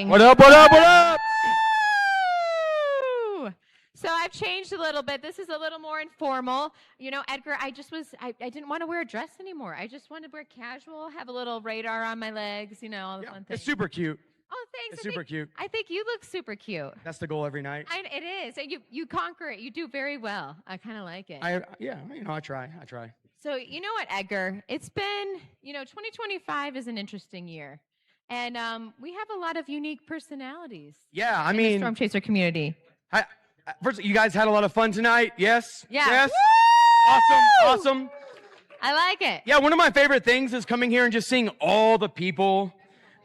What up, what up, what up? Woo! So I've changed a little bit. This is a little more informal. You know, Edgar, I didn't want to wear a dress anymore. I just wanted to wear casual, have a little radar on my legs, you know, all the fun things. It's super cute. Oh, thanks. It's super cute. I think you look super cute. That's the goal every night. It is. You conquer it. You do very well. I kind of like it. I try. So, you know what, Edgar? It's been, 2025 is an interesting year. And we have a lot of unique personalities. Yeah, I in mean, the Storm Chaser community. First, you guys had a lot of fun tonight. Yes? Yeah. Yes? Woo! Awesome. I like it. Yeah, one of my favorite things is coming here and just seeing all the people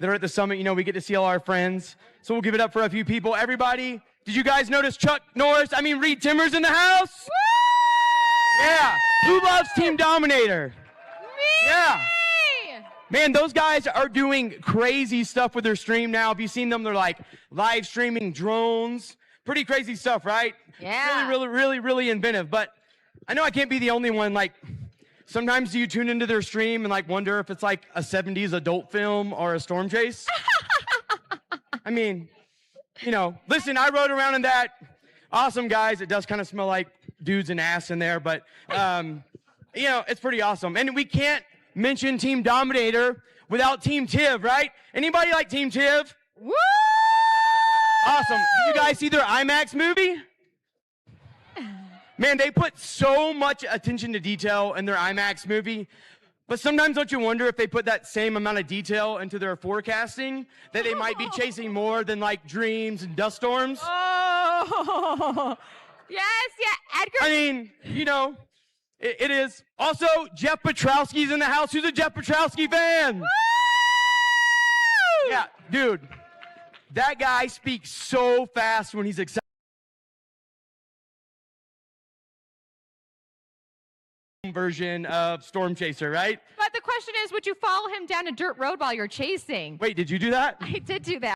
that are at the summit. You know, we get to see all our friends. So we'll give it up for a few people. Everybody, did you guys notice Reed Timmer's in the house? Woo! Yeah. Who loves Team Dominator? Me! Yeah. Man, those guys are doing crazy stuff with their stream now. Have you seen them? They're like live streaming drones. Pretty crazy stuff, right? Yeah. Really inventive. But I know I can't be the only one. Like, sometimes you tune into their stream and like wonder if it's like a 70s adult film or a storm chase. I mean, listen, I rode around in that. Awesome, guys. It does kind of smell like dudes and ass in there, but, it's pretty awesome. And we can't mention Team Dominator without Team Tiv, right? Anybody like Team Tiv? Woo! Awesome. Did you guys see their IMAX movie? Man, they put so much attention to detail in their IMAX movie, but sometimes don't you wonder if they put that same amount of detail into their forecasting, that they might be chasing more than like dreams and dust storms? Oh, yes, yeah, Edgar. I mean, it is. Also, Jeff Petrowski's in the house. Who's a Jeff Petrowski fan? Woo! Yeah, dude, that guy speaks so fast when he's excited. Version of Storm Chaser, right? But the question is, would you follow him down a dirt road while you're chasing? Wait, did you do that? I did do that.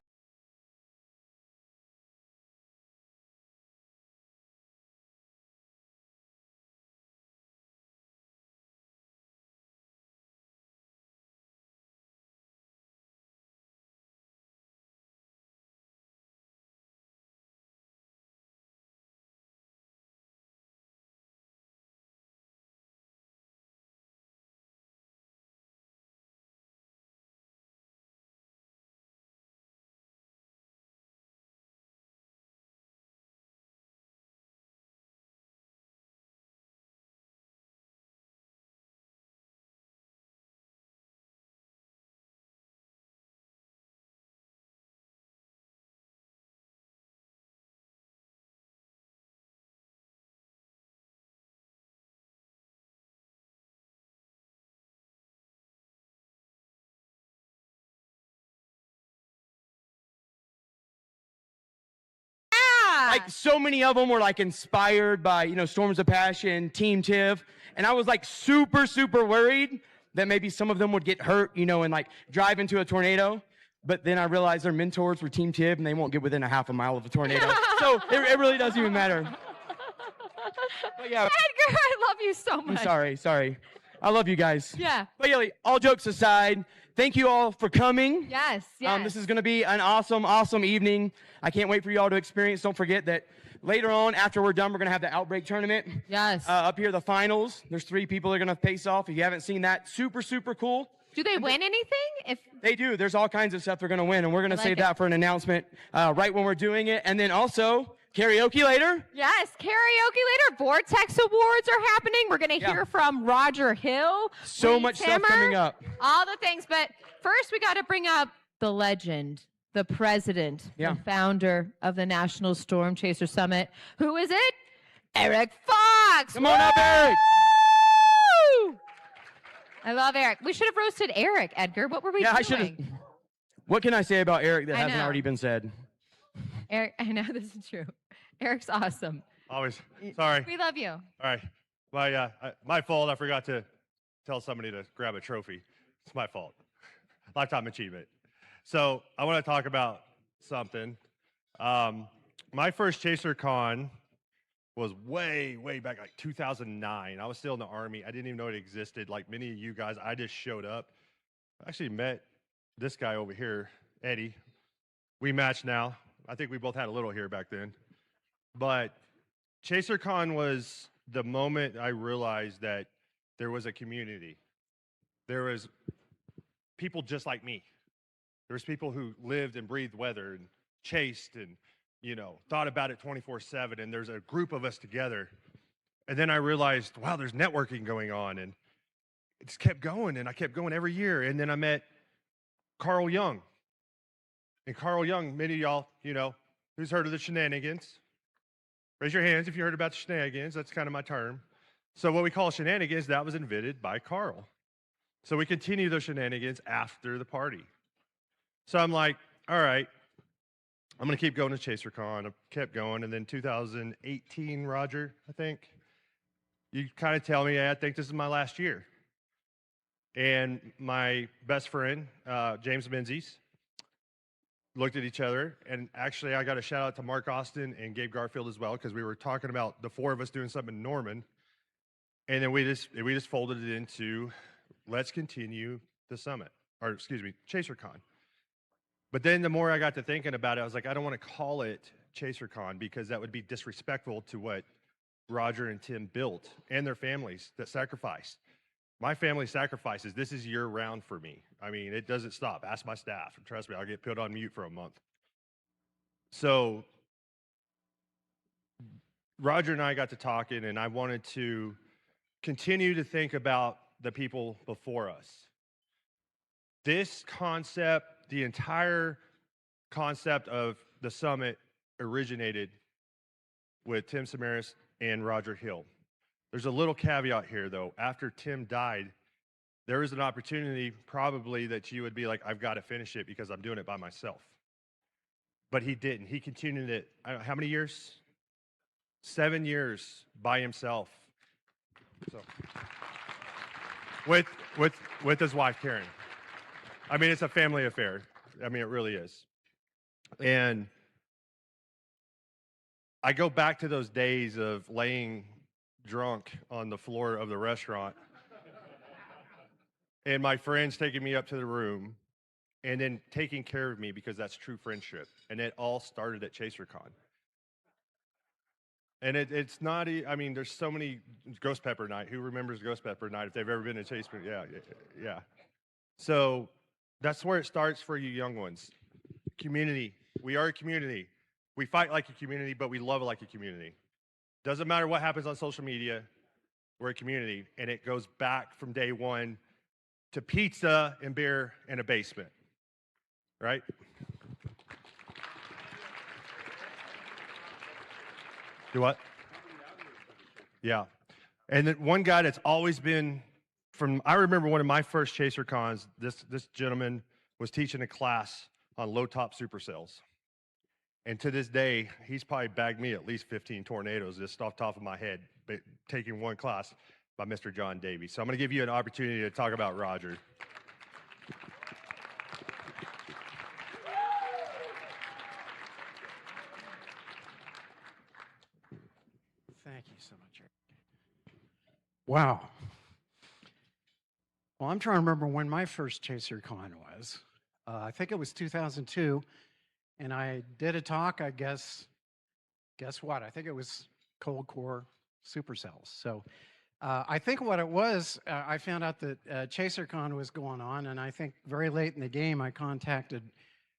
Like, so many of them were like inspired by, Storms of Passion, Team Tiv, and I was like super worried that maybe some of them would get hurt, and like drive into a tornado. But then I realized their mentors were Team Tiv, and they won't get within a half a mile of a tornado. So it really doesn't even matter. But yeah, Edgar, I love you so much. I'm sorry. I love you guys. Yeah. But yeah, all jokes aside, thank you all for coming. Yes. This is going to be an awesome evening. I can't wait for you all to experience. Don't forget that later on, after we're done, we're going to have the Outbreak Tournament. Yes. Up here, the finals. There's 3 people that are going to face off. If you haven't seen that, super cool. Do they win anything? If They do. There's all kinds of stuff they're going to win, and we're going to save that for an announcement right when we're doing it. And then also, karaoke later. Yes, karaoke later. Vortex Awards are happening. We're going to hear from Roger Hill. So much stuff coming up. All the things. But first, we got to bring up the legend, the president, the founder of the National Storm Chaser Summit. Who is it? Eric Fox. Come on up, Eric. Woo! I love Eric. We should have roasted Eric, Edgar. What were we doing? I should have. What can I say about Eric that hasn't know. already been said? Eric, I know this is true. Eric's awesome. Always. Sorry. We love you. All right. My fault. I forgot to tell somebody to grab a trophy. It's my fault. Lifetime achievement. So I want to talk about something. My first Chaser Con was way back, like 2009. I was still in the Army. I didn't even know it existed. Like many of you guys, I just showed up. I actually met this guy over here, Eddie. We match now. I think we both had a little hair back then. But ChaserCon was the moment I realized that there was a community. There was people just like me. There was people who lived and breathed weather and chased and, thought about it 24/7. And there's a group of us together. And then I realized, wow, there's networking going on. And it just kept going. And I kept going every year. And then I met Carl Young. And Carl Young, many of y'all, who's heard of the shenanigans? Raise your hands if you heard about the shenanigans. That's kind of my term. So what we call shenanigans, that was invented by Carl. So we continue those shenanigans after the party. So I'm like, all right, I'm going to keep going to ChaserCon. I kept going. And then 2018, Roger, I think, you kind of tell me, hey, I think this is my last year. And my best friend, James Menzies, looked at each other, and actually I got a shout out to Mark Austin and Gabe Garfield as well, because we were talking about the four of us doing something in Norman, and then we just folded it into let's continue the summit, or excuse me, ChaserCon. But then the more I got to thinking about it, I was like, I don't want to call it ChaserCon because that would be disrespectful to what Roger and Tim built and their families that sacrificed. My family sacrifices. This is year round for me. I mean, it doesn't stop. Ask my staff. And trust me, I'll get put on mute for a month. So Roger and I got to talking, and I wanted to continue to think about the people before us. This concept, the entire concept of the summit originated with Tim Samaras and Roger Hill. There's a little caveat here, though. After Tim died, there was an opportunity probably that you would be like, I've got to finish it because I'm doing it by myself. But he didn't. He continued it, I don't know, how many years? 7 years by himself. So, with his wife, Karen. I mean, it's a family affair. I mean, it really is. And I go back to those days of laying drunk on the floor of the restaurant and my friends taking me up to the room and then taking care of me because that's true friendship. And it all started at ChaserCon. And it's not, I mean, there's so many, Ghost Pepper Night. Who remembers Ghost Pepper Night if they've ever been to Chase? Yeah. So that's where it starts for you young ones. Community. We are a community. We fight like a community, but we love like a community. Doesn't matter what happens on social media, we're a community, and it goes back from day one to pizza and beer in a basement, right? Do what? Yeah. And then one guy that's always been I remember one of my first ChaserCons, this gentleman was teaching a class on low top supercells. And to this day, he's probably bagged me at least 15 tornadoes just off the top of my head, but taking one class by Mr. John Davies. So I'm going to give you an opportunity to talk about Roger. Thank you so much, Eric. Wow. Well, I'm trying to remember when my first ChaserCon was. I think it was 2002. And I did a talk, I guess what? I think it was cold core supercells. So I think what it was, I found out that ChaserCon was going on, and I think very late in the game, I contacted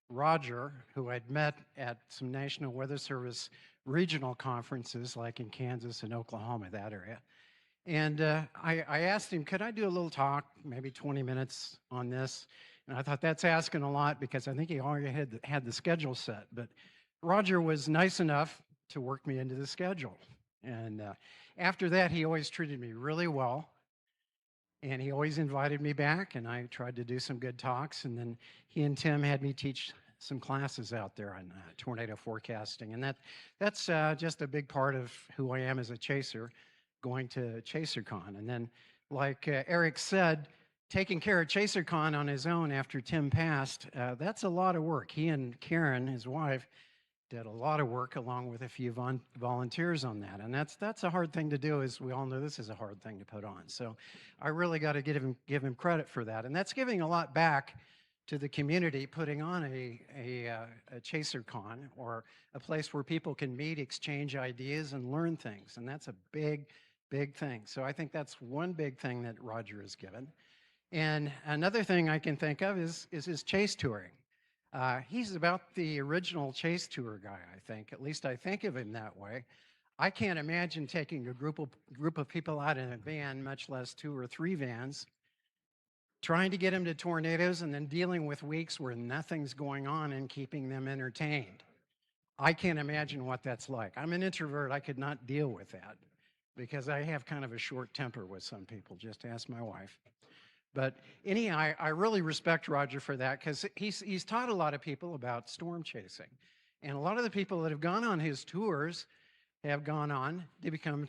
Roger, who I'd met at some National Weather Service regional conferences, like in Kansas and Oklahoma, that area. And I asked him, could I do a little talk, maybe 20 minutes on this? And I thought that's asking a lot because I think he already had the schedule set. But Roger was nice enough to work me into the schedule. And after that, he always treated me really well. And he always invited me back, and I tried to do some good talks. And then he and Tim had me teach some classes out there on tornado forecasting. And that's just a big part of who I am as a chaser, going to ChaserCon. And then, like Eric said, taking care of ChaserCon on his own after Tim passed, that's a lot of work. He and Karen, his wife, did a lot of work along with a few volunteers on that. And that's a hard thing to do, as we all know this is a hard thing to put on. So I really got to give him credit for that. And that's giving a lot back to the community putting on a Chaser Con, or a place where people can meet, exchange ideas, and learn things. And that's a big, big thing. So I think that's one big thing that Roger has given. And another thing I can think of is his chase touring. He's about the original chase tour guy, I think. At least I think of him that way. I can't imagine taking a group of people out in a van, much less 2 or 3 vans, trying to get them to tornadoes and then dealing with weeks where nothing's going on and keeping them entertained. I can't imagine what that's like. I'm an introvert. I could not deal with that because I have kind of a short temper with some people. Just ask my wife. But anyhow, I really respect Roger for that, because he's taught a lot of people about storm chasing. And a lot of the people that have gone on his tours have gone on to become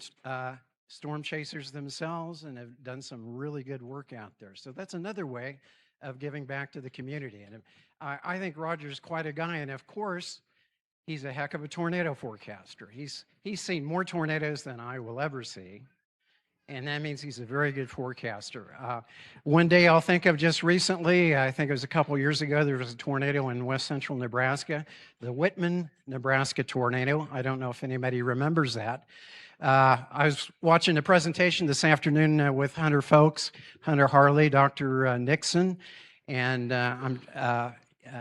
storm chasers themselves and have done some really good work out there. So that's another way of giving back to the community. And I think Roger's quite a guy. And of course, he's a heck of a tornado forecaster. He's seen more tornadoes than I will ever see. And that means he's a very good forecaster. One day I'll think of just recently, I think it was a couple years ago, there was a tornado in west central Nebraska, the Whitman, Nebraska tornado. I don't know if anybody remembers that. I was watching a presentation this afternoon with Hunter folks, Hunter Harley, Dr. Nixon, and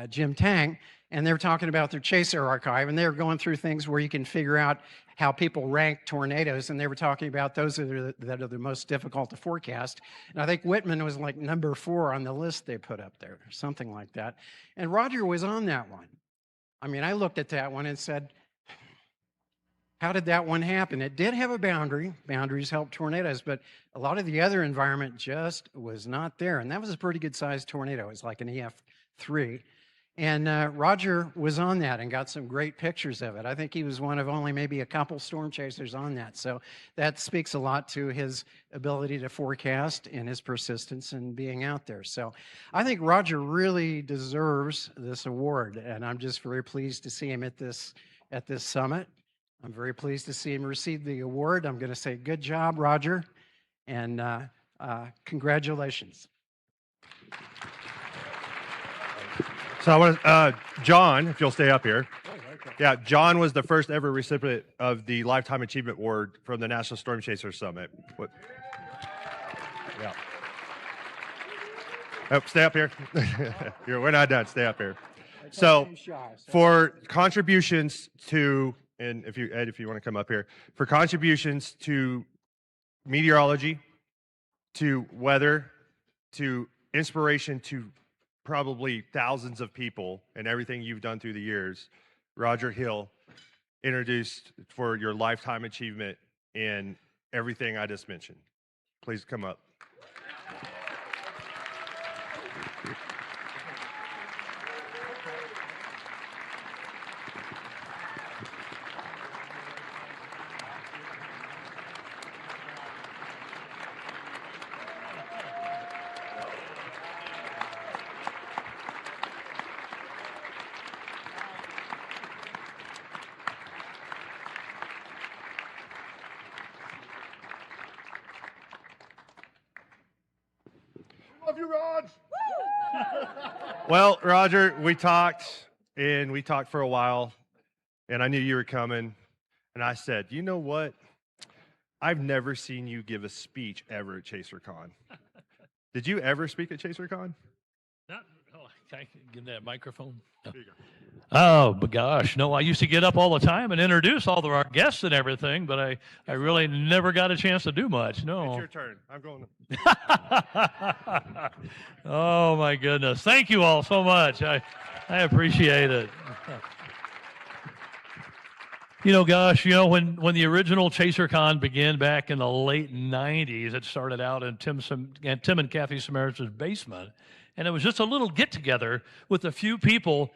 Jim Tang, and they were talking about their Chaser archive, and they were going through things where you can figure out how people rank tornadoes, and they were talking about those that are the most difficult to forecast. And I think Whitman was like number 4 on the list they put up there, or something like that. And Roger was on that one. I mean, I looked at that one and said, how did that one happen? It did have a boundary. Boundaries help tornadoes, but a lot of the other environment just was not there. And that was a pretty good sized tornado. It was like an EF3. And Roger was on that and got some great pictures of it. I think he was one of only maybe a couple storm chasers on that. So that speaks a lot to his ability to forecast and his persistence in being out there. So I think Roger really deserves this award. And I'm just very pleased to see him at this summit. I'm very pleased to see him receive the award. I'm going to say good job, Roger, and congratulations. So I want John, if you'll stay up here. Yeah, John was the first ever recipient of the Lifetime Achievement Award from the National Storm Chaser Summit. Yeah. Oh, stay up here. We're not done. Stay up here. So for contributions to, and Ed, if you want to come up here, for contributions to meteorology, to weather, to inspiration, to probably thousands of people and everything you've done through the years, Roger Hill introduced for your lifetime achievement in everything I just mentioned. Please come up. Love you, Raj. Well, Roger, we talked for a while, and I knew you were coming, and I said, you know what? I've never seen you give a speech ever at ChaserCon. Did you ever speak at ChaserCon? Not, can I give that microphone? There you go. Oh, but gosh, no, I used to get up all the time and introduce all of our guests and everything, but I really never got a chance to do much, no. It's your turn. I'm going to... Oh, my goodness. Thank you all so much. I appreciate it. You know, gosh, you know, when the original ChaserCon began back in the late 90s, it started out in Tim and Kathy Samaras' basement, and it was just a little get-together with a few people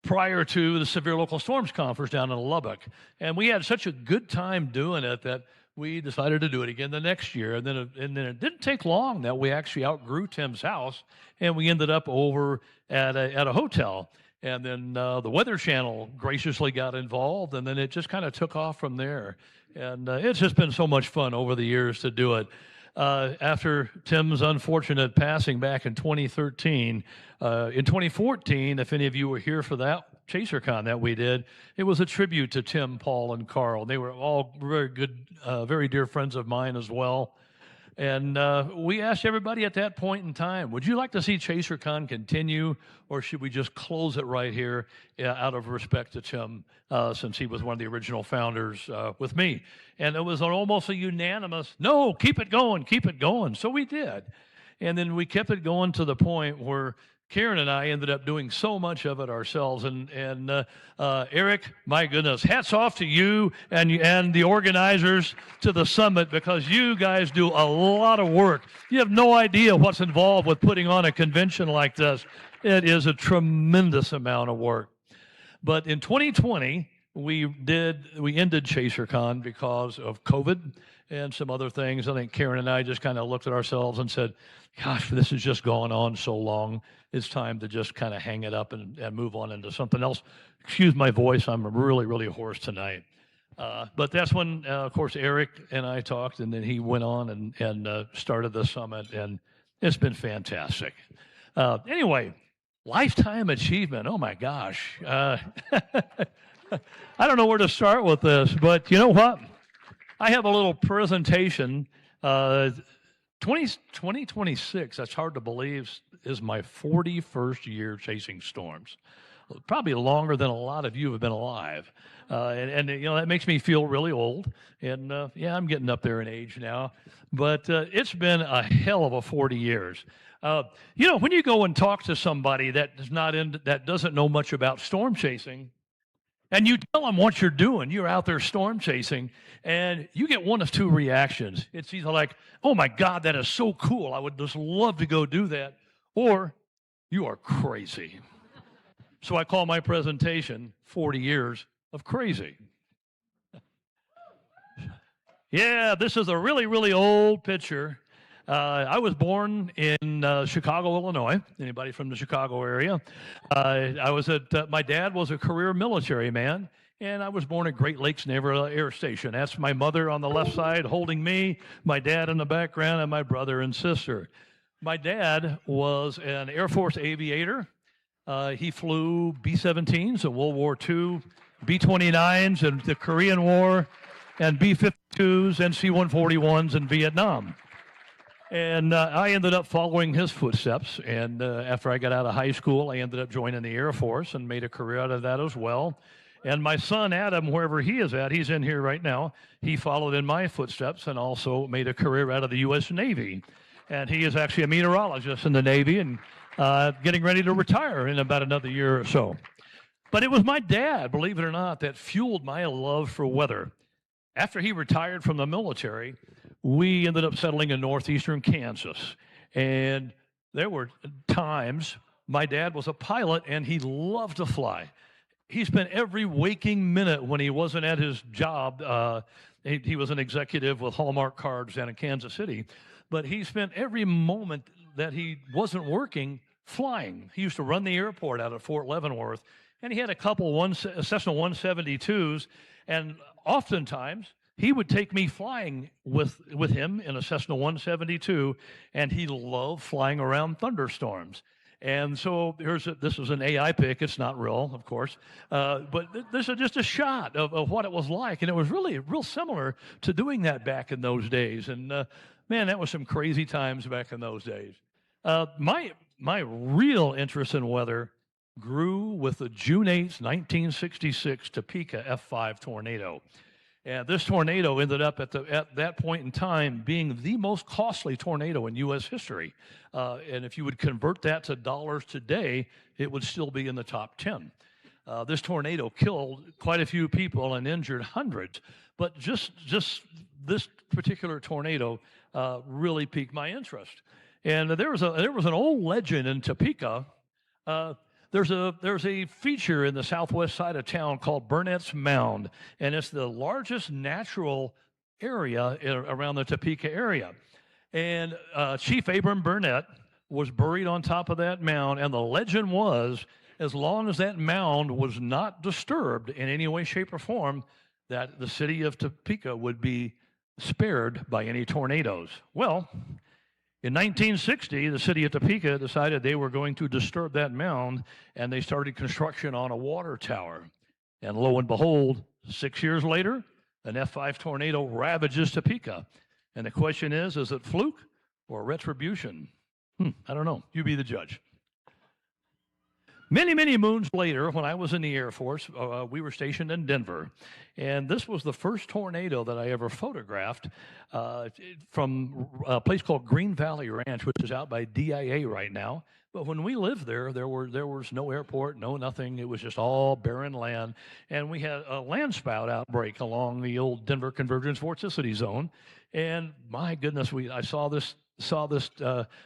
prior to the Severe Local Storms Conference down in Lubbock. And we had such a good time doing it that we decided to do it again the next year. And then it didn't take long that we actually outgrew Tim's house, and we ended up over at a hotel. And then the Weather Channel graciously got involved, and then it just kind of took off from there. And it's just been so much fun over the years to do it. after Tim's unfortunate passing back in 2013. In 2014, if any of you were here for that ChaserCon that we did, it was a tribute to Tim, Paul, and Carl. They were all very good, very dear friends of mine as well. And we asked everybody at that point in time, would you like to see ChaserCon continue, or should we just close it right here out of respect to Tim, since he was one of the original founders with me? And it was almost a unanimous, no, keep it going, keep it going. So we did. And then we kept it going to the point where Karen and I ended up doing so much of it ourselves. And Eric, my goodness, hats off to you and the organizers to the summit, because you guys do a lot of work. You have no idea what's involved with putting on a convention like this. It is a tremendous amount of work. But in 2020, we ended ChaserCon because of COVID and some other things. I think Karen and I just kind of looked at ourselves and said, gosh, this has just gone on so long. It's time to just kind of hang it up and move on into something else. Excuse my voice. I'm really, really hoarse tonight. But that's when, of course, Eric and I talked, and then he went on and started the summit, and it's been fantastic. Anyway, lifetime achievement. Oh, my gosh. I don't know where to start with this, but you know what? I have a little presentation. 2026, that's hard to believe, is my 41st year chasing storms. Probably longer than a lot of you have been alive. And you know, that makes me feel really old. And yeah, I'm getting up there in age now. But it's been a hell of a 40 years. You know, when you go and talk to somebody that doesn't know much about storm chasing, and you tell them what you're doing, you're out there storm chasing, and you get one of two reactions. It's either like, oh my God, that is so cool, I would just love to go do that, or you are crazy. So I call my presentation 40 Years of Crazy. Yeah, this is a really, really old picture. I was born in Chicago, Illinois. Anybody from the Chicago area? My dad was a career military man, and I was born at Great Lakes Naval Air Station. That's my mother on the left side holding me, my dad in the background, and my brother and sister. My dad was an Air Force aviator. He flew B-17s in World War II, B-29s in the Korean War, and B-52s and C-141s in Vietnam. And I ended up following his footsteps. And after I got out of high school, I ended up joining the Air Force and made a career out of that as well. And my son, Adam, wherever he is at, he's in here right now, he followed in my footsteps and also made a career out of the U.S. Navy. And he is actually a meteorologist in the Navy and getting ready to retire in about another year or so. But it was my dad, believe it or not, that fueled my love for weather. After he retired from the military, we ended up settling in northeastern Kansas. And there were times my dad was a pilot and he loved to fly. He spent every waking minute when he wasn't at his job. He was an executive with Hallmark cards down in Kansas City. But he spent every moment that he wasn't working flying. He used to run the airport out at Fort Leavenworth. And he had a couple Cessna 172s. And oftentimes, he would take me flying with him in a Cessna 172, and he loved flying around thunderstorms. And so this was an AI pic. It's not real, of course, but this is just a shot of what it was like, and it was really real similar to doing that back in those days. And man, that was some crazy times back in those days. My real interest in weather grew with the June 8th, 1966 Topeka F5 tornado. And this tornado ended up at that point in time being the most costly tornado in U.S. history. And if you would convert that to dollars today, it would still be in the top 10. This tornado killed quite a few people and injured hundreds. But just this particular tornado really piqued my interest. And there was an old legend in Topeka. There's a feature in the southwest side of town called Burnett's Mound, and it's the largest natural area around the Topeka area. And Chief Abram Burnett was buried on top of that mound, and the legend was, as long as that mound was not disturbed in any way, shape, or form, that the city of Topeka would be spared by any tornadoes. Well, in 1960, the city of Topeka decided they were going to disturb that mound, and they started construction on a water tower. And lo and behold, 6 years later, an F5 tornado ravages Topeka. And the question is it fluke or retribution? I don't know. You be the judge. Many, many moons later, when I was in the Air Force, we were stationed in Denver, and this was the first tornado that I ever photographed from a place called Green Valley Ranch, which is out by DIA right now. But when we lived there, there was no airport, no nothing. It was just all barren land, and we had a land spout outbreak along the old Denver Convergence Vorticity Zone. And my goodness, I saw this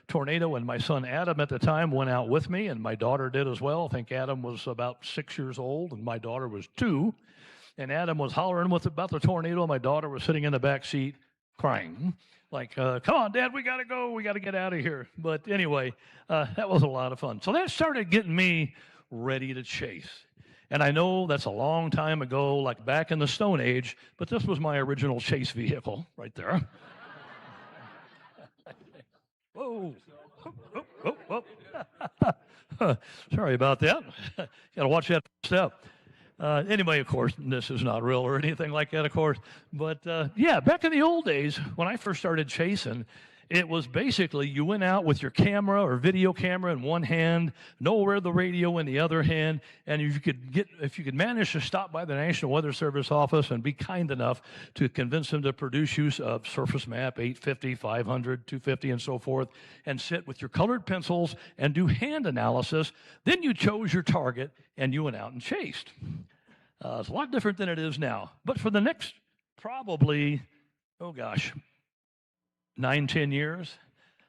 tornado, and my son Adam at the time went out with me, and my daughter did as well. I think Adam was about 6 years old, and my daughter was 2. And Adam was hollering about the tornado. My daughter was sitting in the back seat crying, like, come on, Dad, we got to go. We got to get out of here. But anyway, that was a lot of fun. So that started getting me ready to chase. And I know that's a long time ago, like back in the Stone Age, but this was my original chase vehicle right there. Whoa. Sorry about that. Got to watch that step. Anyway, of course, this is not real or anything like that, of course. But yeah, back in the old days, when I first started chasing, it was basically you went out with your camera or video camera in one hand, nowhere the radio in the other hand, and if you could manage to stop by the National Weather Service office and be kind enough to convince them to produce you a surface map, 850, 500, 250, and so forth, and sit with your colored pencils and do hand analysis, then you chose your target and you went out and chased. It's a lot different than it is now. But for the next probably, 9, 10 years,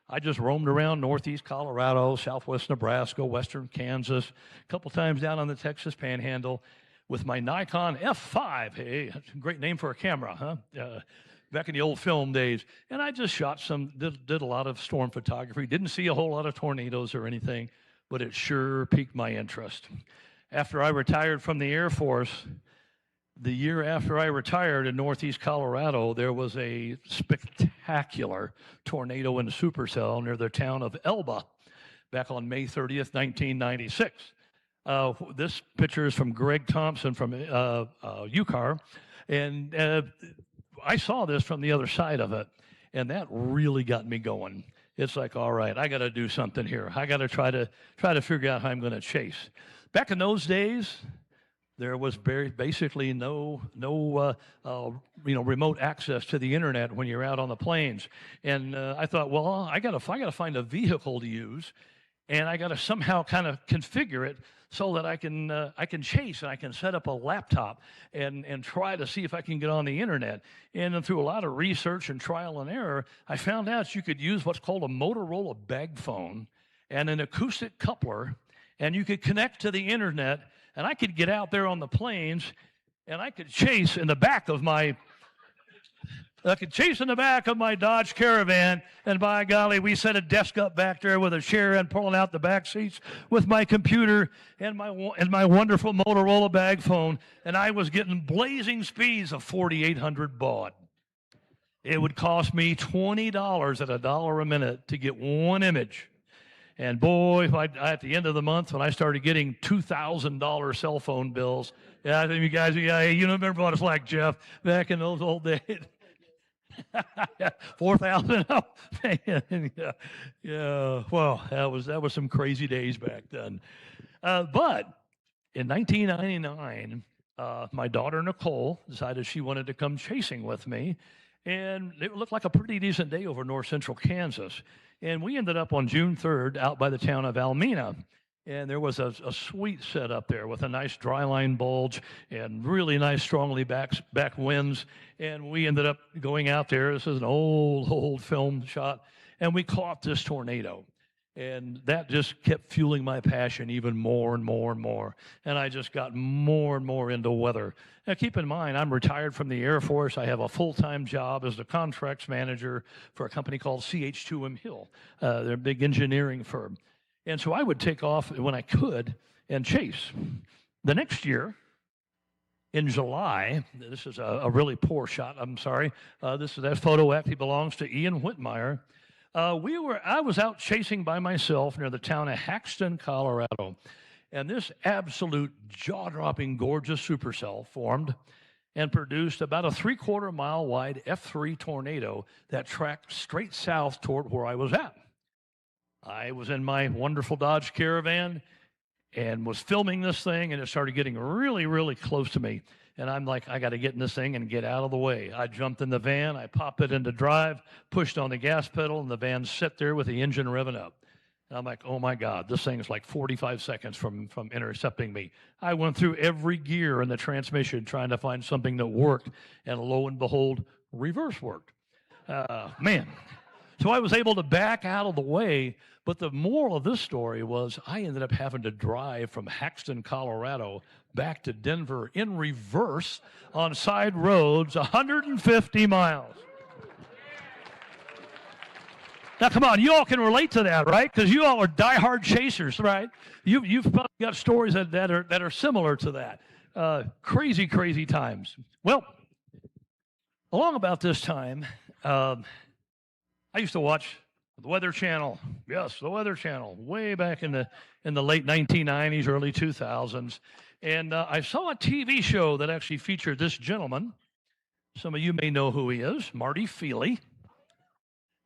I just roamed around northeast Colorado, southwest Nebraska, western Kansas, a couple times down on the Texas Panhandle with my Nikon F5. Hey, that's a great name for a camera, huh? Back in the old film days. And I just shot did a lot of storm photography. Didn't see a whole lot of tornadoes or anything, but it sure piqued my interest. After I retired from the Air Force, the year after I retired in northeast Colorado, there was a spectacular tornado in the supercell near the town of Elba back on May 30th, 1996. This picture is from Greg Thompson from UCAR, and I saw this from the other side of it, and that really got me going. It's like, all right, I got to do something here. I got to try to figure out how I'm going to chase. Back in those days, there was basically no remote access to the internet when you're out on the plains, and I thought, well, I got to find a vehicle to use, and I got to somehow kind of configure it so that I can chase and I can set up a laptop and try to see if I can get on the internet. And then through a lot of research and trial and error, I found out you could use what's called a Motorola bag phone and an acoustic coupler, and you could connect to the internet. And I could get out there on the plains, and I could chase in the back of my Dodge Caravan. And by golly, we set a desk up back there with a chair and pulling out the back seats with my computer and my wonderful Motorola bag phone. And I was getting blazing speeds of 4,800 baud. It would cost me $20 at $1 a minute to get one image. And boy, at the end of the month, when I started getting $2,000 cell phone bills, yeah, I think you guys, you remember what it's like, Jeff, back in those old days. 4,000. Oh, yeah. Well, that was some crazy days back then. But in 1999, my daughter Nicole decided she wanted to come chasing with me, and it looked like a pretty decent day over north central Kansas. And we ended up on June 3rd out by the town of Almena. And there was a sweet setup there with a nice dry line bulge and really nice strongly back winds. And we ended up going out there. This is an old film shot. And we caught this tornado. And that just kept fueling my passion even more and more and more. And I just got more and more into weather. Now, keep in mind, I'm retired from the Air Force. I have a full-time job as the contracts manager for a company called CH2M Hill. They're a big engineering firm. And so I would take off when I could and chase. The next year, in July. This is a really poor shot. I'm sorry. That photo actually belongs to Ian Whitmire. I was out chasing by myself near the town of Haxton, Colorado, and this absolute jaw-dropping, gorgeous supercell formed and produced about a 3/4 mile wide F3 tornado that tracked straight south toward where I was at. I was in my wonderful Dodge Caravan and was filming this thing, and it started getting really, really close to me. And I'm like, I got to get in this thing and get out of the way. I jumped in the van, I popped it into drive, pushed on the gas pedal, and the van sat there with the engine revving up. And I'm like, oh my God, this thing is like 45 seconds from intercepting me. I went through every gear in the transmission trying to find something that worked, and lo and behold, reverse worked. Man. So I was able to back out of the way, but the moral of this story was I ended up having to drive from Haxton, Colorado, back to Denver in reverse on side roads, 150 miles. Now, come on, you all can relate to that, right? Because you all are diehard chasers, right? You've probably got stories that are similar to that. Crazy, crazy times. Well, along about this time, I used to watch the Weather Channel. Yes, the Weather Channel, way back in the late 1990s, early 2000s. And I saw a TV show that actually featured this gentleman. Some of you may know who he is, Marty Feely.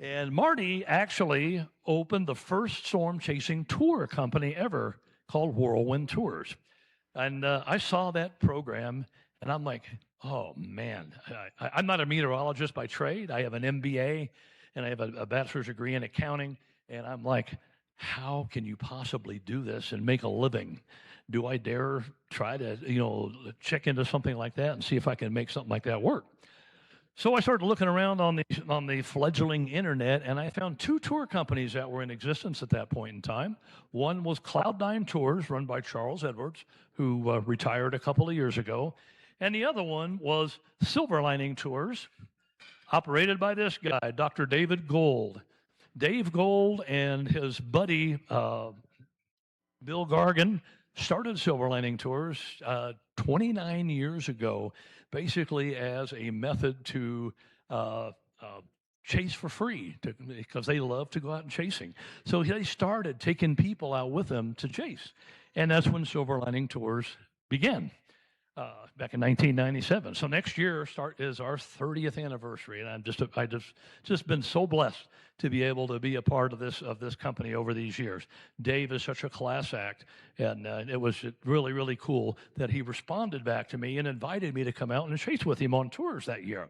And Marty actually opened the first storm chasing tour company ever called Whirlwind Tours. And I saw that program, and I'm like, oh, man. I'm not a meteorologist by trade. I have an MBA, and I have a bachelor's degree in accounting. And I'm like, how can you possibly do this and make a living? Do I dare try to, check into something like that and see if I can make something like that work? So I started looking around on the fledgling internet, and I found 2 tour companies that were in existence at that point in time. One was Cloud9 Tours, run by Charles Edwards, who retired a couple of years ago. And the other one was Silver Lining Tours, operated by this guy, Dr. David Gold. Dave Gold and his buddy, Bill Gargan, started Silver Lining Tours 29 years ago, basically as a method to chase for free, because they love to go out and chasing. So they started taking people out with them to chase. And that's when Silver Lining Tours began, back in 1997. So next year is our 30th anniversary, and I've just been so blessed to be able to be a part of this company over these years. Dave is such a class act, and it was really, really cool that he responded back to me and invited me to come out and chase with him on tours that year.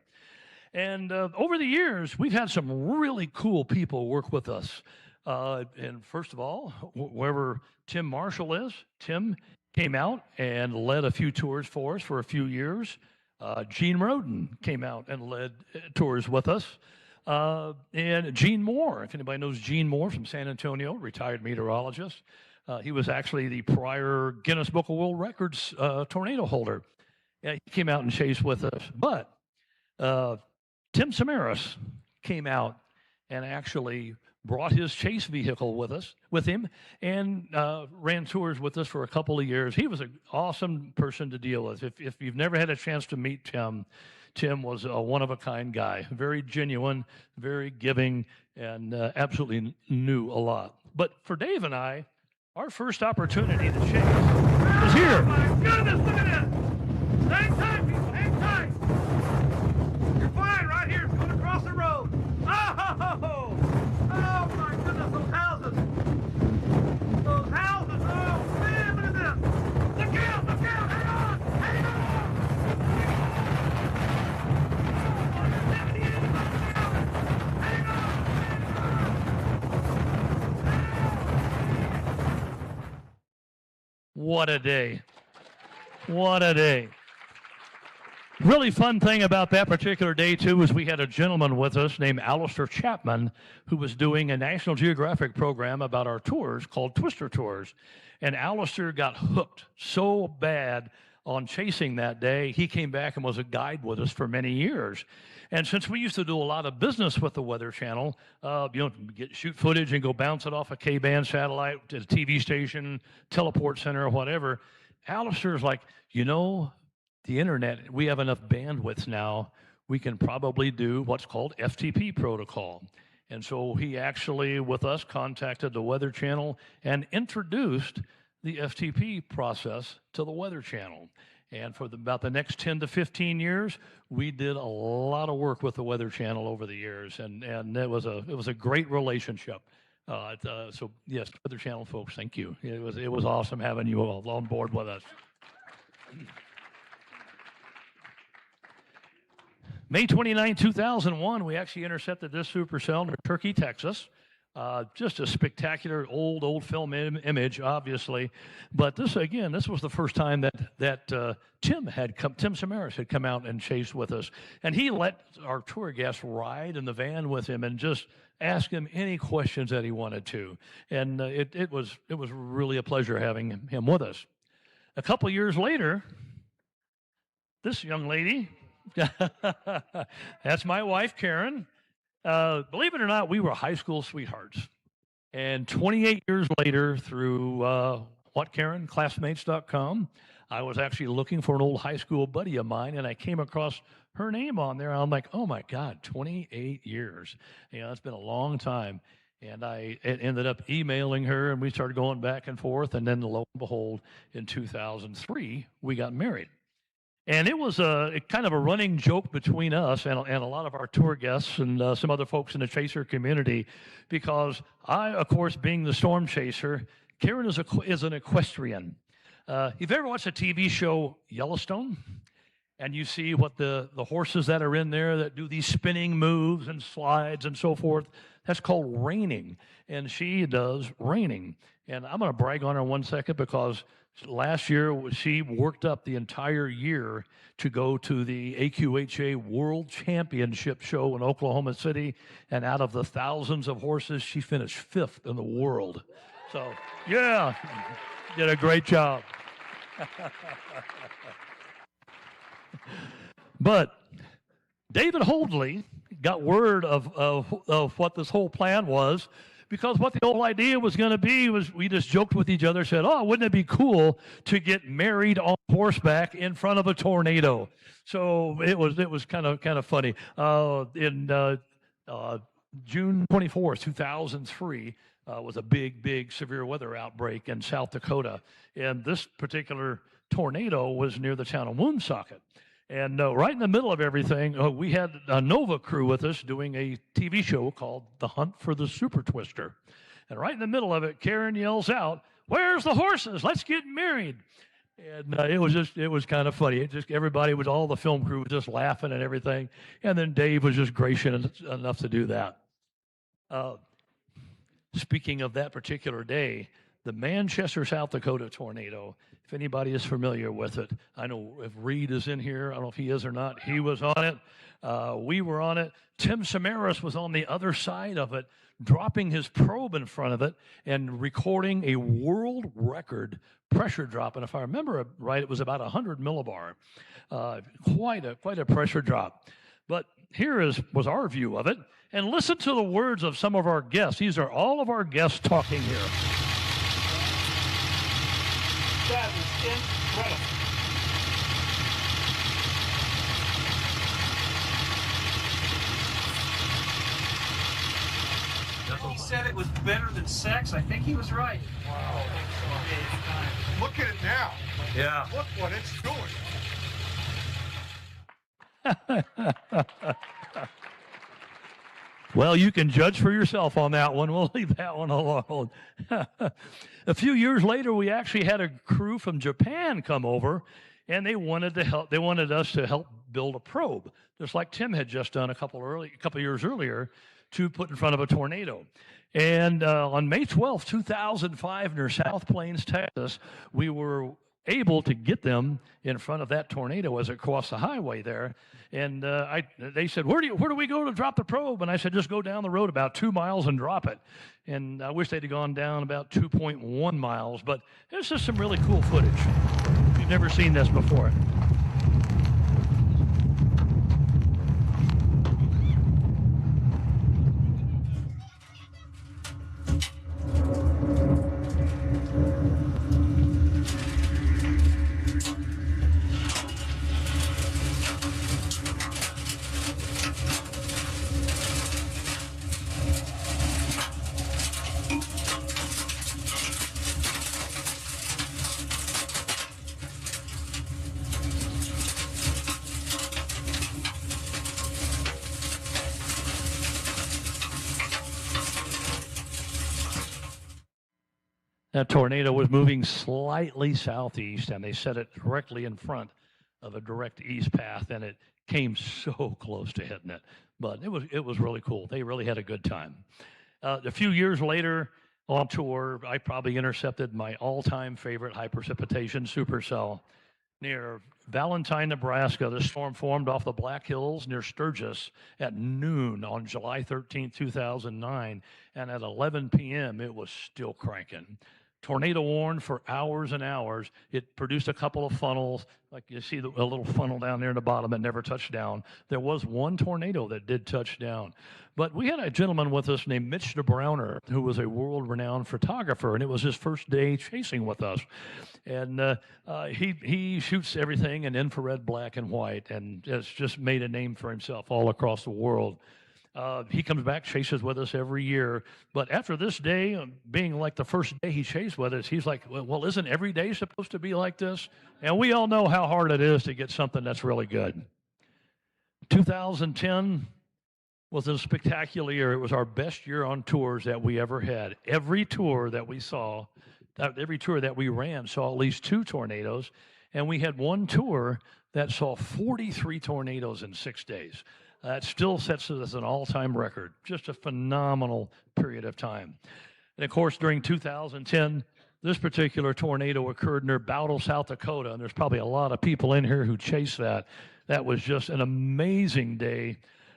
And over the years, we've had some really cool people work with us. And first of all, wherever Tim Marshall is, Tim came out and led a few tours for us for a few years. Gene Roden came out and led tours with us. And Gene Moore, if anybody knows Gene Moore from San Antonio, retired meteorologist. He was actually the prior Guinness Book of World Records tornado holder. Yeah, he came out and chased with us. But Tim Samaras came out and actually brought his chase vehicle with him, and ran tours with us for a couple of years. He was an awesome person to deal with. If you've never had a chance to meet Tim, Tim was a one-of-a-kind guy, very genuine, very giving, and absolutely knew a lot. But for Dave and I, our first opportunity to chase was here. Oh my goodness, look at this! Hang tight, people, hang tight! You're fine right here, it's going across the road. Oh! Oh my goodness, those houses! Those houses, oh man, look at this! Look out, hang on, hang on! Oh, 78 miles an hour! Hang on! What a day. What a day. Really fun thing about that particular day, too, was we had a gentleman with us named Alistair Chapman who was doing a National Geographic program about our tours called Twister Tours. And Alistair got hooked so bad on chasing that day, he came back and was a guide with us for many years. And since we used to do a lot of business with the Weather Channel, shoot footage and go bounce it off a K-band satellite to the TV station, teleport center, or whatever, Alistair's like, the internet, we have enough bandwidth now, we can probably do what's called FTP protocol. And so he actually, with us, contacted the Weather Channel and introduced the FTP process to the Weather Channel. And for about the next 10 to 15 years, we did a lot of work with the Weather Channel over the years, and it was a great relationship. So yes, Weather Channel folks, thank you. It was awesome having you all on board with us. May 29, 2001, we actually intercepted this supercell near Turkey, Texas. Just a spectacular old film image, obviously. But this was the first time that Tim Samaras had come out and chased with us. And he let our tour guests ride in the van with him and just ask him any questions that he wanted to. And it was really a pleasure having him with us. A couple years later, this young lady, that's my wife, Karen. Believe it or not, we were high school sweethearts. And 28 years later, through Karen? Classmates.com, I was actually looking for an old high school buddy of mine, and I came across her name on there. I'm like, oh my God, 28 years. It's been a long time. And I ended up emailing her, and we started going back and forth. And then, lo and behold, in 2003, we got married. And it was kind of a running joke between us and a lot of our tour guests and some other folks in the chaser community, because I, of course, being the storm chaser, Karen is an equestrian. You've ever watched a TV show, Yellowstone? And you see what the horses that are in there that do these spinning moves and slides and so forth, that's called reining. And she does reining. And I'm going to brag on her 1 second, because last year, she worked up the entire year to go to the AQHA World Championship show in Oklahoma City. And out of the thousands of horses, she finished 5th in the world. So, yeah, did a great job. But David Holdley got word of what this whole plan was, because what the whole idea was going to be was, we just joked with each other, said, oh, wouldn't it be cool to get married on horseback in front of a tornado? So it was kind of funny. In June 24th, 2003, was a big severe weather outbreak in South Dakota. And this particular tornado was near the town of Woonsocket. And right in the middle of everything, we had a Nova crew with us doing a TV show called The Hunt for the Super Twister. And right in the middle of it, Karen yells out, "Where's the horses? Let's get married." And it was kind of funny. All the film crew was just laughing and everything. And then Dave was just gracious enough to do that. Speaking of that particular day, the Manchester, South Dakota tornado, if anybody is familiar with it, I know if Reed is in here, I don't know if he is or not, he was on it. We were on it. Tim Samaras was on the other side of it, dropping his probe in front of it and recording a world record pressure drop. And if I remember right, it was about 100 millibar. Quite a pressure drop. But here was our view of it. And listen to the words of some of our guests. These are all of our guests talking here. That is incredible. He said it was better than sex. I think he was right. Wow. Look at it now. Yeah. Look what it's doing. Well, you can judge for yourself on that one. We'll leave that one alone. A few years later, we actually had a crew from Japan come over, and they wanted to help. They wanted us to help build a probe, just like Tim had just done a couple years earlier, to put in front of a tornado. And on May 12th, 2005, near South Plains, Texas, we were able to get them in front of that tornado as it crossed the highway there. And they said, where do we go to drop the probe? And I said, just go down the road about 2 miles and drop it. And I wish they'd have gone down about 2.1 miles, but it's just some really cool footage. You've never seen this before. That tornado was moving slightly southeast, and they set it directly in front of a direct east path, and it came so close to hitting it. But it was really cool. They really had a good time. A few years later, on tour, I probably intercepted my all-time favorite high precipitation supercell near Valentine, Nebraska. The storm formed off the Black Hills near Sturgis at noon on July 13, 2009, and at 11 p.m. it was still cranking. Tornado warned for hours and hours. It produced a couple of funnels, like you see a little funnel down there in the bottom that never touched down. There was one tornado that did touch down. But we had a gentleman with us named Mitch DeBrowner, who was a world-renowned photographer, and it was his first day chasing with us. And he shoots everything in infrared black and white, and has just made a name for himself all across the world. He comes back, chases with us every year. But after this day, being like the first day he chased with us, he's like, well, isn't every day supposed to be like this? And we all know how hard it is to get something that's really good. 2010 was a spectacular year. It was our best year on tours that we ever had. Every tour that we saw, every tour that we ran saw at least 2 tornadoes. And we had one tour that saw 43 tornadoes in 6 days. That still sets it as an all-time record. Just a phenomenal period of time. And of course, during 2010, this particular tornado occurred near Bowdle, South Dakota, and there's probably a lot of people in here who chased that. That was just an amazing day.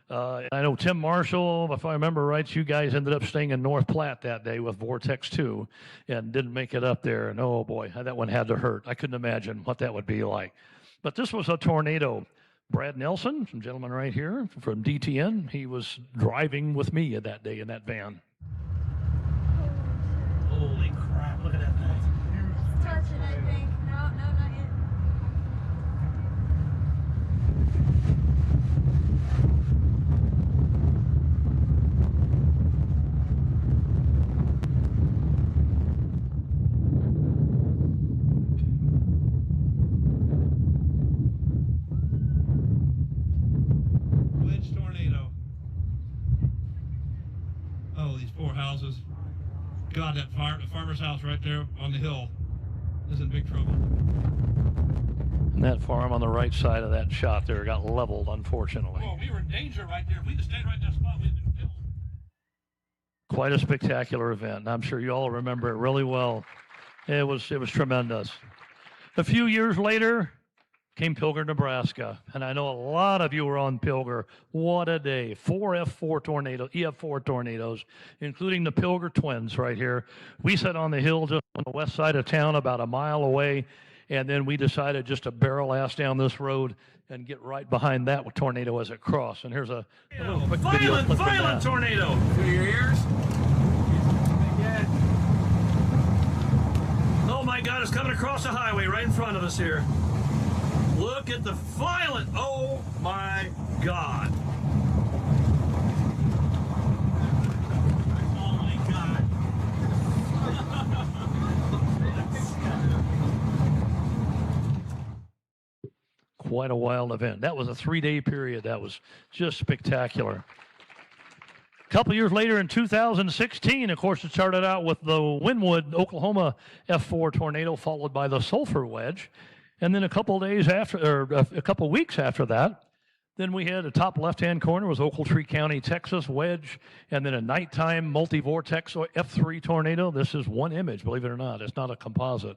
I know Tim Marshall, if I remember right, you guys ended up staying in North Platte that day with Vortex 2 and didn't make it up there. And oh boy, that one had to hurt. I couldn't imagine what that would be like. But this was a tornado. Brad Nelson, some gentleman right here from DTN, he was driving with me that day in that van. Holy crap, look at that thing. Touch it, I think. No, not yet. Wedge tornado. Oh, these poor houses. God, that farmer's house right there on the hill is in big trouble. And that farm on the right side of that shot there got leveled, unfortunately. Oh, we were in danger right there. If we'd have stayed right in that spot, we'd have been killed. Quite a spectacular event. I'm sure you all remember it really well. It was tremendous. A few years later came Pilger, Nebraska, and I know a lot of you were on Pilger. What a day. 4 F4 tornadoes, EF4 tornadoes, including the Pilger twins right here. We sat on the hill just on the west side of town about a mile away, and then we decided just to barrel ass down this road and get right behind that tornado as it crossed. And here's a little quick video clip from that. Violent tornado. Through your ears? Oh my God, it's coming across the highway right in front of us here. Look at the violent, oh my God. Oh my God. Quite a wild event. That was a 3-day period. That was just spectacular. A couple years later in 2016, of course, it started out with the Wynwood, Oklahoma F4 tornado, followed by the Sulphur Wedge. And then a couple days after, or a couple weeks after that, then we had the top left-hand corner was Ochiltree County, Texas wedge, and then a nighttime multi-vortex F3 tornado. This is one image, believe it or not. It's not a composite.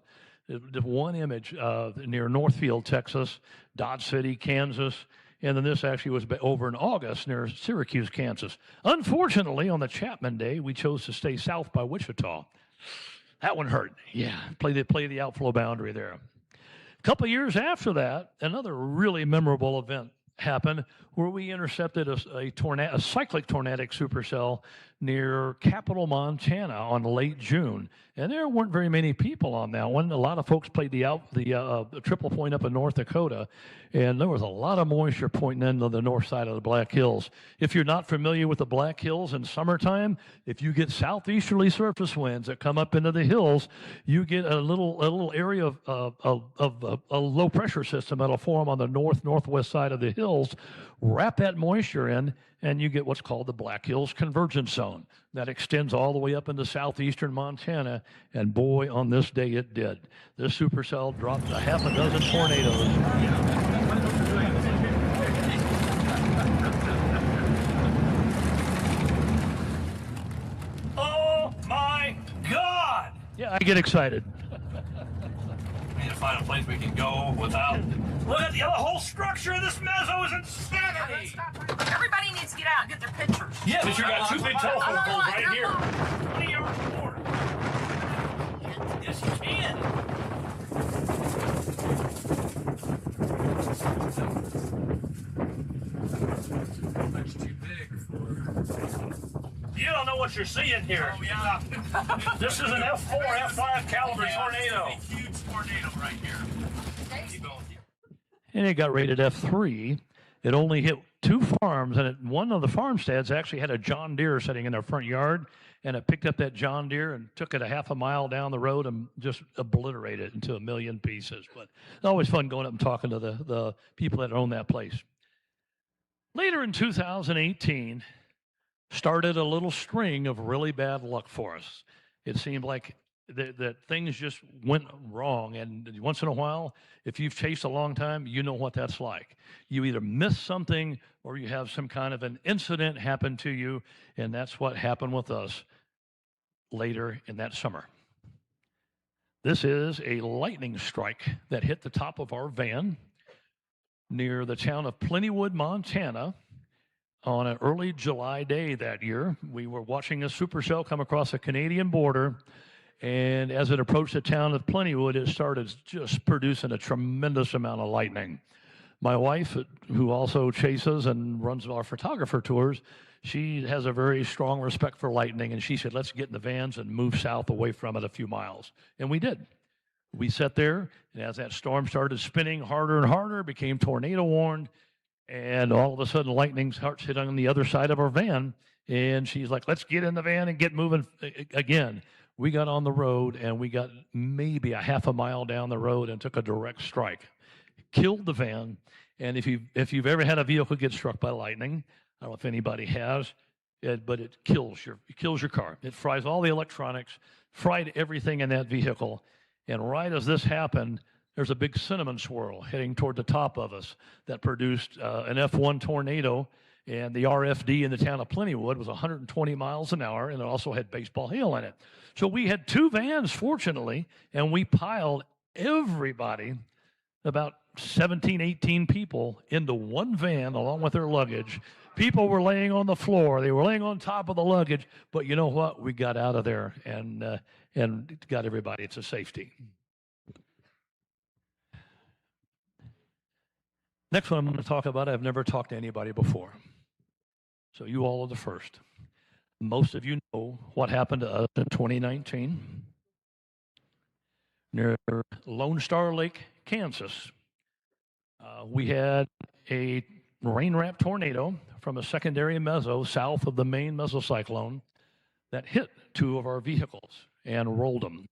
It's one image near Northfield, Texas, Dodge City, Kansas, and then this actually was over in August near Syracuse, Kansas. Unfortunately, on the Chapman Day, we chose to stay south by Wichita. That one hurt. Yeah, play the outflow boundary there. A couple years after that, another really memorable event happened where we intercepted a cyclic tornadic supercell near Capital, Montana on late June. And there weren't very many people on that one. A lot of folks played the triple point up in North Dakota, and there was a lot of moisture pointing into the north side of the Black Hills. If you're not familiar with the Black Hills in summertime, if you get southeasterly surface winds that come up into the hills, you get a little area of a low pressure system that'll form on the northwest side of the hills, wrap that moisture in, and you get what's called the Black Hills Convergence Zone. That extends all the way up into southeastern Montana, and boy, on this day it did. This supercell dropped a half a dozen tornadoes. Oh my God! Yeah, I get excited. We need to find a place we can go without. Look at the whole structure of this mezzo is insanity. Everybody needs to get out and get their pictures. Yeah, but you got two big telephone poles right here. 20 yards from the border. Yes, you can. That's too big for. You don't know what you're seeing here. Oh, yeah. This is an F4, F5 caliber tornado. It's a huge tornado right here. Keep going. And it got rated F3. It only hit 2 farms, and one of the farmsteads actually had a John Deere sitting in their front yard, and it picked up that John Deere and took it a half a mile down the road and just obliterated it into a million pieces. But it's always fun going up and talking to the people that own that place. Later in 2018, started a little string of really bad luck for us. It seemed like that things just went wrong. And once in a while, if you've chased a long time, you know what that's like. You either miss something or you have some kind of an incident happen to you. And that's what happened with us later in that summer. This is a lightning strike that hit the top of our van near the town of Plentywood, Montana. On an early July day that year, we were watching a supercell come across the Canadian border. And as it approached the town of Plentywood, it started just producing a tremendous amount of lightning. My wife, who also chases and runs our photographer tours, she has a very strong respect for lightning. And she said, let's get in the vans and move south away from it a few miles. And we did. We sat there, and as that storm started spinning harder and harder, became tornado warned. And all of a sudden, lightning starts hitting on the other side of our van. And she's like, let's get in the van and get moving again. We got on the road, and we got maybe a half a mile down the road and took a direct strike. Killed the van. And if you've ever had a vehicle get struck by lightning, I don't know if anybody has, but it kills your car. It fries all the electronics, fried everything in that vehicle. And right as this happened, there's a big cinnamon swirl heading toward the top of us that produced an F1 tornado. And the RFD in the town of Plentywood was 120 miles an hour, and it also had baseball hail in it. So we had 2 vans, fortunately, and we piled everybody, about 17, 18 people, into one van along with their luggage. People were laying on the floor. They were laying on top of the luggage. But you know what? We got out of there and got everybody to safety. Next one I'm going to talk about, I've never talked to anybody before. So you all are the first. Most of you know what happened to us in 2019 near Lone Star Lake, Kansas. We had a rain-wrapped tornado from a secondary meso south of the main mesocyclone that hit 2 of our vehicles and rolled them.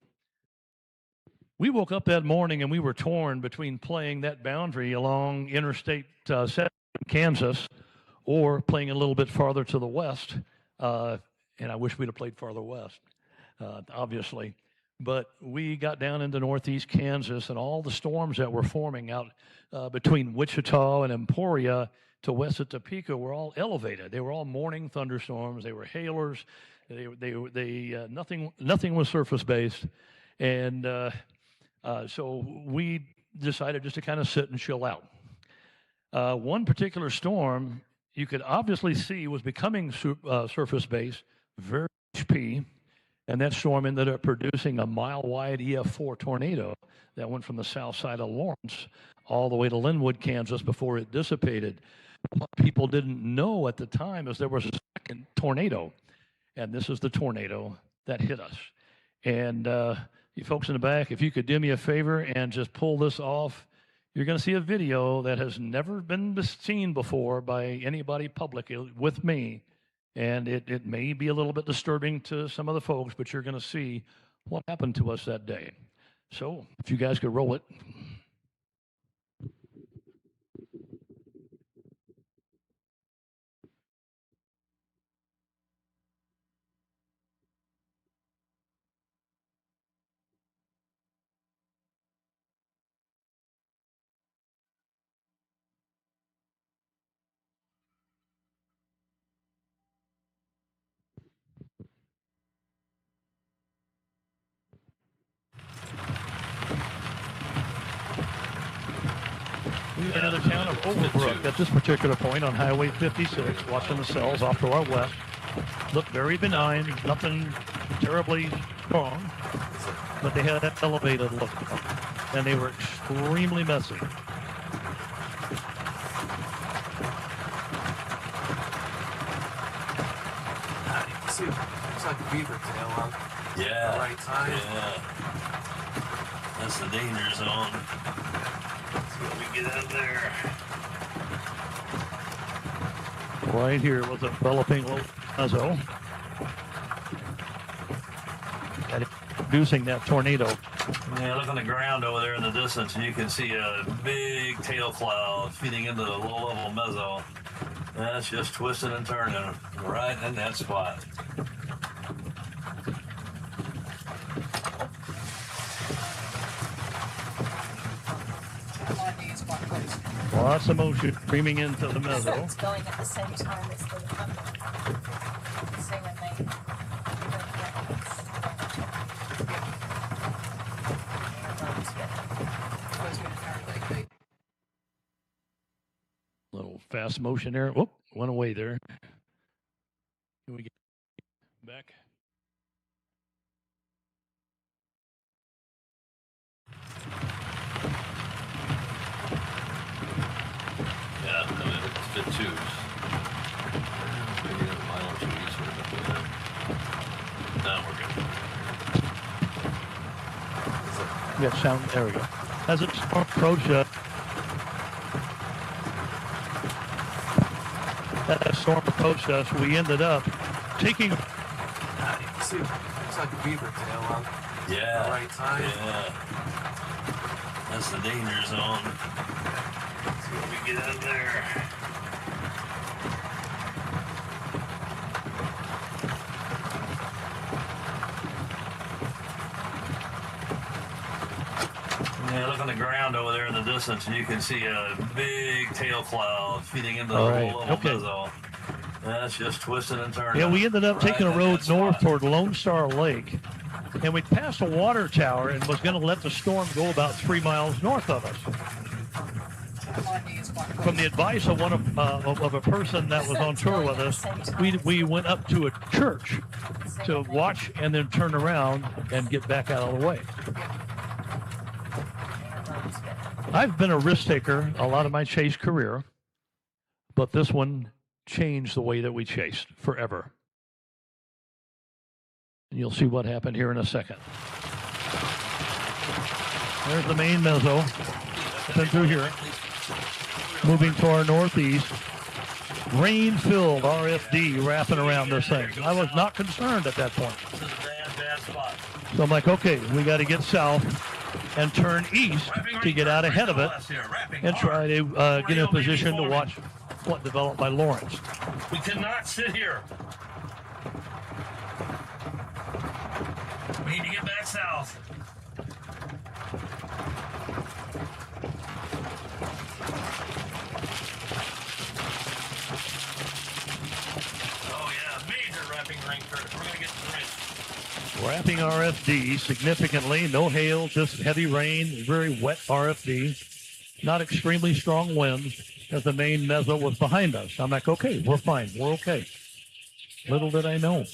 We woke up that morning and we were torn between playing that boundary along Interstate 7 in Kansas or playing a little bit farther to the west. And I wish we'd have played farther west, obviously. But we got down into northeast Kansas, and all the storms that were forming out between Wichita and Emporia to west of Topeka were all elevated. They were all morning thunderstorms. They were hailers. Nothing was surface-based. And so we decided just to kind of sit and chill out. One particular storm you could obviously see was becoming surface-based, very HP, and that storm ended up producing a mile-wide EF4 tornado that went from the south side of Lawrence all the way to Linwood, Kansas, before it dissipated. What people didn't know at the time is there was a second tornado, and this is the tornado that hit us. And you folks in the back, if you could do me a favor and just pull this off, you're going to see a video that has never been seen before by anybody publicly with me. And it may be a little bit disturbing to some of the folks, but you're going to see what happened to us that day. So if you guys could roll it. here near the town of Overbrook at this particular point on Highway 56, watching the cells off to our west. Looked very benign, nothing terribly strong, but they had that elevated look, and they were extremely messy. See, looks like a beaver tail on the right side. Yeah. That's the danger zone. Let's see what we get out there. Right here was a developing low mezzo. Producing that tornado. Yeah, look on the ground over there in the distance, and you can see a big tail cloud feeding into the low-level mezzo. That's just twisting and turning right in that spot. Lots of motion streaming into the mezzo. It's going at the same time as the thunder. So when they Little fast motion there. Whoop, went away there. Can we get back? Yeah, I mean, it's been twos. Now we're good. We got sound. There we go. As it approached that storm approached us, we ended up taking. See, looks like a beaver tail on the right side. Yeah. That's the danger zone. Let's see what we get out there. Yeah, look on the ground over there in the distance, and you can see a big tail cloud feeding into the low-level mezzo. That's just twisting and turning. Yeah, we ended up taking a road north toward Lone Star Lake, and we passed a water tower and was going to let the storm go about 3 miles north of us. From the advice of of a person that was on tour with us, we went up to a church to watch and then turn around and get back out of the way. I've been a risk taker a lot of my chase career, but this one changed the way that we chased forever. And you'll see what happened here in a second. There's the main mezzo. Been through here. Moving to our northeast. Rain-filled RFD wrapping around this thing. I was not concerned at that point. So I'm like, okay, we got to get south and turn east to get out ahead of it and try to get in a position to watch what developed by Lawrence. We cannot sit here. We need to get back south. Oh yeah, major wrapping rain current. We're gonna get to the ridge. Wrapping RFD significantly, no hail, just heavy rain, very wet RFD, not extremely strong winds as the main mezzo was behind us. I'm like, okay, we're fine, we're okay. Little did I know.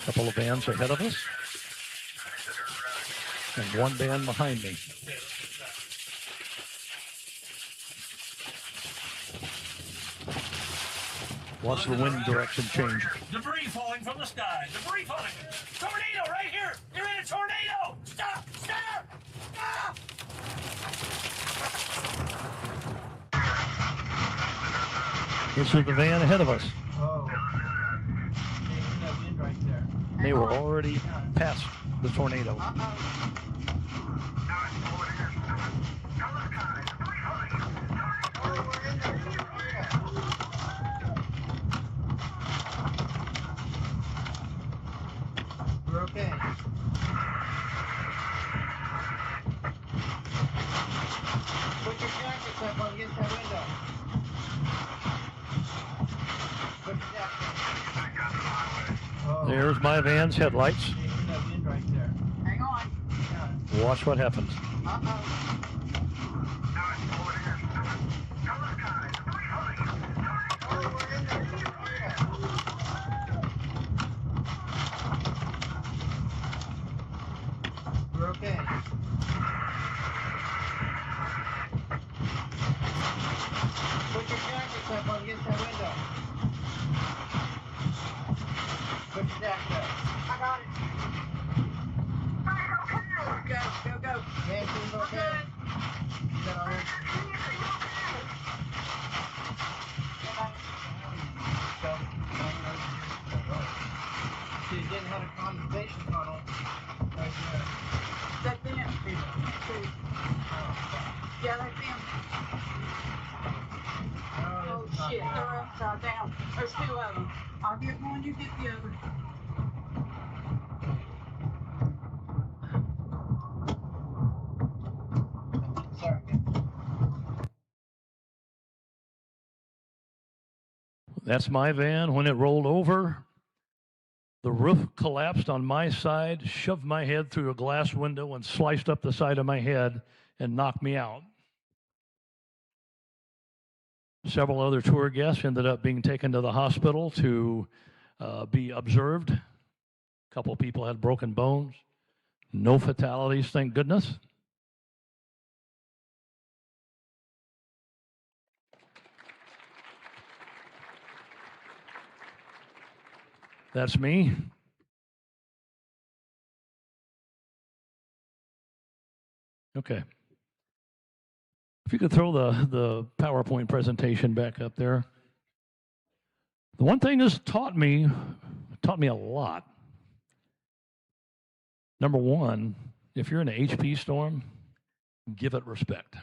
A couple of bands ahead of us and one band behind me. Watch the wind direction change. Debris falling from the sky. Debris falling. Tornado right here. You're in a tornado. Stop. Stop. Stop. This is the van ahead of us. They were already past the tornado. We're okay. Put your jackets up against that window. Put your jacket. There's my van's headlights. Right there. Hang on. Watch what happens. We're okay. Put your jackets up on against that window. Put your jacket up. I got it. Go, go, go. Man, she's okay. Is that all right? She didn't have a condensation tunnel right there. That's them. Yeah, that's them. Oh, shit, they're upside down. There's two of them. I'll get one, you get the other. Sorry. That's my van. When it rolled over, the roof collapsed on my side, shoved my head through a glass window and sliced up the side of my head and knocked me out. Several other tour guests ended up being taken to the hospital to be observed. A couple of people had broken bones. No fatalities, thank goodness. That's me. Okay. If you could throw the PowerPoint presentation back up there. The one thing this taught me a lot. Number one, if you're in an HP storm, give it respect.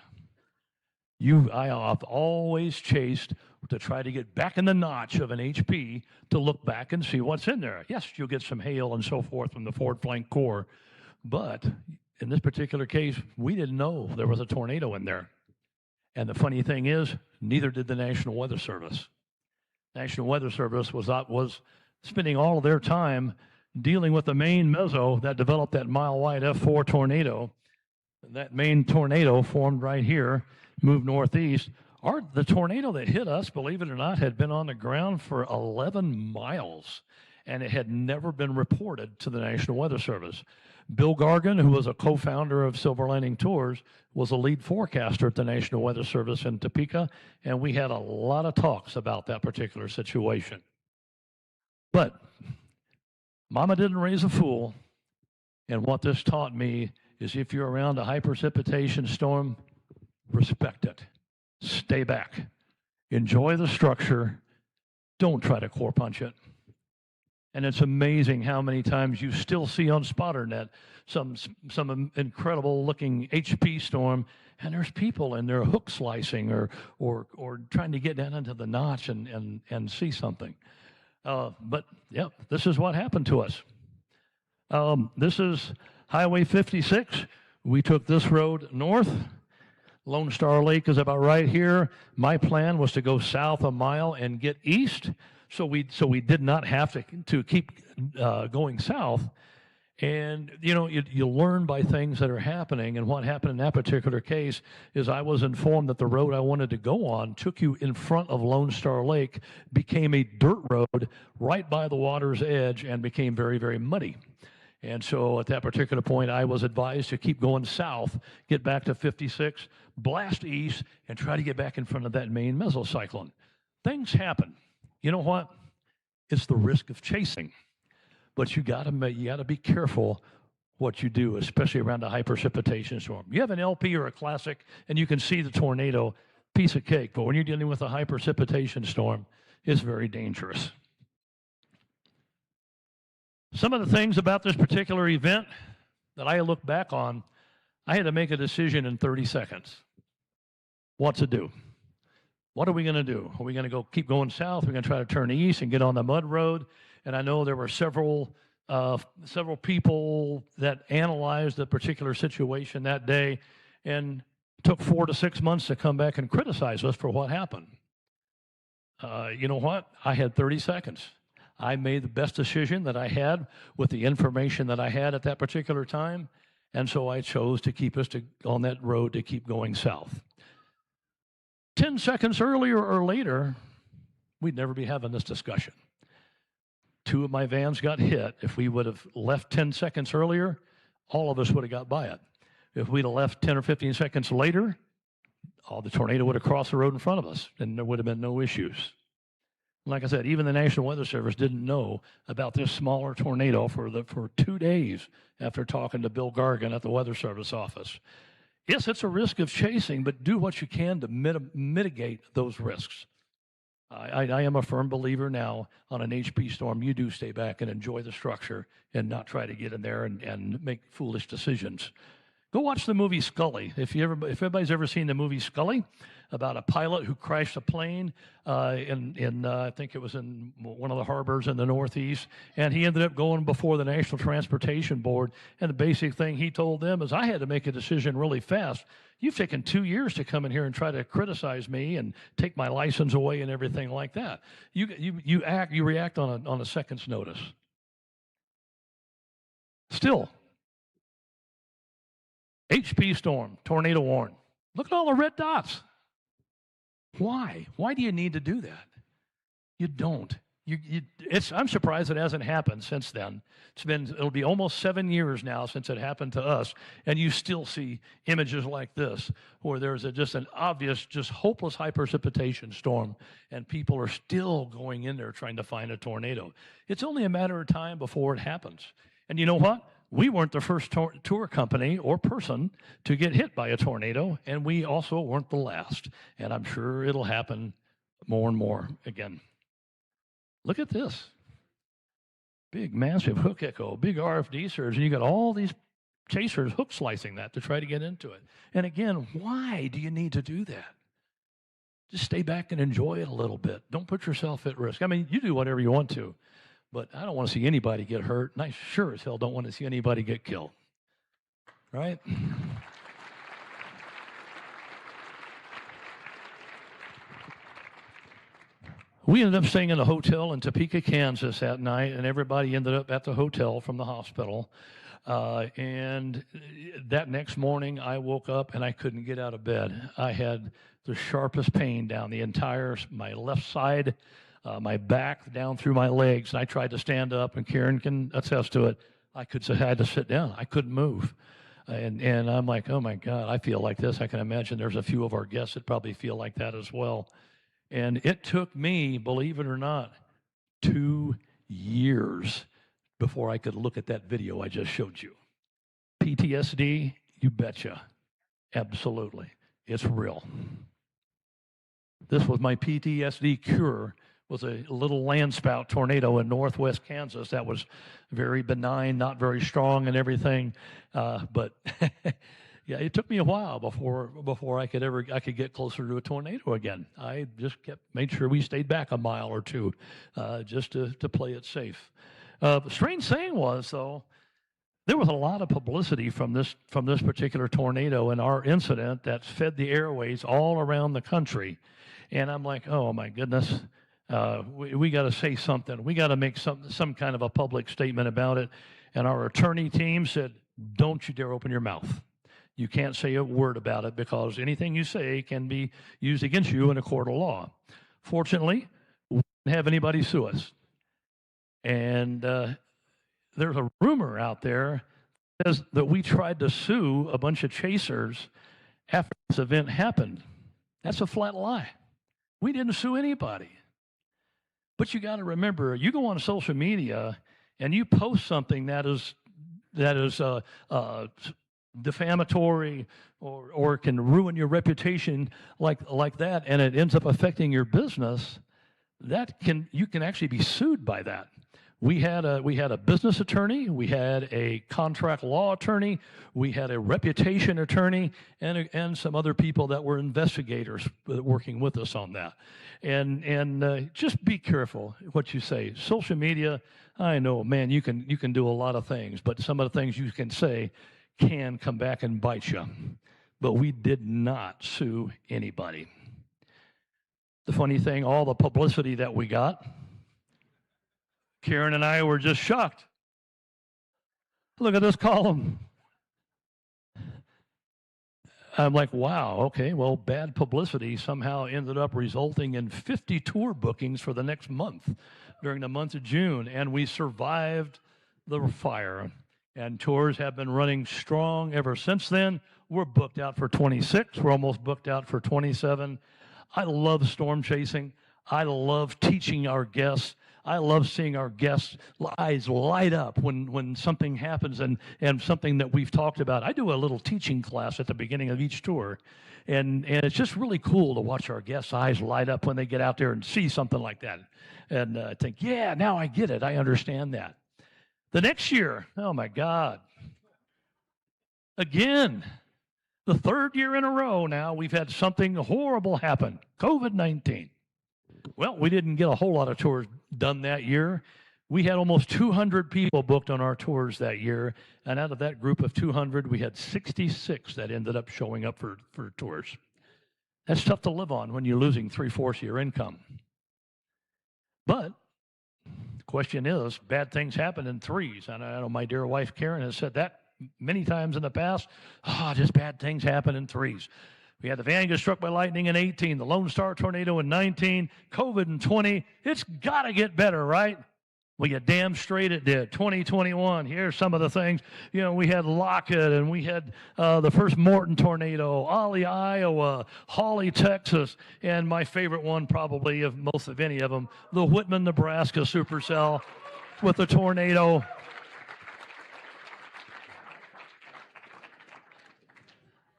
I have always chased to try to get back in the notch of an HP to look back and see what's in there. Yes, you'll get some hail and so forth from the forward flank core, but in this particular case, we didn't know there was a tornado in there. And the funny thing is, neither did the National Weather Service. National Weather Service was spending all of their time dealing with the main meso that developed that mile-wide F4 tornado. That main tornado formed right here, moved northeast. The tornado that hit us, believe it or not, had been on the ground for 11 miles, and it had never been reported to the National Weather Service. Bill Gargan, who was a co-founder of Silver Lining Tours, was a lead forecaster at the National Weather Service in Topeka, and we had a lot of talks about that particular situation. But Mama didn't raise a fool, and what this taught me is if you're around a high precipitation storm, respect it. Stay back. Enjoy the structure. Don't try to core punch it. And it's amazing how many times you still see on SpotterNet some incredible looking HP storm, and there's people in there hook slicing or trying to get down into the notch and see something. But yeah, this is what happened to us. This is Highway 56. We took this road north. Lone Star Lake is about right here. My plan was to go south a mile and get east, so we did not have to keep going south. And you learn by things that are happening. And what happened in that particular case is I was informed that the road I wanted to go on took you in front of Lone Star Lake, became a dirt road right by the water's edge, and became very, very muddy. And so at that particular point, I was advised to keep going south, get back to 56, blast east, and try to get back in front of that main mesocyclone. Things happen. You know what? It's the risk of chasing. But you gotta be careful what you do, especially around a high precipitation storm. You have an LP or a classic, and you can see the tornado, piece of cake. But when you're dealing with a high precipitation storm, it's very dangerous. Some of the things about this particular event that I look back on, I had to make a decision in 30 seconds. What to do? What are we going to do? Are we going to keep going south? We're going to try to turn east and get on the mud road. And I know there were several people that analyzed the particular situation that day, and took 4 to 6 months to come back and criticize us for what happened. You know what? I had 30 seconds. I made the best decision that I had with the information that I had at that particular time, and so I chose to keep us on that road to keep going south. 10 seconds earlier or later, we'd never be having this discussion. 2 of my vans got hit. If we would have left 10 seconds earlier, all of us would have got by it. If we'd have left 10 or 15 seconds later, the tornado would have crossed the road in front of us, and there would have been no issues. Like I said, even the National Weather Service didn't know about this smaller tornado for 2 days after talking to Bill Gargan at the Weather Service office. Yes, it's a risk of chasing, but do what you can to mitigate those risks. I am a firm believer now on an HP storm, you do stay back and enjoy the structure and not try to get in there and make foolish decisions. Go watch the movie Scully. If everybody's ever seen the movie Scully, about a pilot who crashed a plane in I think it was in one of the harbors in the Northeast, and he ended up going before the National Transportation Board, and the basic thing he told them is, I had to make a decision really fast. You've taken 2 years to come in here and try to criticize me and take my license away and everything like that. You react on a second's notice. Still, HP storm, tornado warn. Look at all the red dots. Why? Why do you need to do that? You don't. I'm surprised it hasn't happened since then. It'll be almost 7 years now since it happened to us, and you still see images like this, where there's just an obvious, just hopeless high precipitation storm, and people are still going in there trying to find a tornado. It's only a matter of time before it happens. And you know what? We weren't the first tour company or person to get hit by a tornado, and we also weren't the last. And I'm sure it'll happen more and more again. Look at this. Big, massive hook echo, big RFD surge, and you got all these chasers hook slicing that to try to get into it. And again, why do you need to do that? Just stay back and enjoy it a little bit. Don't put yourself at risk. I mean, you do whatever you want to, but I don't want to see anybody get hurt, and I sure as hell don't want to see anybody get killed. Right? We ended up staying in a hotel in Topeka, Kansas that night, and everybody ended up at the hotel from the hospital. And that next morning, I woke up and I couldn't get out of bed. I had the sharpest pain down my left side, my back, down through my legs. And I tried to stand up, and Karen can attest to it. I had to sit down. I couldn't move. And I'm like, oh my God, I feel like this. I can imagine there's a few of our guests that probably feel like that as well. And it took me, believe it or not, 2 years before I could look at that video I just showed you. PTSD, you betcha. Absolutely. It's real. This was my PTSD cure, was a little landspout tornado in northwest Kansas that was very benign, not very strong and everything. But yeah, it took me a while before I could get closer to a tornado again. I just made sure we stayed back a mile or two, just to play it safe. The strange thing was, though, there was a lot of publicity from this particular tornado and our incident that fed the airways all around the country, and I'm like, oh my goodness, we got to say something. We got to make some kind of a public statement about it. And our attorney team said, don't you dare open your mouth. You can't say a word about it because anything you say can be used against you in a court of law. Fortunately, we didn't have anybody sue us. And there's a rumor out there that we tried to sue a bunch of chasers after this event happened. That's a flat lie. We didn't sue anybody. But you got to remember, you go on social media and you post something that is defamatory or can ruin your reputation like that, and it ends up affecting your business, you can actually be sued by that. We had a business attorney, we had a contract law attorney, we had a reputation attorney, and some other people that were investigators working with us on that. And just be careful what you say. Social media, I know, man, you can do a lot of things, but some of the things you can say can come back and bite you. But we did not sue anybody. The funny thing, all the publicity that we got, Karen and I were just shocked. Look at this column. I'm like, wow, okay, well, bad publicity somehow ended up resulting in 50 tour bookings for the next month during the month of June, and we survived the fire. And tours have been running strong ever since then. We're booked out for 26. We're almost booked out for 27. I love storm chasing. I love teaching our guests. I love seeing our guests' eyes light up when something happens and something that we've talked about. I do a little teaching class at the beginning of each tour, and it's just really cool to watch our guests' eyes light up when they get out there and see something like that. And think, yeah, now I get it. I understand that. The next year, oh my God. Again, the third year in a row now, we've had something horrible happen, COVID-19. Well, we didn't get a whole lot of tours done that year. We had almost 200 people booked on our tours that year, and out of that group of 200, we had 66 that ended up showing up for tours. That's tough to live on when you're losing 3/4 of your income. But the question is, bad things happen in threes. And I know my dear wife Karen has said that many times in the past. Just bad things happen in threes. We had the van get struck by lightning in 18, the Lone Star tornado in 19, COVID in 20. It's got to get better, right? Well, you damn straight it did. 2021, here's some of the things. You know, we had Lockett, and we had the first Morton tornado, Ollie, Iowa, Hawley, Texas, and my favorite one probably of most of any of them, the Whitman, Nebraska supercell with the tornado.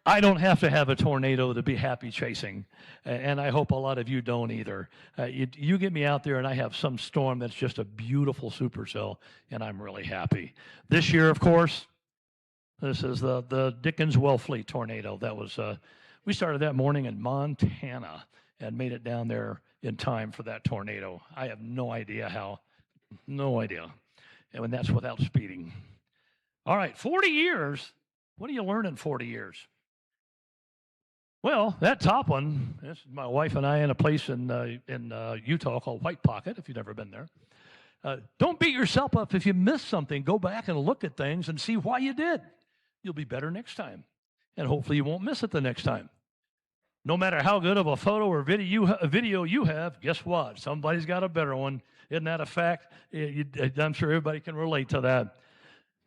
I don't have to have a tornado to be happy chasing, and I hope a lot of you don't either. You get me out there and I have some storm that's just a beautiful supercell, and I'm really happy. This year, of course, this is the Dickens Wellfleet tornado. That was we started that morning in Montana and made it down there in time for that tornado. I have no idea how, no idea, and that's without speeding. All right, 40 years. What do you learn in 40 years? Well, that top one, this is my wife and I in a place in Utah called White Pocket, if you've never been there. Don't beat yourself up if you miss something. Go back and look at things and see why you did. You'll be better next time, and hopefully you won't miss it the next time. No matter how good of a photo or video you have, guess what? Somebody's got a better one. Isn't that a fact? I'm sure everybody can relate to that.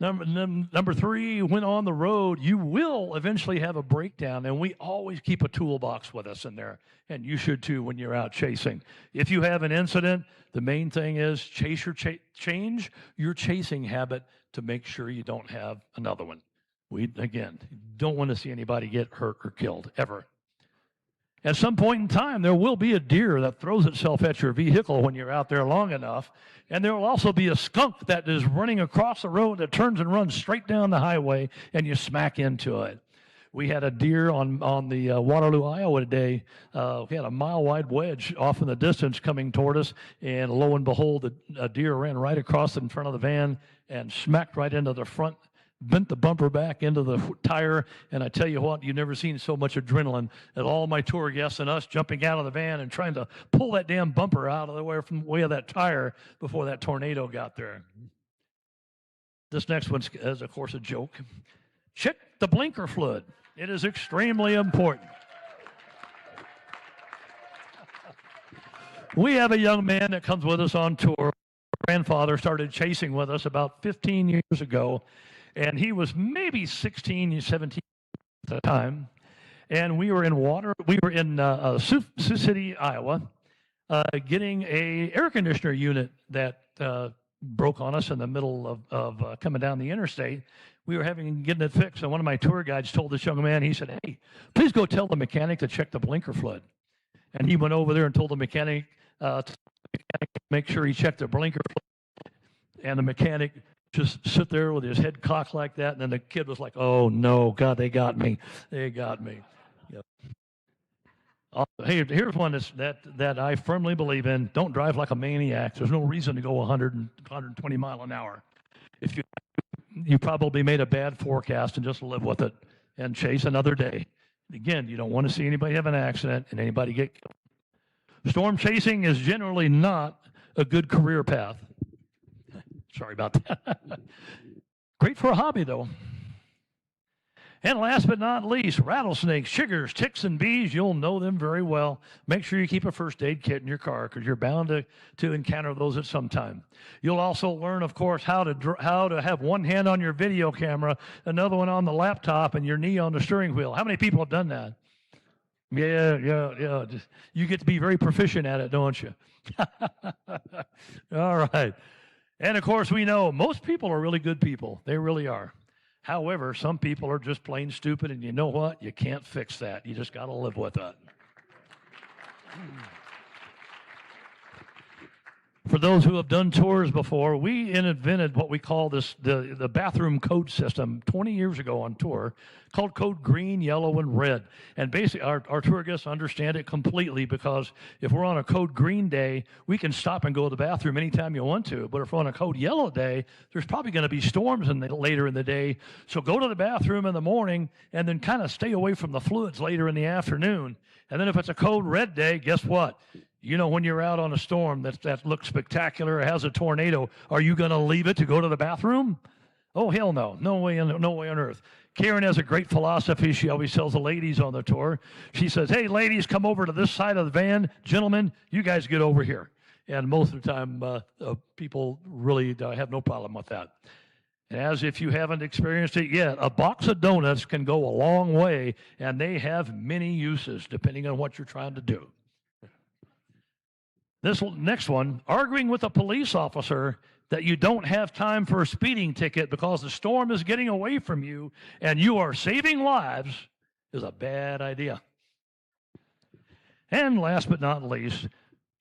Number three, when on the road, you will eventually have a breakdown, and we always keep a toolbox with us in there, and you should too when you're out chasing. If you have an incident, the main thing is change your chasing habit to make sure you don't have another one. We, again, don't want to see anybody get hurt or killed, ever. At some point in time, there will be a deer that throws itself at your vehicle when you're out there long enough, and there will also be a skunk that is running across the road that turns and runs straight down the highway, and you smack into it. We had a deer on the Waterloo, Iowa today. We had a mile-wide wedge off in the distance coming toward us, and lo and behold, a deer ran right across in front of the van and smacked right into the front, bent the bumper back into the tire, and I tell you what, you've never seen so much adrenaline at all my tour guests and us jumping out of the van and trying to pull that damn bumper out of the way from the way of that tire before that tornado got there. This next one is, of course, a joke. Check the blinker fluid. It is extremely important. We have a young man that comes with us on tour. Grandfather started chasing with us about 15 years ago. And he was maybe 16, 17 at the time. And we were in Sioux City, Iowa, getting a air conditioner unit that broke on us in the middle of coming down the interstate. We were getting it fixed. And one of my tour guides told this young man, he said, "Hey, please go tell the mechanic to check the blinker fluid." And he went over there and told the mechanic to make sure he checked the blinker fluid. And the mechanic just sit there with his head cocked like that, and then the kid was like, "Oh no, God, they got me. They got me." Yep. Hey, here's one that I firmly believe in. Don't drive like a maniac. There's no reason to go 100 and 120 mile an hour. If you probably made a bad forecast and just live with it and chase another day. Again, you don't want to see anybody have an accident and anybody get killed. Storm chasing is generally not a good career path. Sorry about that. Great for a hobby, though. And last but not least, rattlesnakes, chiggers, ticks, and bees. You'll know them very well. Make sure you keep a first aid kit in your car because you're bound to encounter those at some time. You'll also learn, of course, how to have one hand on your video camera, another one on the laptop, and your knee on the steering wheel. How many people have done that? Yeah. You get to be very proficient at it, don't you? All right. And, of course, we know most people are really good people. They really are. However, some people are just plain stupid, and you know what? You can't fix that. You just got to live with it. For those who have done tours before, we invented what we call the bathroom code system 20 years ago on tour, called code green, yellow, and red. And basically, our tour guests understand it completely because if we're on a code green day, we can stop and go to the bathroom anytime you want to. But if we're on a code yellow day, there's probably going to be storms later in the day. So go to the bathroom in the morning and then kind of stay away from the fluids later in the afternoon. And then if it's a code red day, guess what? You know, when you're out on a storm that looks spectacular or has a tornado, are you going to leave it to go to the bathroom? Oh, hell no. No way on earth. Karen has a great philosophy. She always tells the ladies on the tour. She says, hey, ladies, come over to this side of the van. Gentlemen, you guys get over here. And most of the time, people really have no problem with that. As if you haven't experienced it yet, a box of donuts can go a long way, and they have many uses depending on what you're trying to do. This next one, arguing with a police officer that you don't have time for a speeding ticket because the storm is getting away from you and you are saving lives, is a bad idea. And last but not least,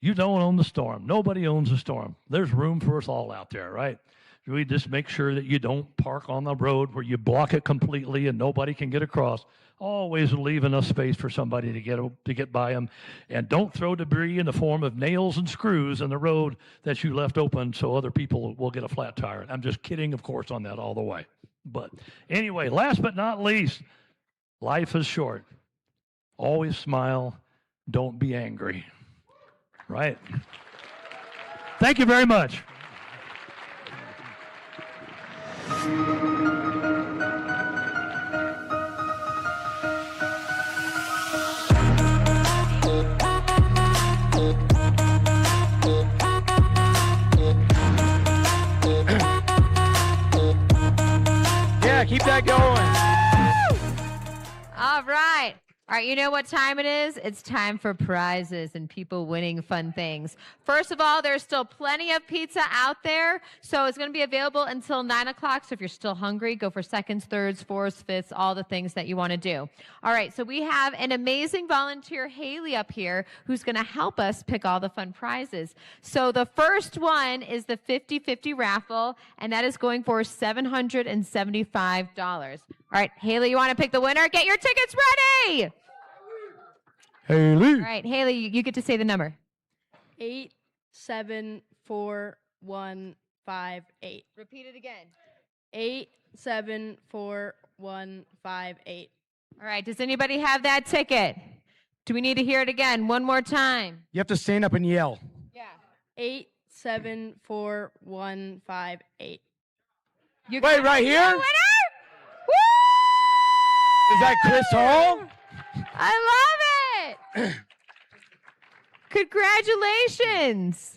you don't own the storm. Nobody owns the storm. There's room for us all out there, right? We just make sure that you don't park on the road where you block it completely and nobody can get across. Always leave enough space for somebody to get by them. And don't throw debris in the form of nails and screws in the road that you left open so other people will get a flat tire. I'm just kidding, of course, on that all the way. But anyway, last but not least, life is short. Always smile. Don't be angry. Right? Thank you very much. Yeah, keep that going. All right. All right, you know what time it is? It's time for prizes and people winning fun things. First of all, there's still plenty of pizza out there, so it's going to be available until 9 o'clock. So if you're still hungry, go for seconds, thirds, fourths, fifths, all the things that you want to do. All right, so we have an amazing volunteer, Haley, up here, who's going to help us pick all the fun prizes. So the first one is the 50-50 raffle, and that is going for $775. All right, Haley, you want to pick the winner? Get your tickets ready! Haley. All right, Haley, you get to say the number. 874158. Repeat it again. 874158. All right, does anybody have that ticket? Do we need to hear it again one more time? You have to stand up and yell. Yeah. 874158. You Wait, right here? Winner? Woo! Is that Chris Hall? I love it. Congratulations.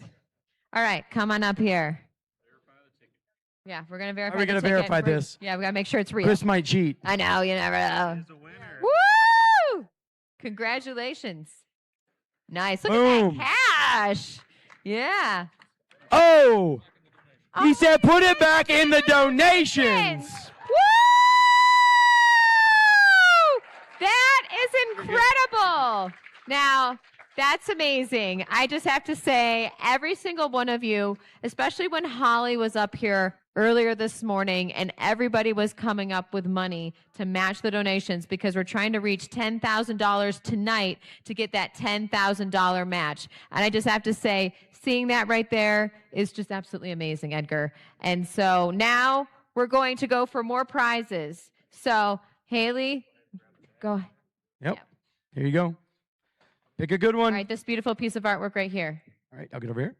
All right, come on up here. Yeah, we're going to verify Are we going to verify this? Yeah, we got to make sure it's real. Chris might cheat. I know, you never know. Woo! Congratulations. Nice. Look Boom. at that cash. Yeah. Oh! He said put it back in the donations. Woo! That is incredible. Now, that's amazing. I just have to say, every single one of you, especially when Holly was up here earlier this morning and everybody was coming up with money to match the donations because we're trying to reach $10,000 tonight to get that $10,000 match. And I just have to say, seeing that right there is just absolutely amazing, Edgar. And so now we're going to go for more prizes. So, Haley, go ahead. Yep. Here you go. Pick a good one. All right, this beautiful piece of artwork right here. All right, I'll get over here.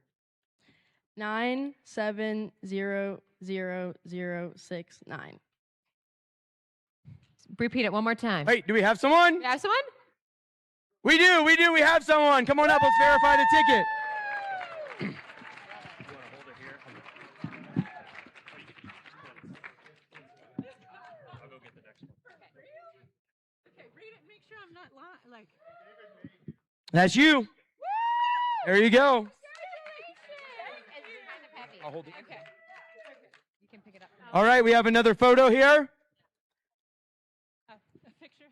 9700069. Repeat it one more time. Wait, do we have someone? We have someone? We do. We have someone. Come on up. Let's verify the ticket. That's you. There you go. I'll hold it. Okay. You can pick it up. All right, we have another photo here. A picture.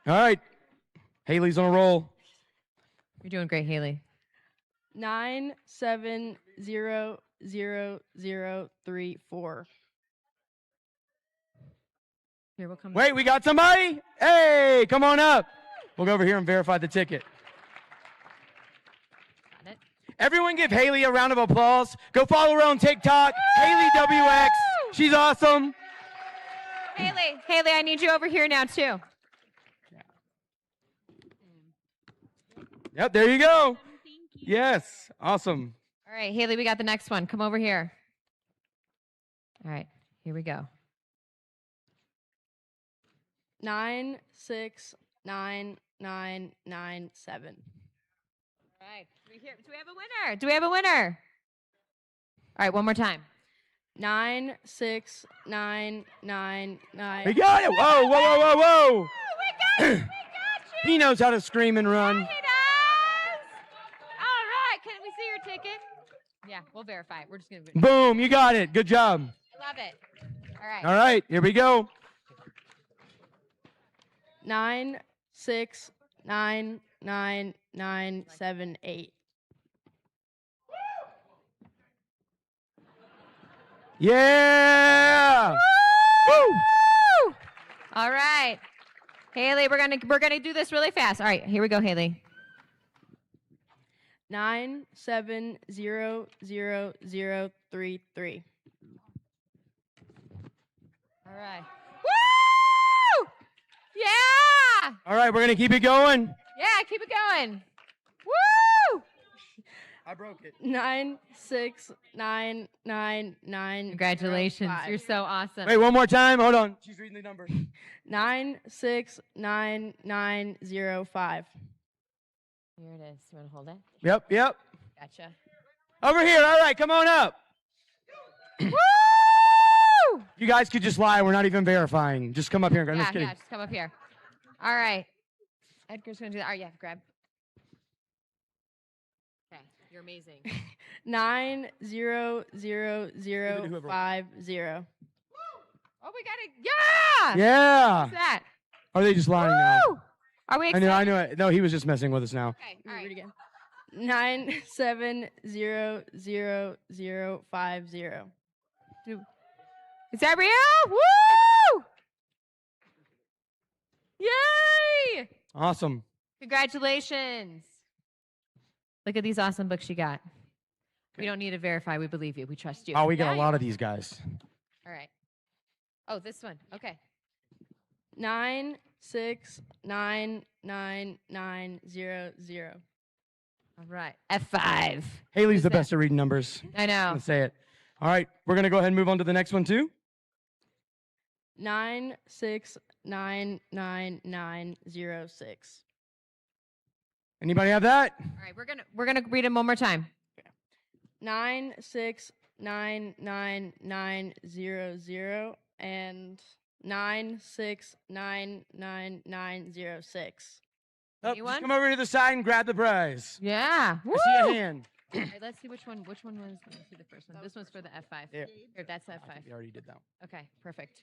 All right. Haley's on a roll. You're doing great, Haley. 9700034. Here, we'll come. Wait, we got somebody? Hey, come on up. We'll go over here and verify the ticket. Got it. Everyone give Haley a round of applause. Go follow her on TikTok, Haley WX. She's awesome. Haley, I need you over here now, too. Yep, there you go. Yes, awesome. All right, Haley, we got the next one. Come over here. All right, here we go. 96997. All right, do we have a winner? Do we have a winner? All right, one more time. 96999. We got it. Whoa, whoa, whoa, whoa, whoa. We got you. He knows how to scream and run. He does. All right, can we see your ticket? Yeah, we'll verify it. We're just going to. Boom, you got it. Good job. Love it. All right. All right, here we go. 9699978. Yeah! Woo! All right. Haley, we're gonna do this really fast. All right, here we go, Haley. 9700033. All right. Woo! Yeah! All right, we're going to keep it going. Yeah, keep it going. Woo! I broke it. 96999. Congratulations. You're so awesome. Wait, one more time. Hold on. She's reading the number. 9699905. Here it is. You want to hold it? Yep. Gotcha. Over here. All right, come on up. Woo! You guys could just lie. We're not even verifying. Just come up here. I'm just kidding. Yeah, just come up here. All right. Edgar's going to do that. All right, yeah, grab. Okay, you're amazing. 90050. Oh, we got it. Yeah! Yeah. What's that? Are they just lying now? Woo! Are we I excited? knew it. No, he was just messing with us now. Okay, all right. Read again. 9700050. Is that real? Woo! Yay! Awesome. Congratulations. Look at these awesome books you got. We don't need to verify. We believe you. We trust you. Oh, we got Yeah, a lot of these guys. All right. Oh, this one. Okay. 9699900. All right. F5. Haley's the best at reading numbers. I know. Let's say it. All right, we're going to go ahead and move on to the next one, too. 9699906. Anybody have that? All right. We're gonna read them one more time. 9699900 and 9699906. Oh, Anyone? just come over to the side and grab the prize. Yeah. I see a hand. All right, let's see which one. Which one was? Let's see the first one. This one's for the F5. There. Here, that's the F5. We already did that one. Okay, perfect.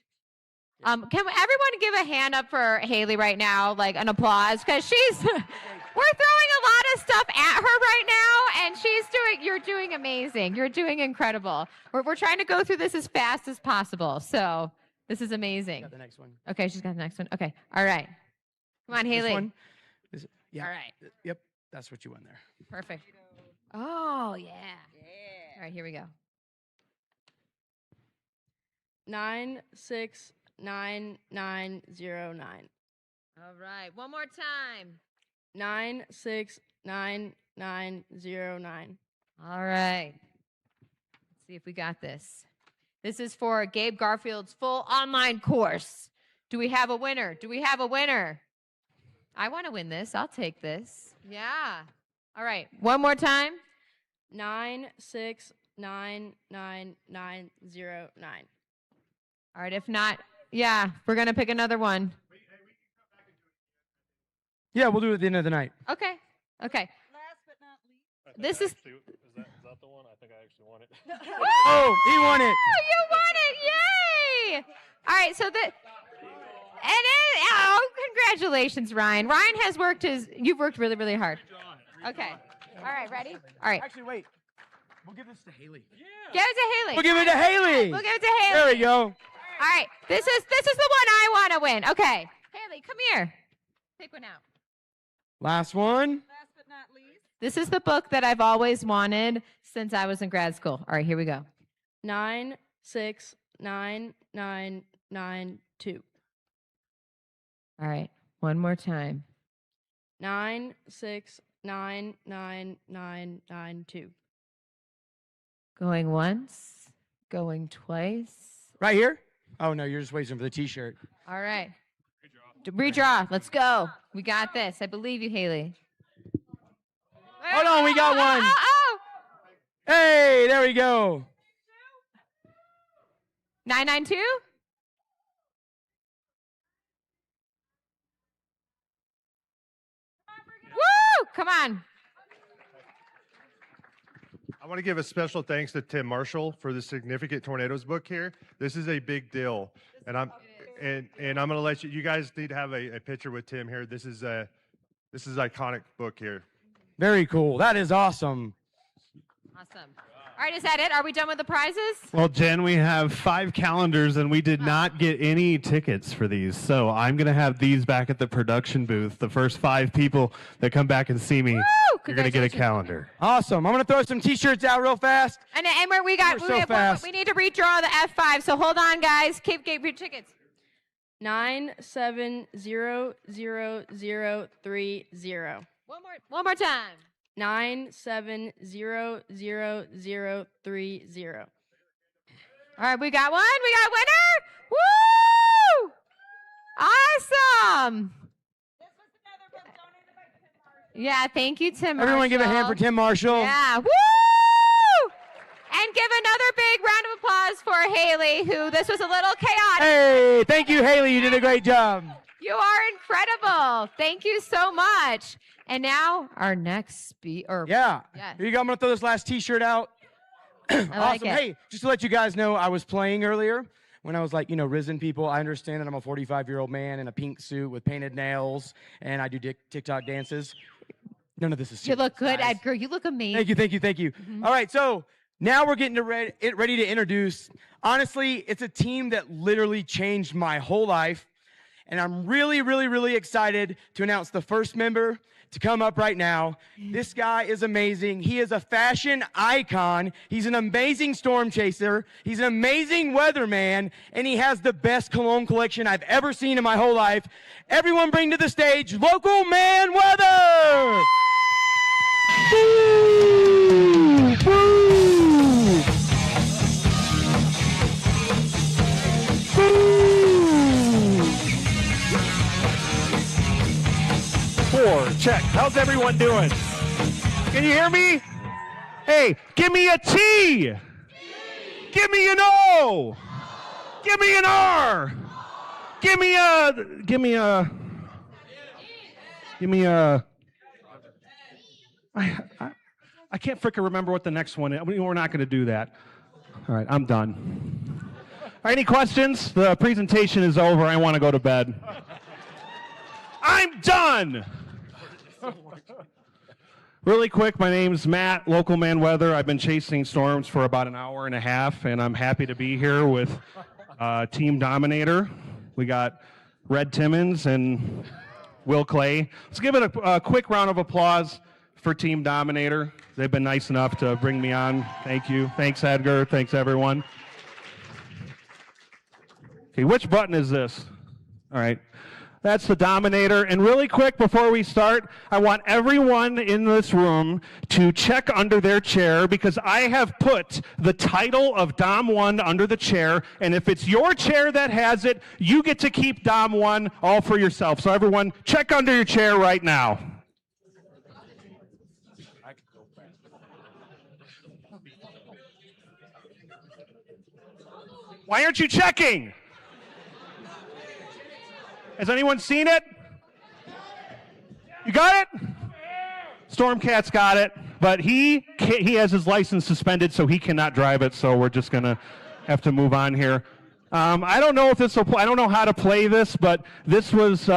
Can everyone give a hand up for Haley right now, like an applause, because she's. We're throwing a lot of stuff at her right now, and you're doing amazing. You're doing incredible. We're trying to go through this as fast as possible, so this is amazing. Got the next one. Okay, she's got the next one. Okay, all right. Come on, Haley. This one? Yeah. All right. Yep, that's what you won there. Perfect. Oh, yeah. All right, here we go. 9699909. All right, one more time. 9699909. 909. All right. Let's see if we got this. This is for Gabe Garfield's full online course. Do we have a winner? Do we have a winner? I want to win this. I'll take this. Yeah. All right. One more time. 9699909. All right. If not, yeah, we're going to pick another one. Yeah, we'll do it at the end of the night. Okay. Okay. Last but not least. This is. Is that the one? I think I actually won it. Oh, he won it. Oh, you won it. Yay. All right. So oh, congratulations, Ryan. Ryan has worked you've worked really, really hard. Okay. All right. Ready? All right. Actually, wait. We'll give this to Haley. Give it to Haley. We'll give it to Haley. We'll give it to Haley. There we go. All right. This is the one I want to win. Okay. Haley, come here. Pick one out. Last one. Last but not least. This is the book that I've always wanted since I was in grad school. All right, here we go. 9699992. All right. One more time. 9699992. Going once. Going twice. Right here? Oh, no, you're just waiting for the T-shirt. All right. Redraw. Let's go. We got this. I believe you, Haley. Hold on, we got one. Oh. Hey, there we go. 992? Woo! Come on. I want to give a special thanks to Tim Marshall for the Significant Tornadoes book here. This is a big deal, and I'm going to let you guys need to have a picture with Tim here. This is iconic book here. Very cool. That is awesome. Awesome. All right, is that it? Are we done with the prizes? Well, Jen, we have 5 calendars, and we did not get any tickets for these. So I'm going to have these back at the production booth. The first 5 people that come back and see me, you're going to get a calendar. Awesome. I'm going to throw some T-shirts out real fast. And we need to redraw the F5. So hold on, guys. Keep your tickets. 9700030. One more time. 9700030. All right, we got one. We got a winner. Woo! Awesome. Yeah, thank you, Tim Marshall. Everyone give a hand for Tim Marshall. Yeah, woo! And give another big round of applause for Haley, who this was a little chaotic. Hey, thank you, Haley. You did a great job. You are incredible. Thank you so much. And now our next speaker. Yeah. Here you go. I'm going to throw this last T-shirt out. I like Awesome. it. Hey, just to let you guys know, I was playing earlier when I was like, risen people. I understand that I'm a 45-year-old man in a pink suit with painted nails, and I do TikTok dances. None of this is serious, You look good, guys. Edgar. You look amazing. Thank you. Mm-hmm. All right, so now we're getting ready to introduce. Honestly, it's a team that literally changed my whole life, and I'm really, really, really excited to announce the first member to come up right now. This guy is amazing. He is a fashion icon. He's an amazing storm chaser. He's an amazing weatherman, and he has the best cologne collection I've ever seen in my whole life. Everyone bring to the stage Local Man Weather! Boo! Boo! Boo! 4, check. How's everyone doing? Can you hear me? Hey, give me a T. Give me an O. Give me an R. Give me a. I can't frickin' remember what the next one is. We're not going to do that. All right, I'm done. All right, any questions? The presentation is over. I want to go to bed. I'm done. Really quick, my name's Matt, Local Man Weather. I've been chasing storms for about an hour and a half, and I'm happy to be here with Team Dominator. We got Red Timmons and Will Clay. Let's give it a quick round of applause for Team Dominator. They've been nice enough to bring me on. Thank you. Thanks, Edgar. Thanks, everyone. Okay, which button is this? All right. That's the Dominator. And really quick, before we start, I want everyone in this room to check under their chair because I have put the title of Dom 1 under the chair. And if it's your chair that has it, you get to keep Dom 1 all for yourself. So everyone, check under your chair right now. Why aren't you checking? Has anyone seen it? You got it? Stormcat's got it, but he has his license suspended, so he cannot drive it. So we're just gonna have to move on here. I don't know if this will. I don't know how to play this, but this was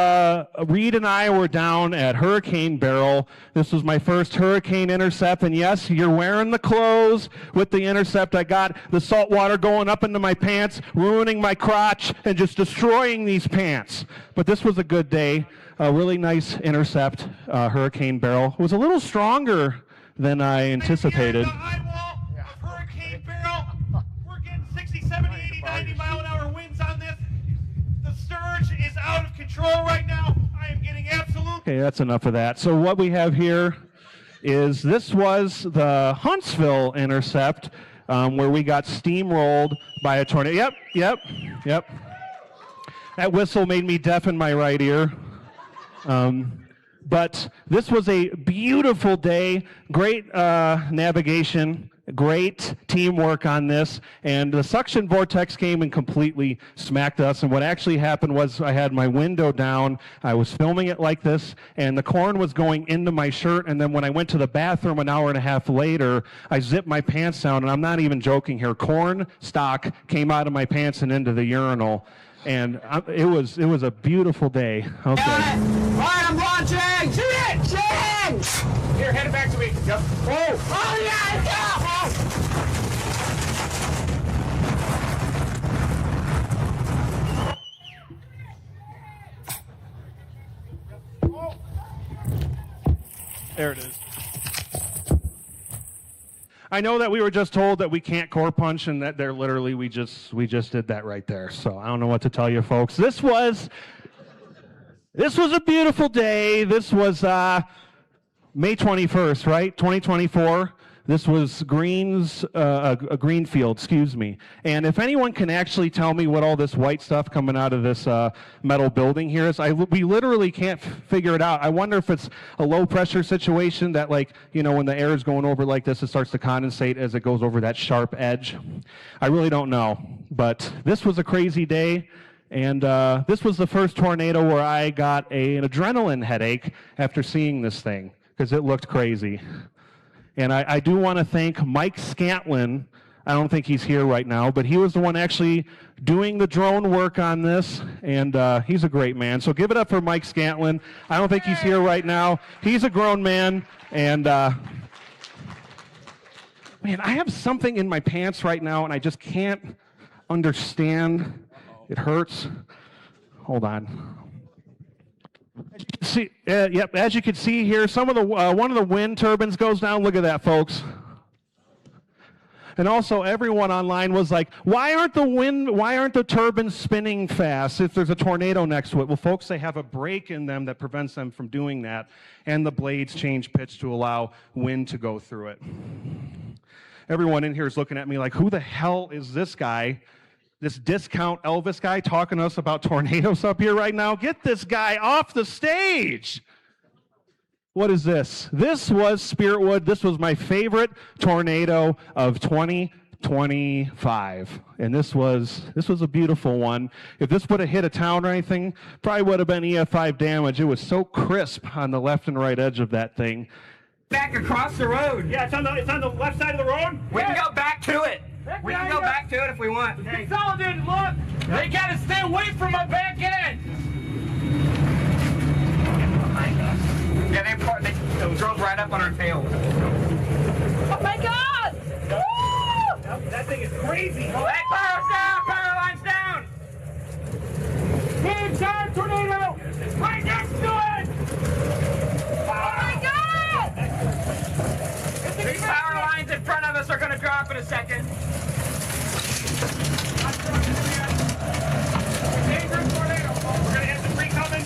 Reed and I were down at Hurricane Barrel. This was my first Hurricane intercept, and yes, you're wearing the clothes with the intercept. I got the salt water going up into my pants, ruining my crotch, and just destroying these pants. But this was a good day. A really nice intercept, Hurricane Barrel. It was a little stronger than I anticipated. Hurricane Barrel. We're getting 60, 70, 80, 90 mile an hour winds on this. The surge is out of control right now. I am getting absolute. Okay, that's enough of that. So what we have here is this was the Huntsville intercept where we got steamrolled by a tornado. Yep. That whistle made me deaf in my right ear. But this was a beautiful day, great navigation, great teamwork on this, and the suction vortex came and completely smacked us. And what actually happened was I had my window down, I was filming it like this, and the corn was going into my shirt, and then when I went to the bathroom an hour and a half later, I zipped my pants down, and I'm not even joking here, corn stock came out of my pants and into the urinal. And it was a beautiful day. Okay. All right, I'm launching. Shoot it! Shoot! Here, head it back to me. Yep. Oh yeah, go! There it is. I know that we were just told that we can't core punch, and that they're literally we just did that right there. So I don't know what to tell you, folks. This was a beautiful day. This was May 21st, right? 2024. This was Greenfield, excuse me. And if anyone can actually tell me what all this white stuff coming out of this metal building here is, we literally can't figure it out. I wonder if it's a low pressure situation that, like, you know, when the air is going over like this, it starts to condensate as it goes over that sharp edge. I really don't know. But this was a crazy day. And this was the first tornado where I got an adrenaline headache after seeing this thing, because it looked crazy. And I do want to thank Mike Scantlin. I don't think he's here right now, but he was the one actually doing the drone work on this, and he's a great man. So give it up for Mike Scantlin. I don't think he's here right now. He's a grown man, and man, I have something in my pants right now, and I just can't understand. It hurts. Hold on. See, yep. As you can see here, some of the one of the wind turbines goes down. Look at that, folks. And also, everyone online was like, "Why aren't the turbines spinning fast if there's a tornado next to it?" Well, folks, they have a break in them that prevents them from doing that, and the blades change pitch to allow wind to go through it. Everyone in here is looking at me like, "Who the hell is this guy? This discount Elvis guy talking to us about tornadoes up here right now? Get this guy off the stage." What is this? This was Spiritwood. This was my favorite tornado of 2025. And this was a beautiful one. If this would have hit a town or anything, probably would have been EF5 damage. It was so crisp on the left and right edge of that thing. Back across the road. Yeah, it's on the left side of the road. We can go back to it. We can go back to it if we want. Consolidated, look! They gotta stay away from my back end! Yeah, they drove right up on our tail. Oh my God! Woo! That thing is crazy! Hey, power's down! Power line's down! Big time tornado! Right next to it! Oh my God! These power lines in front of us are going to drop in a second. Dangerous tornado. We're going to hit the tree coming.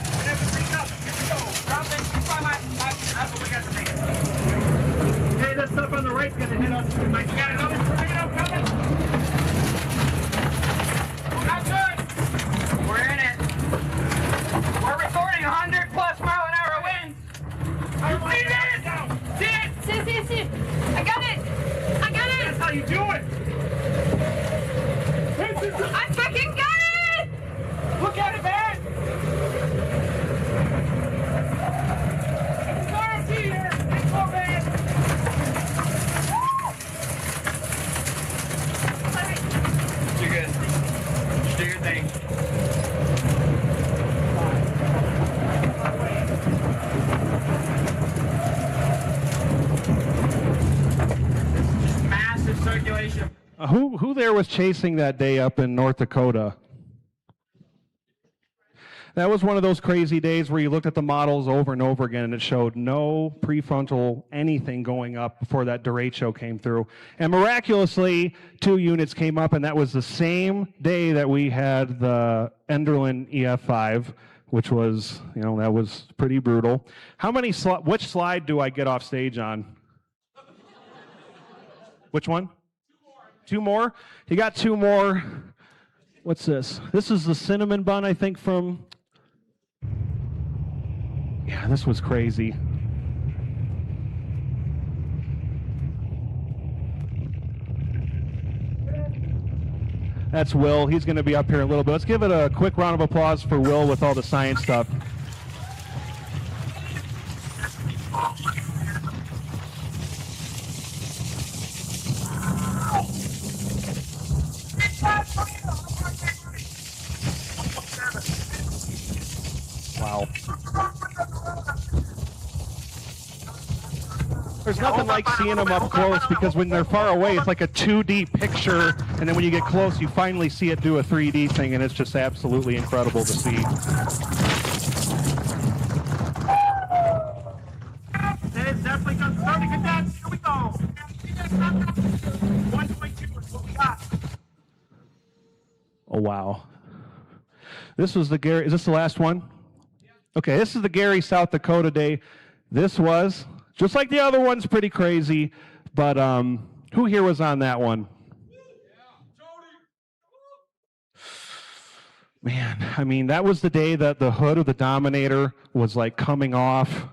Who there was chasing that day up in North Dakota? That was one of those crazy days where you looked at the models over and over again and it showed no prefrontal anything going up before that derecho came through. And miraculously, 2 units came up, and that was the same day that we had the Enderlin EF5, which was, that was pretty brutal. Which slide do I get off stage on? Which one? 2 more? You got 2 more. What's this? This is the cinnamon bun, I think, from... Yeah, this was crazy. That's Will. He's going to be up here in a little bit. Let's give it a quick round of applause for Will with all the science stuff. Wow. There's nothing like seeing them up close, because when they're far away, it's like a 2D picture, and then when you get close, you finally see it do a 3D thing, and it's just absolutely incredible to see. It's definitely starting to condense. Here we go. 1.2 is what we got. Oh, wow. This was the Gary, is this the last one? Okay, this is the Gary, South Dakota day. This was, just like the other ones, pretty crazy, but who here was on that one? Man, I mean, that was the day that the hood of the Dominator was like coming off.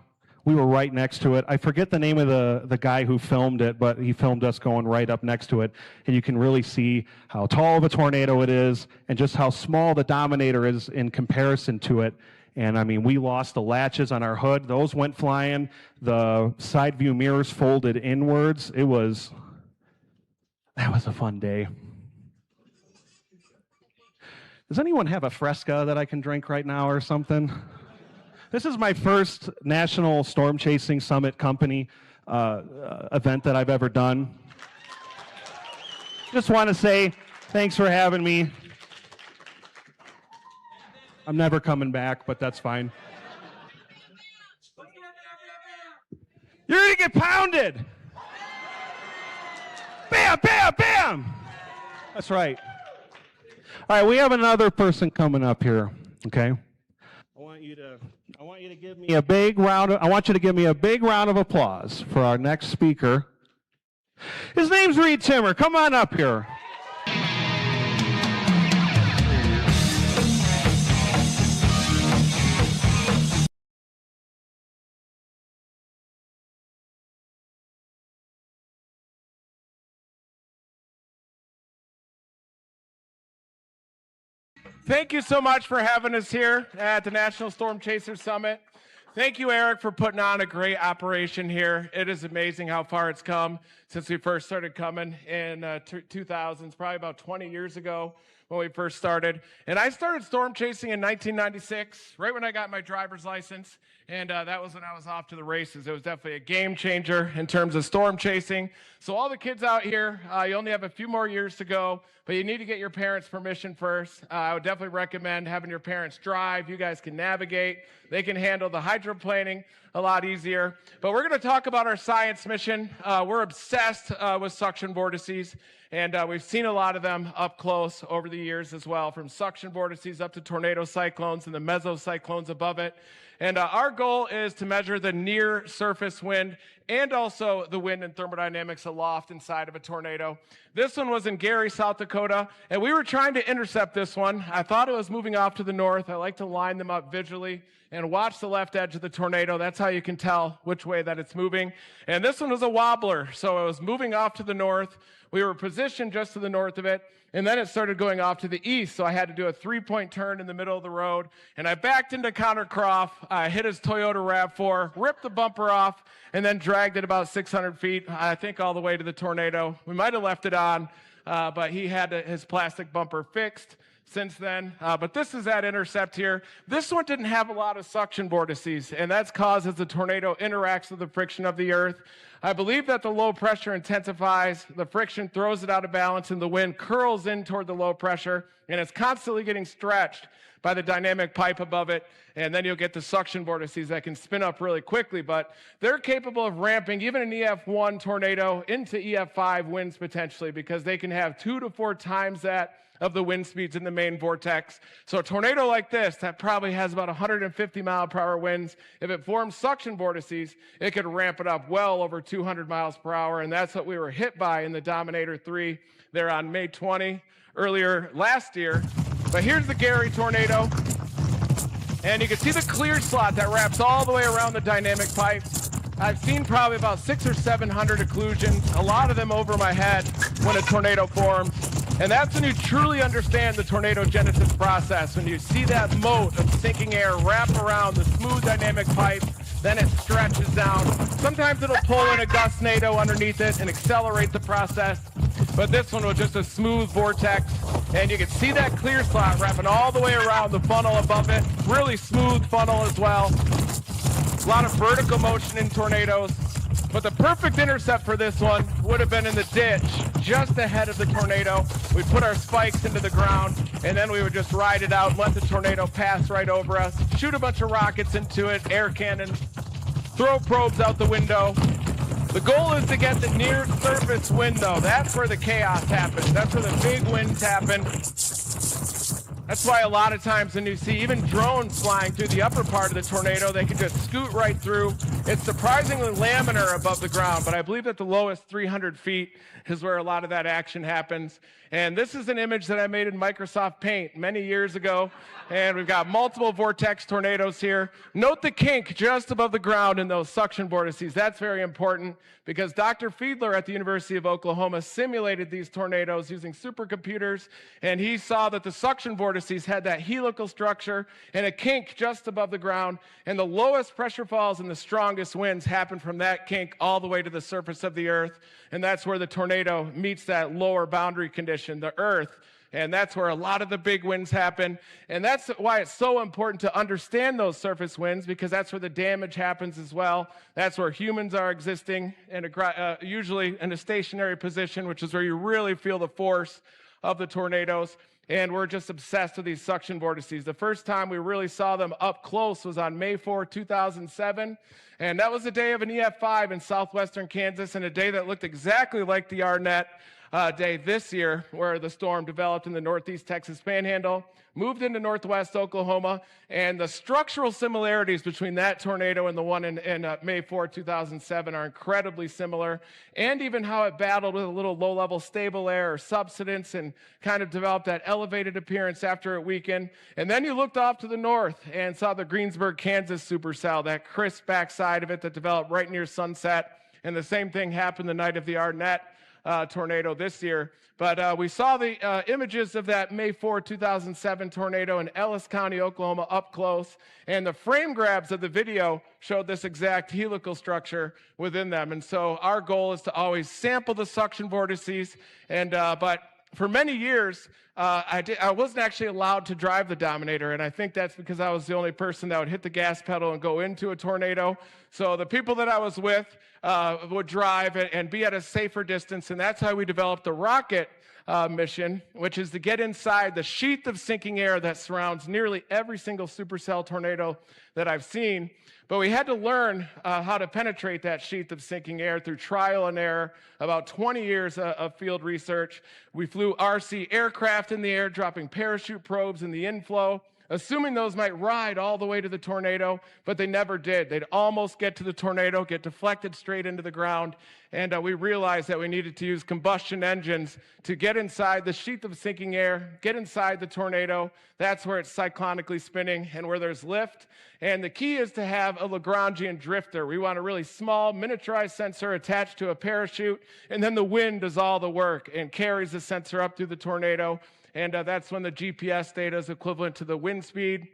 We were right next to it. I forget the name of the guy who filmed it, but he filmed us going right up next to it. And you can really see how tall of a tornado it is and just how small the Dominator is in comparison to it. And I mean, we lost the latches on our hood. Those went flying. The side view mirrors folded inwards. That was a fun day. Does anyone have a Fresca that I can drink right now or something? This is my first National Stormchasing Summit Company event that I've ever done. Just want to say thanks for having me. I'm never coming back, but that's fine. You're going to get pounded. Bam, bam, bam. That's right. All right, we have another person coming up here, okay? I want you to give me a big round of applause for our next speaker. His name's Reed Timmer. Come on up here. Thank you so much for having us here at the National Storm Chaser Summit. Thank you, Eric, for putting on a great operation here. It is amazing how far it's come since we first started coming in 2000s, probably about 20 years ago when we first started. And I started storm chasing in 1996, right when I got my driver's license. And that was when I was off to the races. It was definitely a game changer in terms of storm chasing. So all the kids out here, you only have a few more years to go, but you need to get your parents' permission first. I would definitely recommend having your parents drive. You guys can navigate. They can handle the hydroplaning a lot easier. But we're going to talk about our science mission. We're obsessed with suction vortices, and we've seen a lot of them up close over the years as well, from suction vortices up to tornado cyclones and the mesocyclones above it. And our goal is to measure the near surface wind and also the wind and thermodynamics aloft inside of a tornado. This one was in Gary, South Dakota, and we were trying to intercept this one. I thought it was moving off to the north. I like to line them up visually and watch the left edge of the tornado. That's how you can tell which way that it's moving. And this one was a wobbler, so it was moving off to the north. We were positioned just to the north of it, and then it started going off to the east, so I had to do a three-point turn in the middle of the road, and I backed into Connor Croft, hit his Toyota RAV4, ripped the bumper off, and then dragged it about 600 feet, I think all the way to the tornado. We might have left it on, but he had his plastic bumper fixed, since then. But this is that intercept here. This one didn't have a lot of suction vortices, and that's caused as the tornado interacts with the friction of the earth. I believe that the low pressure intensifies, the friction throws it out of balance, and the wind curls in toward the low pressure, and it's constantly getting stretched by the dynamic pipe above it, and then you'll get the suction vortices that can spin up really quickly, but they're capable of ramping even an EF1 tornado into EF5 winds potentially, because they can have 2 to 4 times that of the wind speeds in the main vortex. So a tornado like this that probably has about 150 mile per hour winds, if it forms suction vortices, it could ramp it up well over 200 miles per hour, and that's what we were hit by in the Dominator 3 there on May 20 earlier last year. But here's the Gary tornado, and you can see the clear slot that wraps all the way around the dynamic pipe. I've seen probably about 600 or 700 occlusions, a lot of them over my head when a tornado forms. And that's when you truly understand the tornado genesis process, when you see that moat of sinking air wrap around the smooth dynamic pipe, then it stretches down. Sometimes it'll pull in a gustnado underneath it and accelerate the process, but this one was just a smooth vortex, and you can see that clear slot wrapping all the way around the funnel above it. Really smooth funnel as well. A lot of vertical motion in tornadoes. But the perfect intercept for this one would have been in the ditch just ahead of the tornado. We'd put our spikes into the ground, and then we would just ride it out and let the tornado pass right over us, shoot a bunch of rockets into it, air cannons, throw probes out the window. The goal is to get the near surface wind, though. That's where the chaos happens. That's where the big winds happen. That's why a lot of times when you see even drones flying through the upper part of the tornado, they can just scoot right through. It's surprisingly laminar above the ground, but I believe that the lowest 300 feet is where a lot of that action happens. And this is an image that I made in Microsoft Paint many years ago. And we've got multiple vortex tornadoes here. Note the kink just above the ground in those suction vortices. That's very important because Dr. Fiedler at the University of Oklahoma simulated these tornadoes using supercomputers, and he saw that the suction vortices had that helical structure and a kink just above the ground, and the lowest pressure falls and the strongest winds happen from that kink all the way to the surface of the earth, and that's where the tornado meets that lower boundary condition, the earth. And that's where a lot of the big winds happen. And that's why it's so important to understand those surface winds, because that's where the damage happens as well. That's where humans are existing, and usually in a stationary position, which is where you really feel the force of the tornadoes. And we're just obsessed with these suction vortices. The first time we really saw them up close was on May 4, 2007. And that was the day of an EF5 in southwestern Kansas, and a day that looked exactly like the Arnett day this year, where the storm developed in the northeast Texas panhandle, moved into northwest Oklahoma, and the structural similarities between that tornado and the one in May 4, 2007 are incredibly similar, and even how it battled with a little low-level stable air or subsidence and kind of developed that elevated appearance after it weakened. And then you looked off to the north and saw the Greensburg, Kansas supercell, that crisp backside of it that developed right near sunset, and the same thing happened the night of the Arnett tornado this year. But we saw the images of that May 4, 2007 tornado in Ellis County, Oklahoma up close, and the frame grabs of the video showed this exact helical structure within them. And so our goal is to always sample the suction vortices, and but for many years, I wasn't actually allowed to drive the Dominator, and I think that's because I was the only person that would hit the gas pedal and go into a tornado. So the people that I was with would drive and be at a safer distance, and that's how we developed the rocket mission, which is to get inside the sheath of sinking air that surrounds nearly every single supercell tornado that I've seen. But we had to learn how to penetrate that sheath of sinking air through trial and error, about 20 years of field research. We flew RC aircraft in the air, dropping parachute probes in the inflow, assuming those might ride all the way to the tornado, but they never did. They'd almost get to the tornado, get deflected straight into the ground, and we realized that we needed to use combustion engines to get inside the sheath of sinking air, get inside the tornado. That's where it's cyclonically spinning and where there's lift. And the key is to have a Lagrangian drifter. We want a really small miniaturized sensor attached to a parachute, and then the wind does all the work and carries the sensor up through the tornado. And that's when the GPS data is equivalent to the wind speed.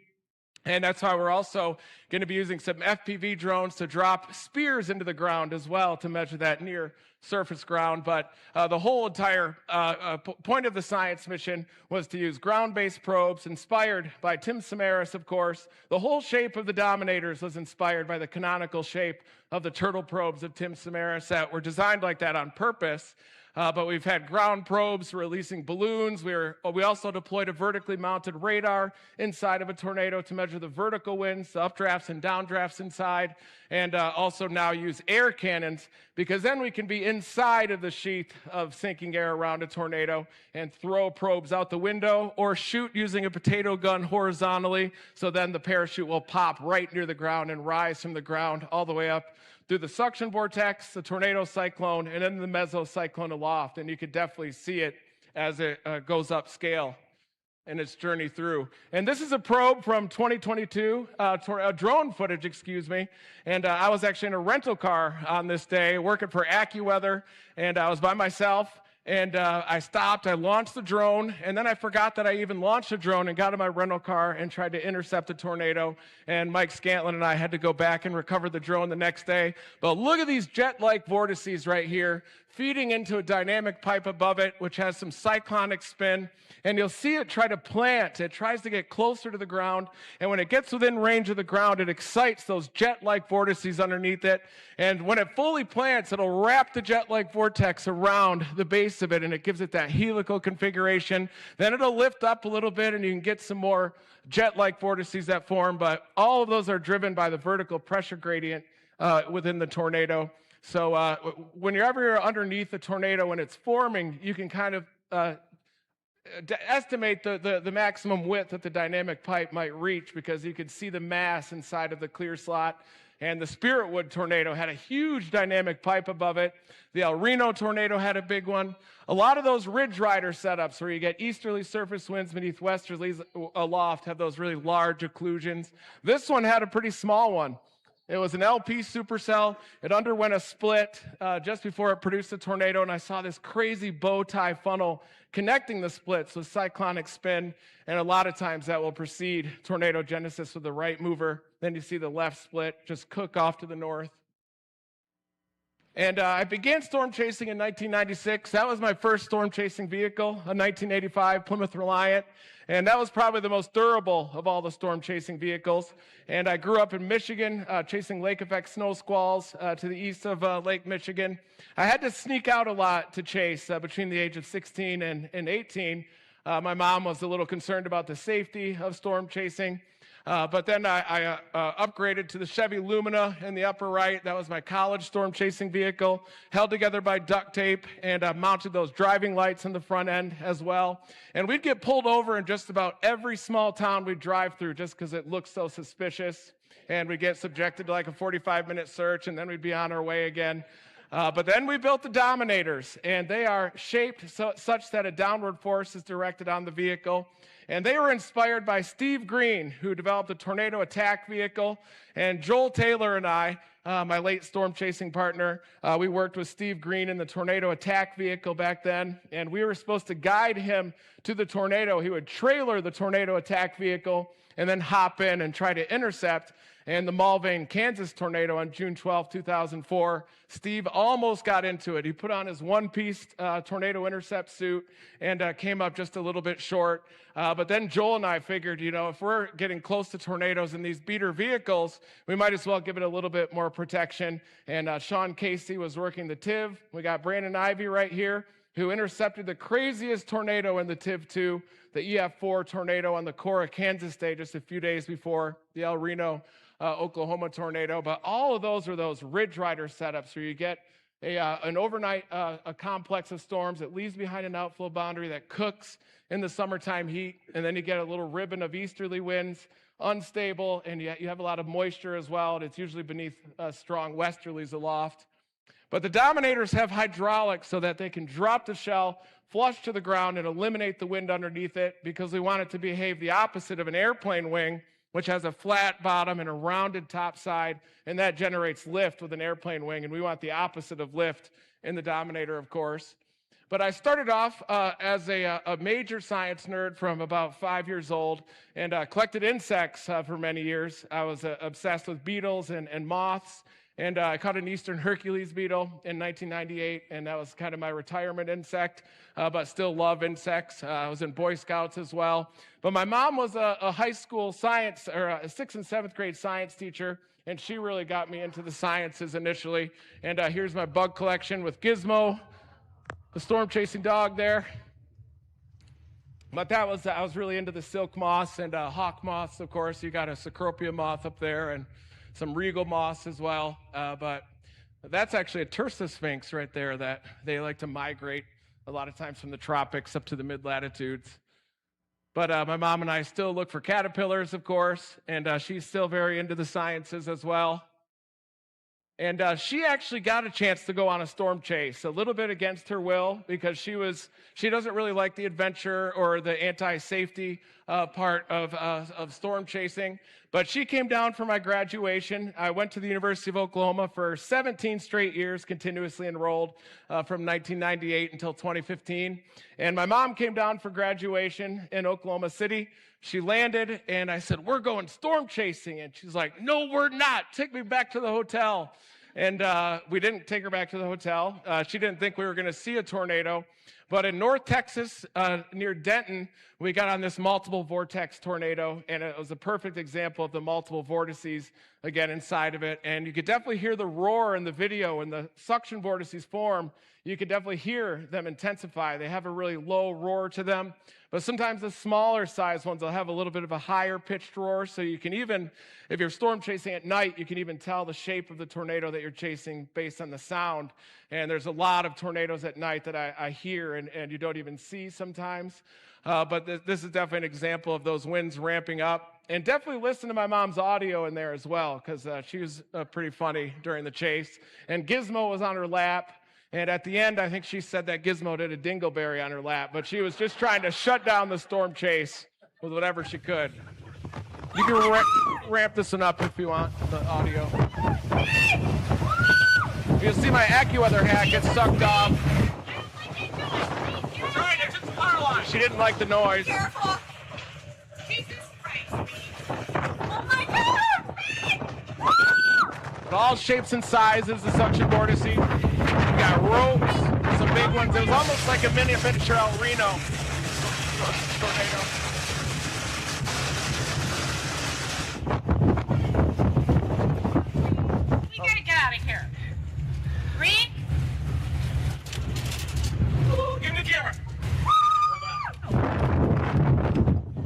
And that's why we're also going to be using some FPV drones to drop spears into the ground as well to measure that near surface ground. But the whole entire point of the science mission was to use ground-based probes inspired by Tim Samaras, of course. The whole shape of the Dominators was inspired by the canonical shape of the turtle probes of Tim Samaras that were designed like that on purpose. But we've had ground probes releasing balloons. We also deployed a vertically mounted radar inside of a tornado to measure the vertical winds, the updrafts and downdrafts inside, and also now use air cannons, because then we can be inside of the sheath of sinking air around a tornado and throw probes out the window or shoot using a potato gun horizontally, so then the parachute will pop right near the ground and rise from the ground all the way up through the suction vortex, the tornado cyclone, and then the mesocyclone aloft. And you could definitely see it as it goes upscale in its journey through. And this is a probe from 2022, drone footage, excuse me. And I was actually in a rental car on this day working for AccuWeather, and I was by myself. And I stopped, I launched the drone, and then I forgot that I even launched the drone and got in my rental car and tried to intercept the tornado. And Mike Scantlin and I had to go back and recover the drone the next day. But look at these jet-like vortices right here, feeding into a dynamic pipe above it, which has some cyclonic spin. And you'll see it try to plant. It tries to get closer to the ground. And when it gets within range of the ground, it excites those jet-like vortices underneath it. And when it fully plants, it'll wrap the jet-like vortex around the base of it, and it gives it that helical configuration. Then it'll lift up a little bit, and you can get some more jet-like vortices that form. But all of those are driven by the vertical pressure gradient within the tornado. So whenever you're underneath the tornado when it's forming, you can kind of estimate the maximum width that the dynamic pipe might reach, because you could see the mass inside of the clear slot. And the Spiritwood tornado had a huge dynamic pipe above it. The El Reno tornado had a big one. A lot of those Ridge Rider setups where you get easterly surface winds beneath westerlies aloft have those really large occlusions. This one had a pretty small one. It was an LP supercell. It underwent a split just before it produced a tornado, and I saw this crazy bow tie funnel connecting the splits with cyclonic spin, and a lot of times that will precede tornado genesis with the right mover. Then you see the left split just cook off to the north. And I began storm chasing in 1996. That was my first storm chasing vehicle, a 1985 Plymouth Reliant. And that was probably the most durable of all the storm chasing vehicles. And I grew up in Michigan, chasing lake effect snow squalls to the east of Lake Michigan. I had to sneak out a lot to chase between the age of 16 and 18. My mom was a little concerned about the safety of storm chasing. But then I upgraded to the Chevy Lumina in the upper right. That was my college storm chasing vehicle, held together by duct tape, and mounted those driving lights in the front end as well. And we'd get pulled over in just about every small town we'd drive through just because it looked so suspicious. And we'd get subjected to like a 45-minute search, and then we'd be on our way again. But then we built the Dominators, and they are shaped such that a downward force is directed on the vehicle. And they were inspired by Steve Green, who developed a tornado attack vehicle. And Joel Taylor and I, my late storm chasing partner, we worked with Steve Green in the tornado attack vehicle back then. And we were supposed to guide him to the tornado. He would trailer the tornado attack vehicle and then hop in and try to intercept. And the Mulvane, Kansas tornado on June 12, 2004, Steve almost got into it. He put on his one-piece tornado intercept suit and came up just a little bit short. But then Joel and I figured, you know, if we're getting close to tornadoes in these beater vehicles, we might as well give it a little bit more protection. And Sean Casey was working the TIV. We got Brandon Ivey right here, who intercepted the craziest tornado in the TIV-2, the EF4 tornado on the Cora, Kansas day, just a few days before the El Reno Oklahoma tornado. But all of those are those Ridge Rider setups where you get an overnight a complex of storms that leaves behind an outflow boundary that cooks in the summertime heat, and then you get a little ribbon of easterly winds, unstable, and you have a lot of moisture as well, and it's usually beneath strong westerlies aloft. But the Dominators have hydraulics so that they can drop the shell, flush to the ground, and eliminate the wind underneath it, because we want it to behave the opposite of an airplane wing, which has a flat bottom and a rounded top side, and that generates lift with an airplane wing, and we want the opposite of lift in the Dominator, of course. But I started off as a major science nerd from about 5 years old and collected insects for many years. I was obsessed with beetles and moths, and I caught an eastern Hercules beetle in 1998, and that was kind of my retirement insect, but still love insects. I was in Boy Scouts as well. But my mom was a high school science, or a 6th and 7th grade science teacher, and she really got me into the sciences initially. And here's my bug collection with Gizmo, the storm chasing dog there. But I was really into the silk moths and hawk moths, of course. You got a cecropia moth up there and some regal moths as well. But that's actually a Tursa sphinx right there that they like to migrate a lot of times from the tropics up to the mid-latitudes. But my mom and I still look for caterpillars, of course, and she's still very into the sciences as well. And she actually got a chance to go on a storm chase, a little bit against her will, because she doesn't really like the adventure or the anti-safety part of storm chasing. But she came down for my graduation. I went to the University of Oklahoma for 17 straight years, continuously enrolled from 1998 until 2015. And my mom came down for graduation in Oklahoma City. She landed, and I said, "We're going storm chasing." And she's like, "No, we're not. Take me back to the hotel." And we didn't take her back to the hotel. She didn't think we were going to see a tornado. But in North Texas, near Denton, we got on this multiple vortex tornado, and it was a perfect example of the multiple vortices, again, inside of it. And you could definitely hear the roar in the video. When the suction vortices form, you could definitely hear them intensify. They have a really low roar to them. But sometimes the smaller size ones will have a little bit of a higher pitched roar. So you can even, if you're storm chasing at night, you can even tell the shape of the tornado that you're chasing based on the sound. And there's a lot of tornadoes at night that I hear and you don't even see sometimes. But this is definitely an example of those winds ramping up. And definitely listen to my mom's audio in there as well, because she was pretty funny during the chase. And Gizmo was on her lap. And at the end, I think she said that Gizmo did a dingleberry on her lap, but she was just trying to shut down the storm chase with whatever she could. You can ramp this one up if you want, the audio. You'll see my AccuWeather hat get sucked off. She didn't like the noise. Careful. Jesus Christ. Oh my God. But all shapes and sizes, the suction vortices. We got ropes, some big ones. It was almost like a miniature El Reno tornado. We gotta get out of here. Green? Give me the camera.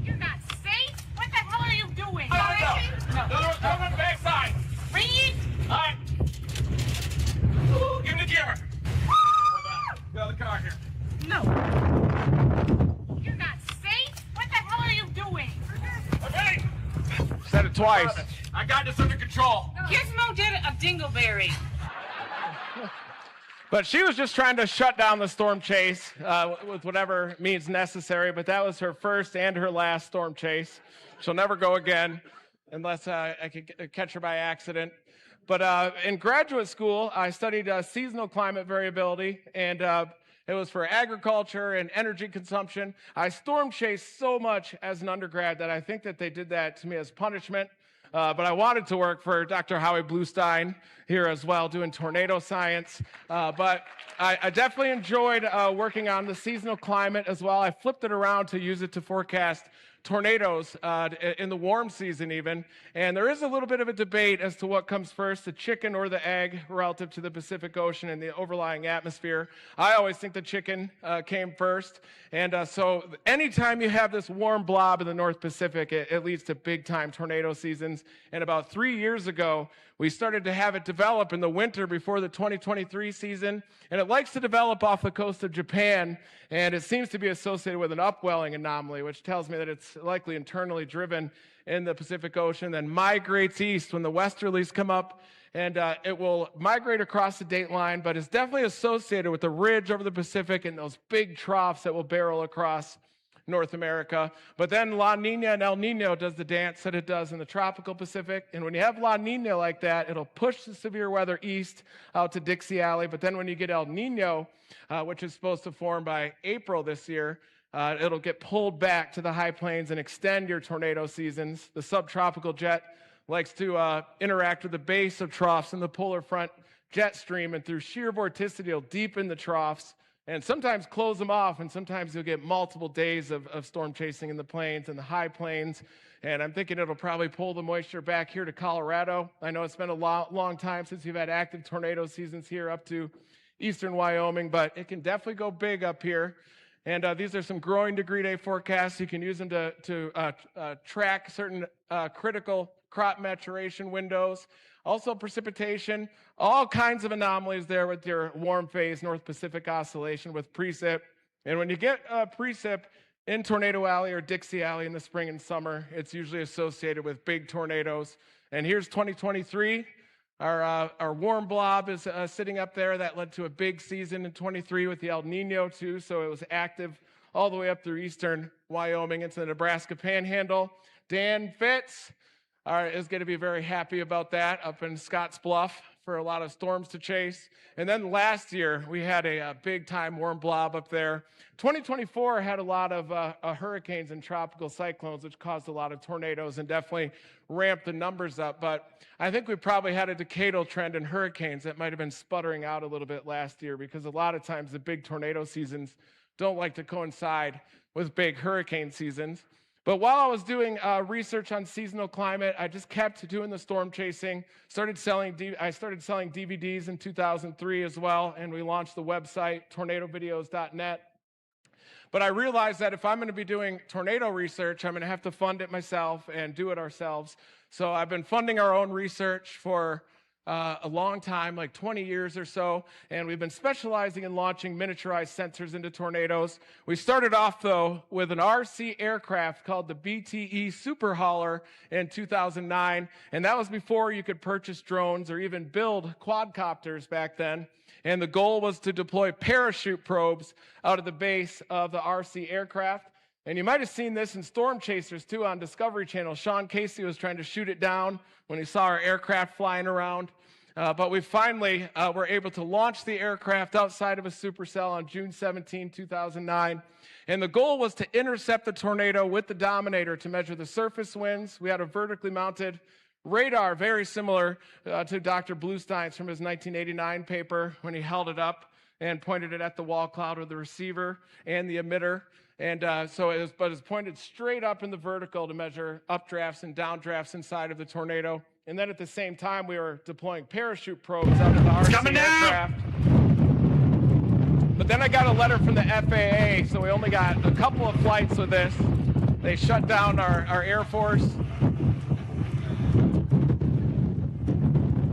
You're not safe? What the hell are you doing? No. Go on the backside. Green? All right. Give me the camera. Get out of the car here. No. You're not safe? What the hell are you doing? Okay. Said it twice. I got this under control. Gizmo did a dingleberry. But she was just trying to shut down the storm chase with whatever means necessary. But that was her first and her last storm chase. She'll never go again unless I could catch her by accident. But in graduate school, I studied seasonal climate variability, and it was for agriculture and energy consumption. I storm chased so much as an undergrad that I think that they did that to me as punishment. But I wanted to work for Dr. Howie Bluestein here as well, doing tornado science. But I definitely enjoyed working on the seasonal climate as well. I flipped it around to use it to forecast tornadoes in the warm season even. And there is a little bit of a debate as to what comes first, the chicken or the egg, relative to the Pacific Ocean and the overlying atmosphere. I always think the chicken came first. And so anytime you have this warm blob in the North Pacific, it leads to big time tornado seasons. And about 3 years ago, we started to have it develop in the winter before the 2023 season. And it likes to develop off the coast of Japan. And it seems to be associated with an upwelling anomaly, which tells me that it's likely internally driven in the Pacific Ocean, then migrates east when the westerlies come up. And it will migrate across the date line, but it's definitely associated with the ridge over the Pacific and those big troughs that will barrel across North America. But then La Nina and El Nino does the dance that it does in the tropical Pacific. And when you have La Nina like that, it'll push the severe weather east out to Dixie Alley. But then when you get El Nino, which is supposed to form by April this year, it'll get pulled back to the high plains and extend your tornado seasons. The subtropical jet likes to interact with the base of troughs in the polar front jet stream, and through sheer vorticity, it'll deepen the troughs and sometimes close them off, and sometimes you'll get multiple days of storm chasing in the plains and the high plains. And I'm thinking it'll probably pull the moisture back here to Colorado. I know it's been a long time since we've had active tornado seasons here up to eastern Wyoming, but it can definitely go big up here. And these are some growing degree day forecasts. You can use them to track certain critical crop maturation windows. Also precipitation, all kinds of anomalies there with your warm phase North Pacific oscillation with precip. And when you get precip in Tornado Alley or Dixie Alley in the spring and summer, it's usually associated with big tornadoes. And here's 2023. Our warm blob is sitting up there. That led to a big season in 23 with the El Nino too, so it was active all the way up through eastern Wyoming into the Nebraska Panhandle. Dan Fitz is going to be very happy about that up in Scotts Bluff for a lot of storms to chase. And then last year, we had a big-time warm blob up there. 2024 had a lot of hurricanes and tropical cyclones, which caused a lot of tornadoes and definitely ramped the numbers up. But I think we probably had a decadal trend in hurricanes that might have been sputtering out a little bit last year, because a lot of times the big tornado seasons don't like to coincide with big hurricane seasons. But while I was doing research on seasonal climate, I just kept doing the storm chasing. I started selling DVDs in 2003 as well, and we launched the website, tornadovideos.net. But I realized that if I'm going to be doing tornado research, I'm going to have to fund it myself and do it ourselves. So I've been funding our own research for a long time, like 20 years or so, and we've been specializing in launching miniaturized sensors into tornadoes. We started off, though, with an RC aircraft called the BTE Super Hauler in 2009, and that was before you could purchase drones or even build quadcopters back then. And the goal was to deploy parachute probes out of the base of the RC aircraft. And you might have seen this in Storm Chasers, too, on Discovery Channel. Sean Casey was trying to shoot it down when he saw our aircraft flying around. But we finally were able to launch the aircraft outside of a supercell on June 17, 2009. And the goal was to intercept the tornado with the Dominator to measure the surface winds. We had a vertically mounted radar, very similar to Dr. Bluestein's from his 1989 paper when he held it up and pointed it at the wall cloud with the receiver and the emitter. And so it was pointed straight up in the vertical to measure updrafts and downdrafts inside of the tornado. And then at the same time, we were deploying parachute probes out of the RC aircraft. But then I got a letter from the FAA, so we only got a couple of flights with this. They shut down our Air Force.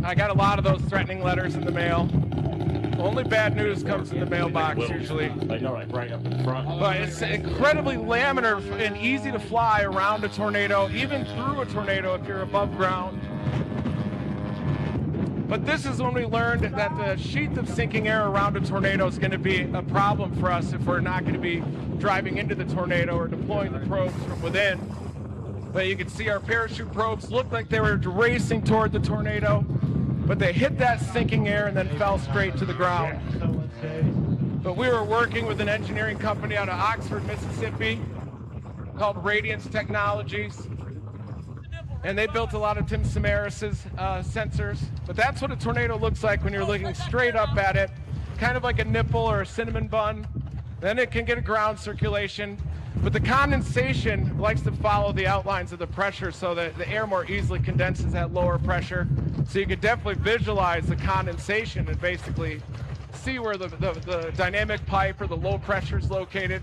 I got a lot of those threatening letters in the mail. Only bad news comes in the mailbox usually. Like, all right up in front. But it's incredibly laminar and easy to fly around a tornado, even through a tornado if you're above ground. But this is when we learned that the sheath of sinking air around a tornado is going to be a problem for us if we're not going to be driving into the tornado or deploying the probes from within. But you can see our parachute probes looked like they were racing toward the tornado, but they hit that sinking air and then fell straight to the ground. But we were working with an engineering company out of Oxford, Mississippi called Radiance Technologies. And they built a lot of Tim Samaras' sensors. But that's what a tornado looks like when you're looking straight up at it, kind of like a nipple or a cinnamon bun. Then it can get a ground circulation. But the condensation likes to follow the outlines of the pressure so that the air more easily condenses at lower pressure. So you can definitely visualize the condensation and basically see where the dynamic pipe or the low pressure is located.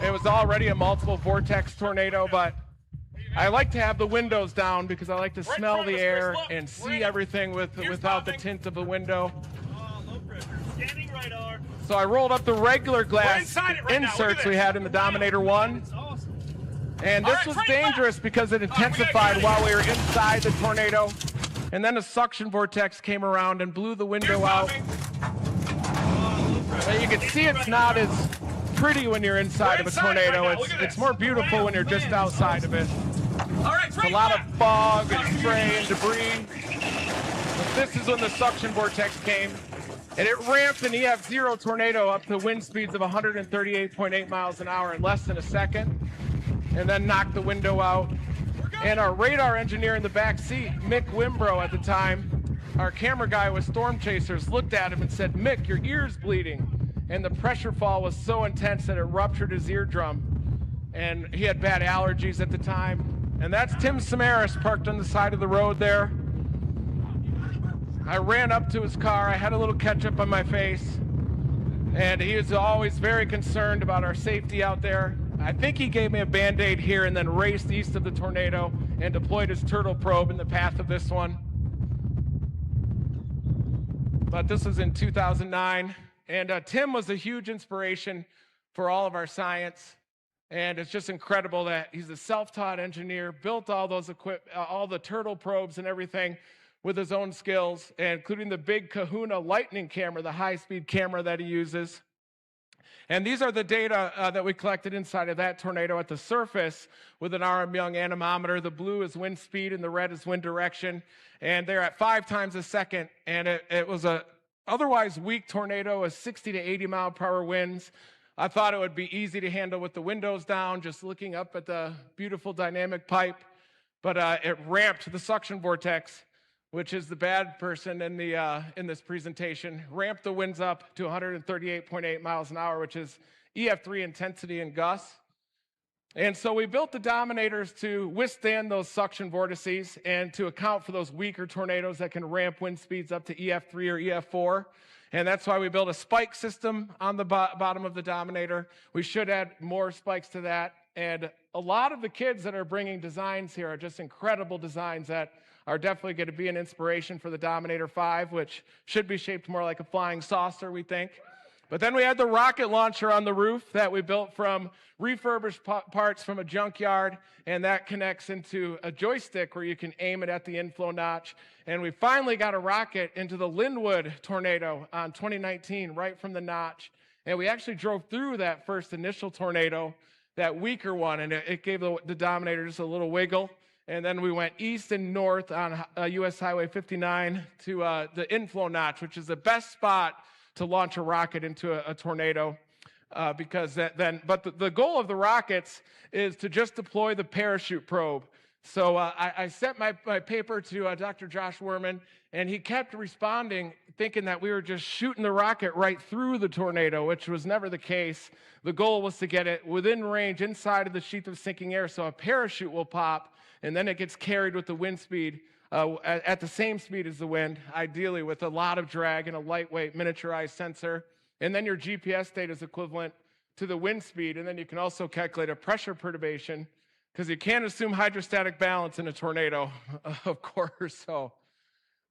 It was already a multiple vortex tornado, but I like to have the windows down because I like to smell the air and see everything without the tint of the window. So I rolled up the regular glass inserts we had in the Dominator 1. And this was dangerous because it intensified while we were inside the tornado. And then a suction vortex came around and blew the window out. But you can see it's not as pretty when you're inside of a tornado. It's more beautiful when you're just outside of it. All right, It's a lot of fog and spray and debris. But this is when the suction vortex came, and it ramped an EF0 tornado up to wind speeds of 138.8 miles an hour in less than a second, and then knocked the window out. And our radar engineer in the back seat, Mick Wimbrow at the time, our camera guy with Stormchasers, looked at him and said, "Mick, your ear's bleeding." And the pressure fall was so intense that it ruptured his eardrum. And he had bad allergies at the time. And that's Tim Samaras parked on the side of the road there. I ran up to his car. I had a little ketchup on my face. And he was always very concerned about our safety out there. I think he gave me a Band-Aid here and then raced east of the tornado and deployed his turtle probe in the path of this one. But this was in 2009. And Tim was a huge inspiration for all of our science. And it's just incredible that he's a self-taught engineer, built all those all the turtle probes and everything with his own skills, including the big Kahuna lightning camera, the high-speed camera that he uses. And these are the data that we collected inside of that tornado at the surface with an R.M. Young anemometer. The blue is wind speed and the red is wind direction. And they're at 5 times a second. And it was a otherwise weak tornado with 60 to 80 mile per hour winds. I thought it would be easy to handle with the windows down, just looking up at the beautiful dynamic pipe. But it ramped the suction vortex, which is the bad person in this presentation, ramped the winds up to 138.8 miles an hour, which is EF3 intensity and gusts. And so we built the Dominators to withstand those suction vortices and to account for those weaker tornadoes that can ramp wind speeds up to EF3 or EF4. And that's why we built a spike system on the bottom of the Dominator. We should add more spikes to that. And a lot of the kids that are bringing designs here are just incredible designs that are definitely going to be an inspiration for the Dominator 5, which should be shaped more like a flying saucer, we think. But then we had the rocket launcher on the roof that we built from refurbished parts from a junkyard, and that connects into a joystick where you can aim it at the inflow notch. And we finally got a rocket into the Linwood tornado on 2019, right from the notch. And we actually drove through that first initial tornado, that weaker one, and it gave the Dominator just a little wiggle. And then we went east and north on US Highway 59 to the inflow notch, which is the best spot to launch a rocket into a tornado, because the goal of the rockets is to just deploy the parachute probe. So I sent my paper to Dr. Josh Werman, and he kept responding, thinking that we were just shooting the rocket right through the tornado, which was never the case. The goal was to get it within range inside of the sheath of sinking air, so a parachute will pop, and then it gets carried with the wind speed at the same speed as the wind, ideally with a lot of drag and a lightweight miniaturized sensor. And then your GPS data is equivalent to the wind speed. And then you can also calculate a pressure perturbation, because you can't assume hydrostatic balance in a tornado, of course.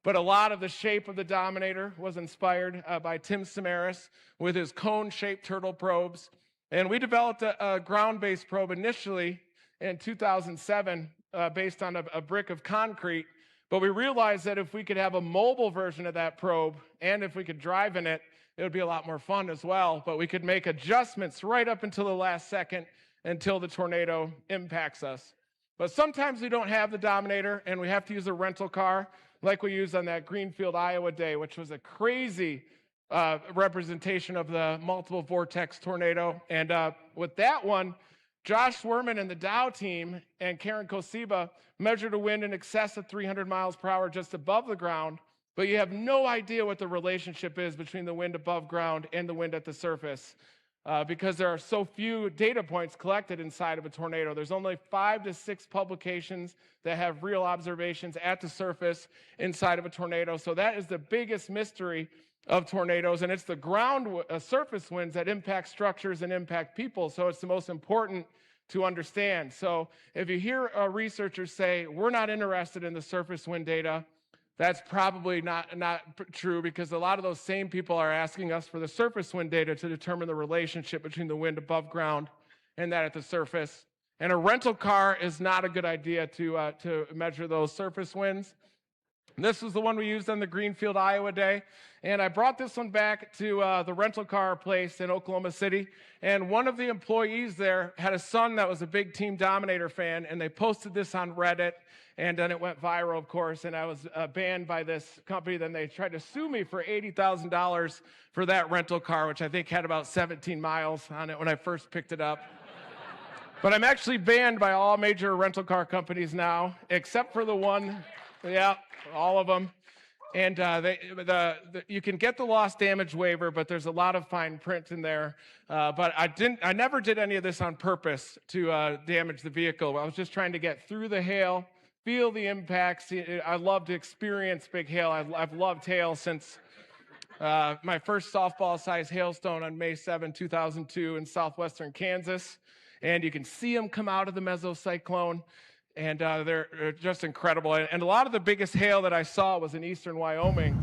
But a lot of the shape of the Dominator was inspired by Tim Samaras with his cone-shaped turtle probes. And we developed a ground-based probe initially in 2007 based on a brick of concrete. But we realized that if we could have a mobile version of that probe, and if we could drive in it, it would be a lot more fun as well. But we could make adjustments right up until the last second until the tornado impacts us. But sometimes we don't have the Dominator, and we have to use a rental car like we used on that Greenfield, Iowa day, which was a crazy representation of the multiple vortex tornado. And with that one, Josh Werman and the Dow team and Karen Kosiba measured a wind in excess of 300 miles per hour just above the ground, but you have no idea what the relationship is between the wind above ground and the wind at the surface because there are so few data points collected inside of a tornado. There's only 5 to 6 publications that have real observations at the surface inside of a tornado. So that is the biggest mystery of tornadoes, and it's the ground surface winds that impact structures and impact people. So it's the most important to understand. So if you hear researchers say, we're not interested in the surface wind data, that's probably not true, because a lot of those same people are asking us for the surface wind data to determine the relationship between the wind above ground and that at the surface. And a rental car is not a good idea to measure those surface winds. This was the one we used on the Greenfield, Iowa day. And I brought this one back to the rental car place in Oklahoma City. And one of the employees there had a son that was a big Team Dominator fan, and they posted this on Reddit. And then it went viral, of course, and I was banned by this company. Then they tried to sue me for $80,000 for that rental car, which I think had about 17 miles on it when I first picked it up. But I'm actually banned by all major rental car companies now, except for the one, yeah, all of them. And you can get the loss damage waiver, but there's a lot of fine print in there. But I never did any of this on purpose to damage the vehicle. I was just trying to get through the hail, feel the impacts. I love to experience big hail. I've loved hail since my first softball-sized hailstone on May 7, 2002 in southwestern Kansas. And you can see them come out of the mesocyclone. And they're just incredible. And a lot of the biggest hail that I saw was in eastern Wyoming.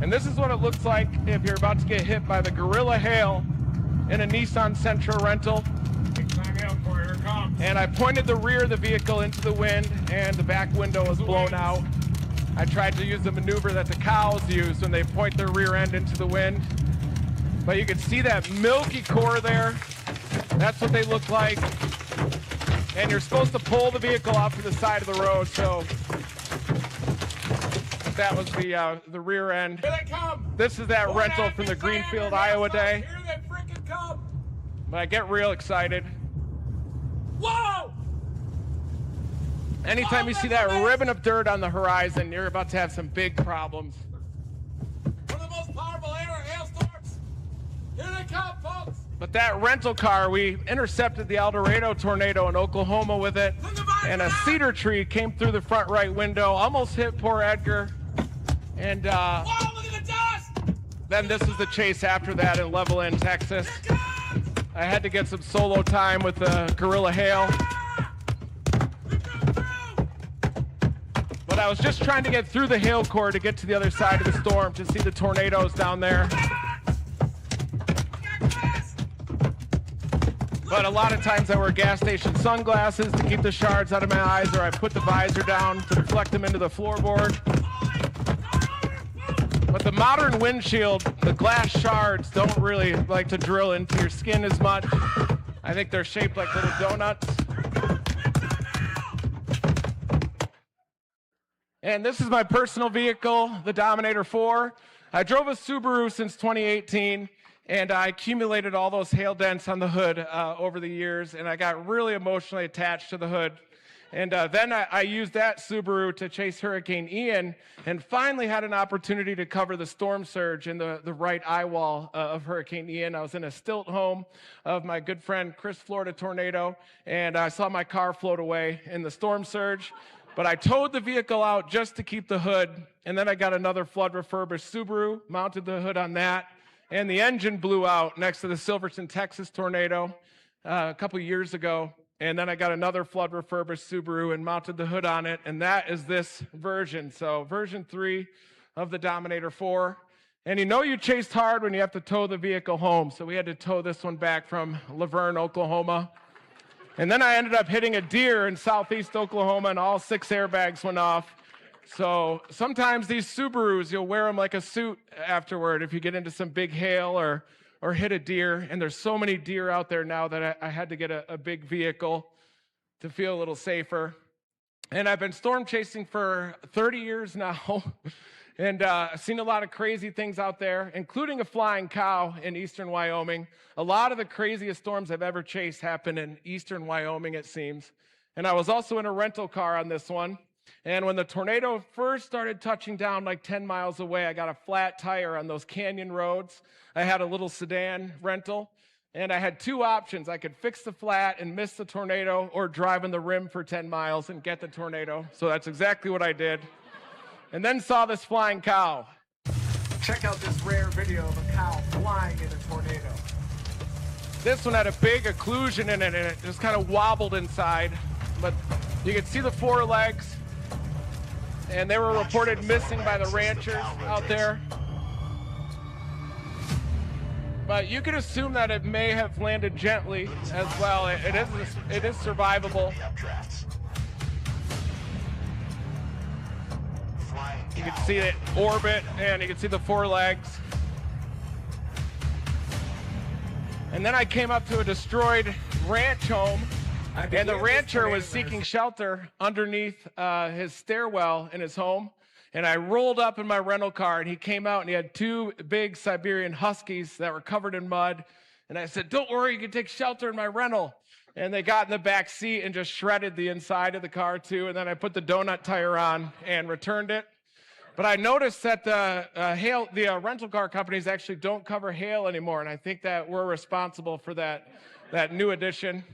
And this is what it looks like if you're about to get hit by the gorilla hail in a Nissan Sentra rental. And I pointed the rear of the vehicle into the wind, and the back window was blown out. I tried to use the maneuver that the cows use when they point their rear end into the wind. But you can see that milky core there. That's what they look like. And you're supposed to pull the vehicle off to the side of the road, so that was the rear end. Here they come. This is that rental from the Greenfield, Iowa day. Here they freaking come. But I get real excited. Whoa! Anytime you see that ribbon of dirt on the horizon, you're about to have some big problems. One of the most powerful hailstorms. Here they come, folks. But that rental car, we intercepted the El Dorado tornado in Oklahoma with it, and a cedar tree came through the front right window, almost hit poor Edgar. And whoa, look at the dust! Then this was the chase after that in Levelland, Texas. I had to get some solo time with the gorilla hail. But I was just trying to get through the hail core to get to the other side of the storm to see the tornadoes down there. But a lot of times I wear gas station sunglasses to keep the shards out of my eyes, or I put the visor down to deflect them into the floorboard. But the modern windshield, the glass shards don't really like to drill into your skin as much. I think they're shaped like little donuts. And this is my personal vehicle, the Dominator 4. I drove a Subaru since 2018. And I accumulated all those hail dents on the hood over the years, and I got really emotionally attached to the hood. And then I used that Subaru to chase Hurricane Ian, and finally had an opportunity to cover the storm surge in the right eye wall of Hurricane Ian. I was in a stilt home of my good friend Chris Florida Tornado, and I saw my car float away in the storm surge. But I towed the vehicle out just to keep the hood, and then I got another flood refurbished Subaru, mounted the hood on that. And the engine blew out next to the Silverton, Texas tornado a couple years ago. And then I got another flood refurbished Subaru and mounted the hood on it. And that is this version. So version 3 of the Dominator 4. And you know you chased hard when you have to tow the vehicle home. So we had to tow this one back from Laverne, Oklahoma. And then I ended up hitting a deer in southeast Oklahoma, and all 6 airbags went off. So sometimes these Subarus, you'll wear them like a suit afterward if you get into some big hail or hit a deer. And there's so many deer out there now that I had to get a big vehicle to feel a little safer. And I've been storm chasing for 30 years now. And I've seen a lot of crazy things out there, including a flying cow in eastern Wyoming. A lot of the craziest storms I've ever chased happen in eastern Wyoming, it seems. And I was also in a rental car on this one. And when the tornado first started touching down like 10 miles away, I got a flat tire on those canyon roads. I had a little sedan rental, and I had 2 options. I could fix the flat and miss the tornado, or drive on the rim for 10 miles and get the tornado. So that's exactly what I did. And then saw this flying cow. Check out this rare video of a cow flying in a tornado. This one had a big occlusion in it, and it just kind of wobbled inside. But you could see the 4 legs. And they were reported missing by the ranchers out there. But you could assume that it may have landed gently as well. It is survivable. Flying You can see it orbit, and you can see the four legs. And then I came up to a destroyed ranch home, and the rancher was seeking shelter underneath his stairwell in his home. And I rolled up in my rental car, and he came out, and he had two big Siberian Huskies that were covered in mud. And I said, "Don't worry, you can take shelter in my rental." And they got in the back seat and just shredded the inside of the car too. And then I put the donut tire on and returned it. But I noticed that the rental car companies actually don't cover hail anymore. And I think that we're responsible for that new addition.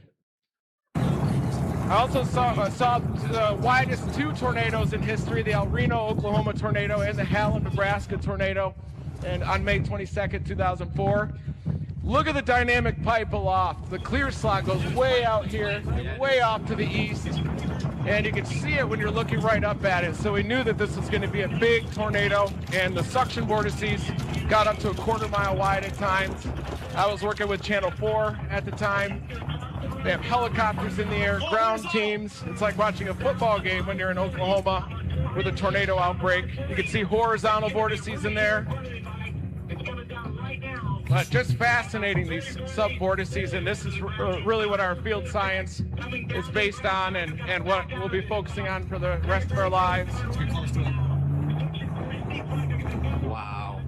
I also saw the widest two tornadoes in history, the El Reno, Oklahoma tornado and the Hallam, Nebraska tornado, and on May 22nd, 2004. Look at the dynamic pipe aloft. The clear slot goes way out here, way off to the east, and you can see it when you're looking right up at it. So we knew that this was going to be a big tornado, and the suction vortices got up to a quarter-mile wide at times. I was working with Channel 4 at the time. They have helicopters in the air, ground teams. It's like watching a football game when you're in Oklahoma with a tornado outbreak. You can see horizontal vortices in there. But just fascinating, these sub-vortices, and this is really what our field science is based on and what we'll be focusing on for the rest of our lives. Wow.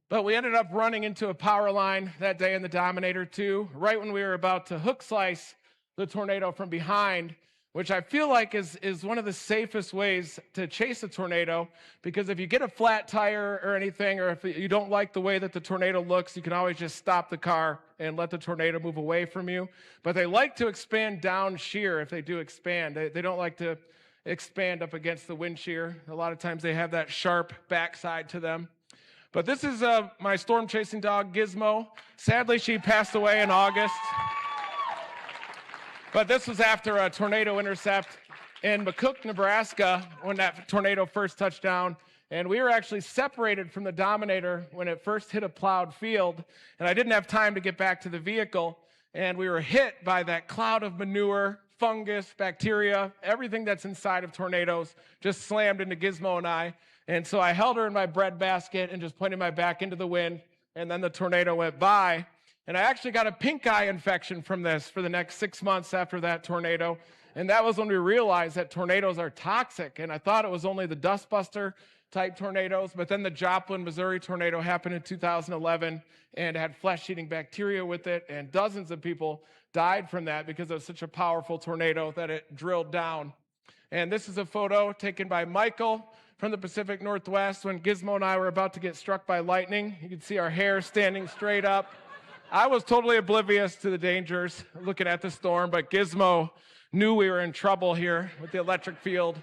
But we ended up running into a power line that day in the Dominator 2, right when we were about to hook slice the tornado from behind, which I feel like is one of the safest ways to chase a tornado, because if you get a flat tire or anything, or if you don't like the way that the tornado looks, you can always just stop the car and let the tornado move away from you. But they like to expand down shear if they do expand. They don't like to expand up against the wind shear. A lot of times they have that sharp backside to them. But this is my storm chasing dog, Gizmo. Sadly, she passed away in August. But this was after a tornado intercept in McCook, Nebraska, when that tornado first touched down. And we were actually separated from the Dominator when it first hit a plowed field. And I didn't have time to get back to the vehicle. And we were hit by that cloud of manure, fungus, bacteria, everything that's inside of tornadoes just slammed into Gizmo and I. And so I held her in my bread basket and just pointed my back into the wind. And then the tornado went by. And I actually got a pink eye infection from this for the next 6 months after that tornado. And that was when we realized that tornadoes are toxic. And I thought it was only the dustbuster type tornadoes. But then the Joplin, Missouri tornado happened in 2011 and had flesh-eating bacteria with it. And dozens of people died from that because it was such a powerful tornado that it drilled down. And this is a photo taken by Michael from the Pacific Northwest when Gizmo and I were about to get struck by lightning. You can see our hair standing straight up. I was totally oblivious to the dangers looking at the storm, but Gizmo knew we were in trouble here with the electric field.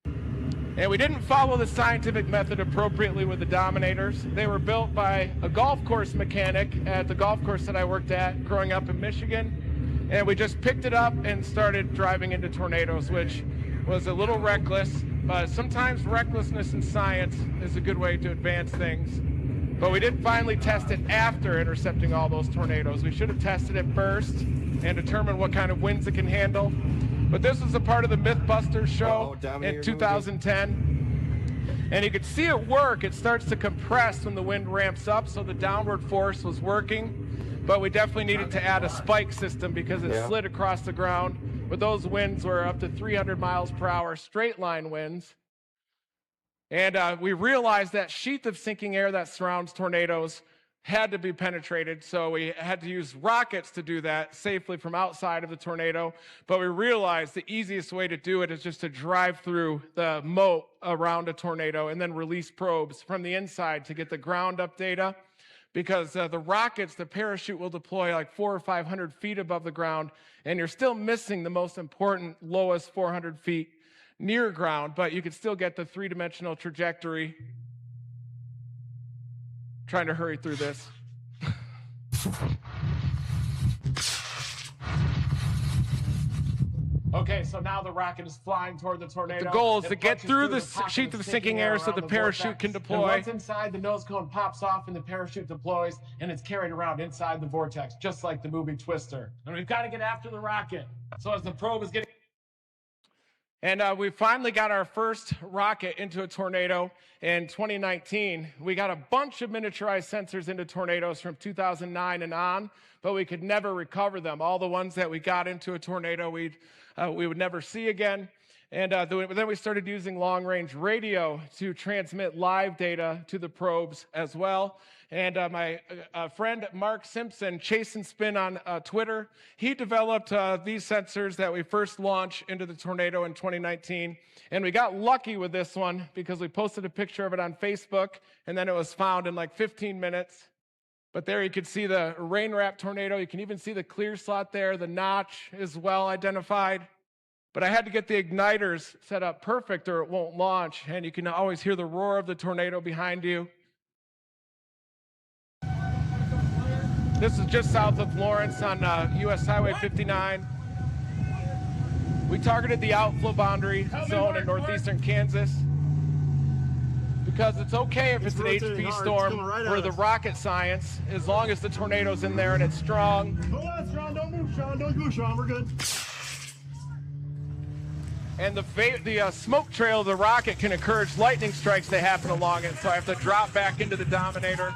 And we didn't follow the scientific method appropriately with the Dominators. They were built by a golf course mechanic at the golf course that I worked at growing up in Michigan. And we just picked it up and started driving into tornadoes, which was a little reckless, but sometimes recklessness in science is a good way to advance things. But we did finally test it after intercepting all those tornadoes. We should have tested it first and determined what kind of winds it can handle. But this was a part of the Mythbusters show in 2010. And you could see it work. It starts to compress when the wind ramps up, so the downward force was working. But we definitely needed to add a spike system because it slid across the ground. But those winds were up to 300 miles per hour, straight line winds. And we realized that sheath of sinking air that surrounds tornadoes had to be penetrated, so we had to use rockets to do that safely from outside of the tornado. But we realized the easiest way to do it is just to drive through the moat around a tornado and then release probes from the inside to get the ground up data. Because the rockets, the parachute will deploy like 400 or 500 feet above the ground, and you're still missing the most important, lowest 400 feet near ground, but you can still get the three-dimensional trajectory. Trying to hurry through this. Okay, so now the rocket is flying toward the tornado. The goal is to get through the sheath of sinking air so the parachute can deploy. And once inside, the nose cone pops off and the parachute deploys, and it's carried around inside the vortex, just like the movie Twister. And we've got to get after the rocket. So as the probe is getting... And we finally got our first rocket into a tornado in 2019. We got a bunch of miniaturized sensors into tornadoes from 2009 and on, but we could never recover them. All the ones that we got into a tornado, we would never see again. And then we started using long-range radio to transmit live data to the probes as well. And my friend Mark Simpson, Chase and Spin on Twitter, he developed these sensors that we first launched into the tornado in 2019. And we got lucky with this one because we posted a picture of it on Facebook, and then it was found in like 15 minutes. But there you could see the rain wrap tornado. You can even see the clear slot there. The notch is well identified. But I had to get the igniters set up perfect or it won't launch. And you can always hear the roar of the tornado behind you. This is just south of Lawrence on US Highway 59. We targeted the outflow boundary zone in northeastern Kansas because it's okay if it's an HP storm or the rocket science, as long as the tornado's in there and it's strong. Hold on, Sean. Don't move, Sean. Don't move, Sean. We're good. And the smoke trail of the rocket can encourage lightning strikes to happen along it, so I have to drop back into the Dominator.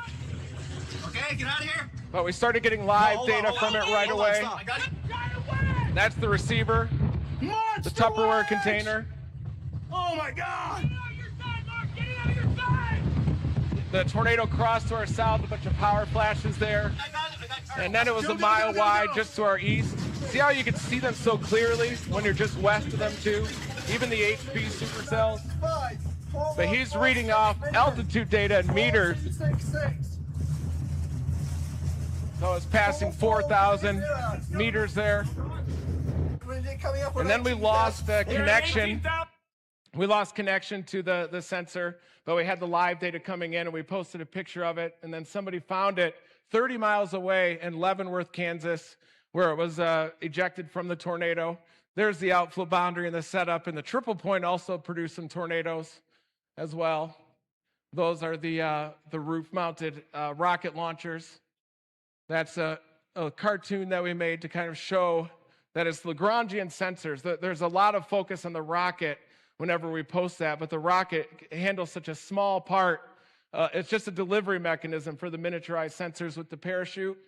Okay, get out of here. But we started getting live data from it right away. I got it. That's the receiver, the Tupperware container. Oh my God! The tornado crossed to our south, a bunch of power flashes there. And then it was a mile wide just to our east. See how you can see them so clearly when you're just west of them too? Even the HP supercells. But he's reading off altitude data in meters. So it's passing 4,000 meters there. And then we lost connection. We lost connection to the sensor, but we had the live data coming in and we posted a picture of it. And then somebody found it 30 miles away in Leavenworth, Kansas, where it was ejected from the tornado. There's the outflow boundary and the setup. And the triple point also produced some tornadoes as well. Those are the roof-mounted rocket launchers. That's a cartoon that we made to kind of show that it's Lagrangian sensors. There's a lot of focus on the rocket whenever we post that, but the rocket handles such a small part. It's just a delivery mechanism for the miniaturized sensors with the parachute.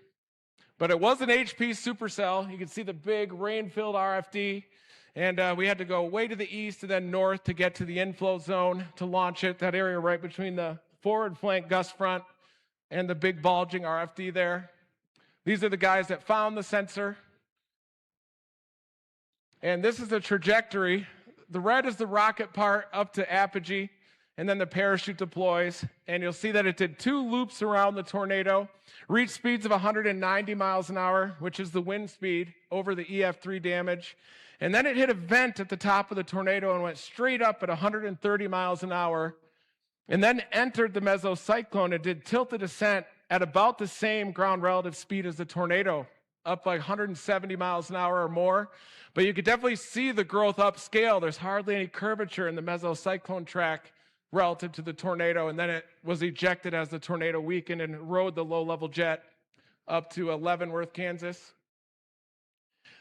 But it was an HP supercell. You can see the big rain-filled RFD. And we had to go way to the east and then north to get to the inflow zone to launch it, that area right between the forward flank gust front and the big bulging RFD there. These are the guys that found the sensor. And this is the trajectory. The red is the rocket part up to apogee, and then the parachute deploys. And you'll see that it did 2 loops around the tornado, reached speeds of 190 miles an hour, which is the wind speed over the EF3 damage. And then it hit a vent at the top of the tornado and went straight up at 130 miles an hour, and then entered the mesocyclone and did tilted descent at about the same ground relative speed as the tornado, up like 170 miles an hour or more. But you could definitely see the growth upscale. There's hardly any curvature in the mesocyclone track relative to the tornado, and then it was ejected as the tornado weakened and rode the low-level jet up to Leavenworth, Kansas.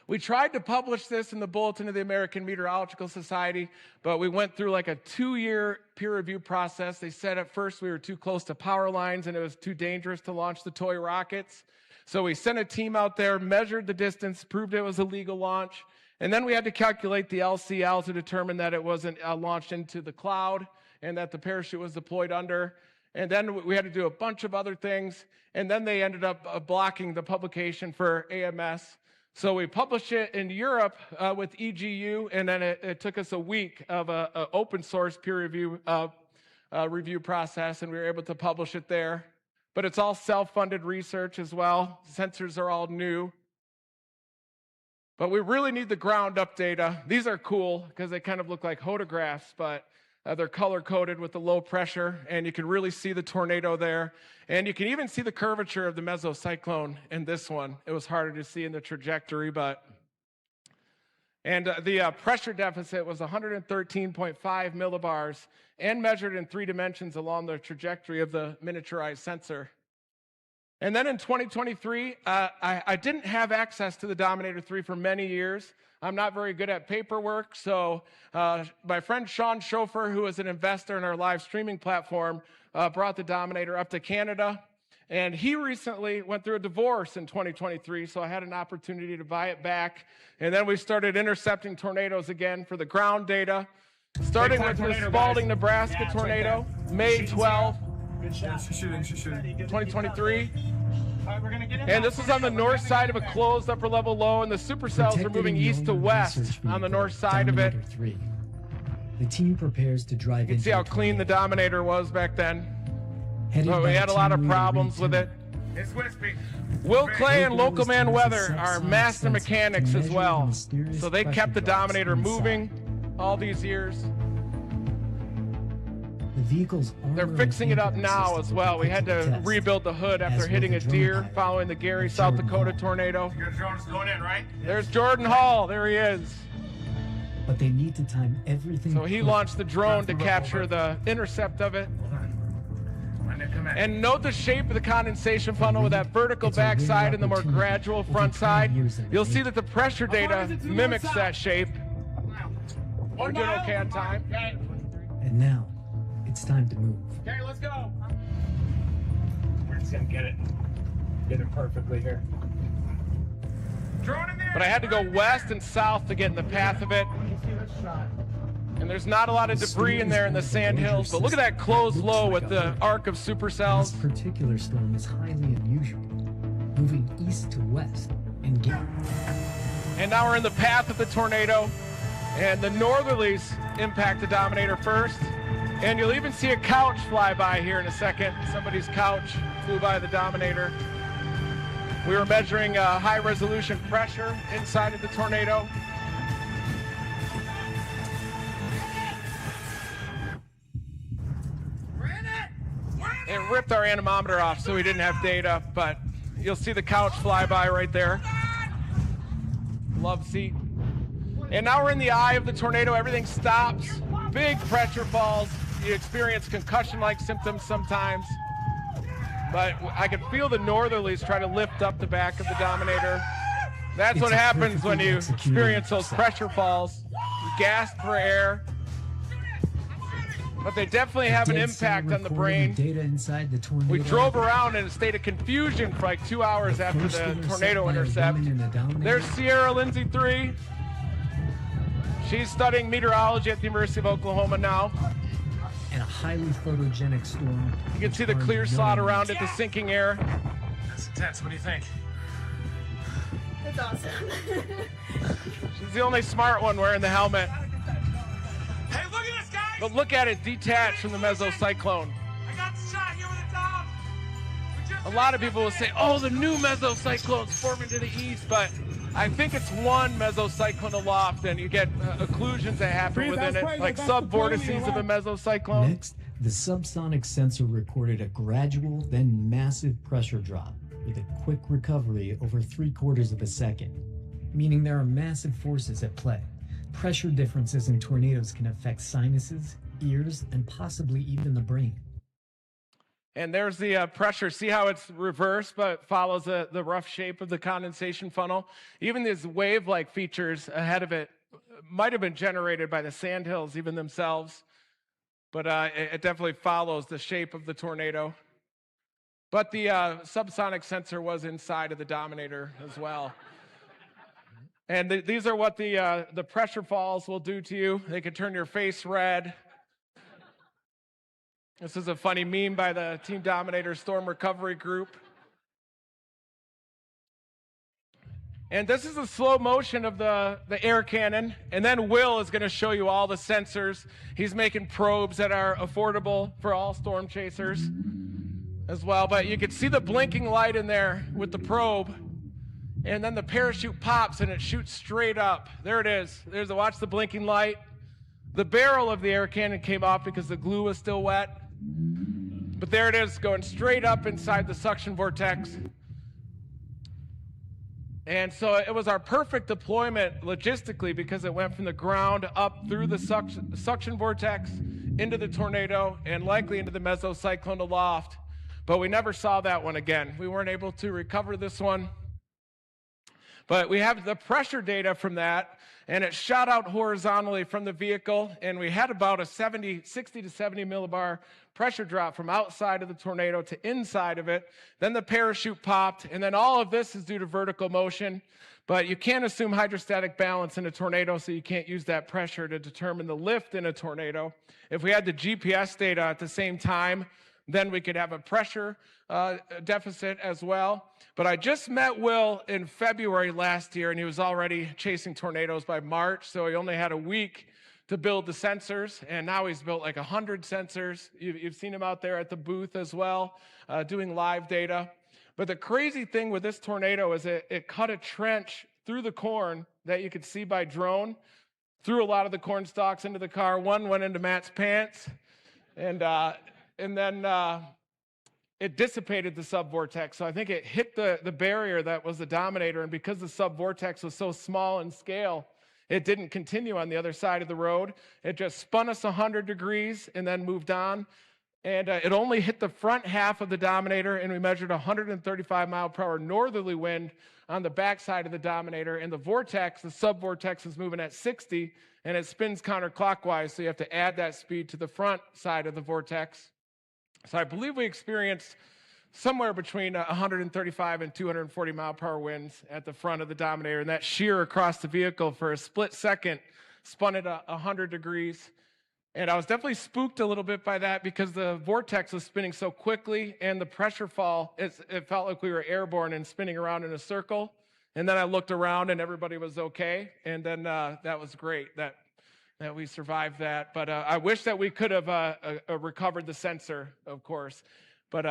We tried to publish this in the Bulletin of the American Meteorological Society, but we went through like a 2-year peer review process. They said at first we were too close to power lines and it was too dangerous to launch the toy rockets. So we sent a team out there, measured the distance, proved it was a legal launch, and then we had to calculate the LCL to determine that it wasn't launched into the cloud and that the parachute was deployed under. And then we had to do a bunch of other things, and then they ended up blocking the publication for AMS. So we published it in Europe with EGU, and then it took us a week of an open source peer review review process, and we were able to publish it there. But it's all self-funded research as well. Sensors are all new. But we really need the ground up data. These are cool because they kind of look like photographs, but they're color-coded with the low pressure, and you can really see the tornado there. And you can even see the curvature of the mesocyclone in this one. It was harder to see in the trajectory, but... And the pressure deficit was 113.5 millibars and measured in 3 dimensions along the trajectory of the miniaturized sensor. And then in 2023, I didn't have access to the Dominator 3 for many years. I'm not very good at paperwork, so my friend Sean Schofer, who is an investor in our live streaming platform, brought the Dominator up to Canada. And he recently went through a divorce in 2023, so I had an opportunity to buy it back. And then we started intercepting tornadoes again for the ground data, starting with the Spalding, Nebraska tornado, May 12, 2023. And this is on the north side of a closed upper level low, and the supercells are moving east to west on the north side of it. The team prepares to drive. You can see how clean the Dominator was back then. So we had a lot of problems with it. It's wispy. Will Clay and Local Man Weather are master mechanics as well. So they kept the Dominator moving all these years. The vehicle's They're fixing it up now as well. We had to rebuild the hood after hitting a deer following the Gary, South Dakota tornado. Your drone's going in, right? There's Jordan Hall. There he is. But they need to time everything. So he launched the drone to capture the intercept of it. And note the shape of the condensation funnel with that vertical backside and the more gradual front side. You'll see that the pressure data mimics that shape. We're doing okay on time. And now, it's time to move. Okay, let's go. We're just gonna get it perfectly here. Drone in there. But I had to go west and south to get in the path of it. And there's not a lot of debris in there in the sand hills, but look at that closed low with the arc of supercells. This particular storm is highly unusual, moving east to west and And now we're in the path of the tornado, and the northerlies impact the Dominator first. And you'll even see a couch fly by here in a second. Somebody's couch flew by the Dominator. We were measuring high resolution pressure inside of the tornado. It ripped our anemometer off, so we didn't have data, but you'll see the couch fly by right there. Love seat. And now we're in the eye of the tornado. Everything stops. Big pressure falls. You experience concussion-like symptoms sometimes. But I could feel the northerlies try to lift up the back of the Dominator. That's what happens when you experience those pressure falls. You gasp for air. But they definitely have an impact on the brain. We drove around in a state of confusion for like 2 hours after the tornado intercept. There's Sierra Lindsay 3. She's studying meteorology at the University of Oklahoma now. And a highly photogenic storm. You can see the clear slot around it, the sinking air. That's intense. What do you think? That's awesome. She's the only smart one wearing the helmet. Hey, look at this, guys! But look at it detached from the mesocyclone. I got the shot here with the Dom. A lot of people will say, oh, the new mesocyclone's forming to the east, but I think it's one mesocyclone aloft, and you get occlusions that happen within it, like sub-vortices of a mesocyclone. Next, the subsonic sensor recorded a gradual, then massive pressure drop with a quick recovery over 3/4 of a second, meaning there are massive forces at play. Pressure differences in tornadoes can affect sinuses, ears, and possibly even the brain. And there's the pressure. See how it's reversed, but follows the rough shape of the condensation funnel. Even these wave-like features ahead of it might have been generated by the sandhills even themselves, but it definitely follows the shape of the tornado. But the subsonic sensor was inside of the Dominator as well. And these are what the pressure falls will do to you. They can turn your face red. This is a funny meme by the Team Dominator Storm Recovery Group. And this is a slow motion of the air cannon. And then Will is going to show you all the sensors. He's making probes that are affordable for all storm chasers as well. But you can see the blinking light in there with the probe. And then the parachute pops and it shoots straight up. There it is. Watch the blinking light. The barrel of the air cannon came off because the glue was still wet. But there it is, going straight up inside the suction vortex. And so it was our perfect deployment logistically because it went from the ground up through the suction vortex into the tornado and likely into the mesocyclone aloft. but we never saw that one again. We weren't able to recover this one. But we have the pressure data from that, and it shot out horizontally from the vehicle, and we had about a 60 to 70 millibar pressure drop from outside of the tornado to inside of it. Then the parachute popped, and then all of this is due to vertical motion. But you can't assume hydrostatic balance in a tornado, so you can't use that pressure to determine the lift in a tornado. If we had the GPS data at the same time, then we could have a pressure deficit as well. But I just met Will in February last year, and he was already chasing tornadoes by March, so he only had a week to build the sensors, and now he's built like 100 sensors. You've seen him out there at the booth as well, doing live data. But the crazy thing with this tornado is it cut a trench through the corn that you could see by drone, threw a lot of the corn stalks into the car. One went into Matt's pants, and then it dissipated the subvortex. So I think it hit the barrier that was the Dominator, and because the subvortex was so small in scale, it didn't continue on the other side of the road. It just spun us 100 degrees and then moved on. And it only hit the front half of the Dominator, and we measured 135 mile per hour northerly wind on the backside of the Dominator. And the vortex, the subvortex, is moving at 60, and it spins counterclockwise, so you have to add that speed to the front side of the vortex. So I believe we experienced somewhere between 135 and 240 mile per hour winds at the front of the Dominator, and that shear across the vehicle for a split second spun it 100 degrees. And I was definitely spooked a little bit by that because the vortex was spinning so quickly, and the pressure fall, it felt like we were airborne and spinning around in a circle. And then I looked around and everybody was okay, and then that was great that we survived that. But I wish that we could have recovered the sensor, of course. But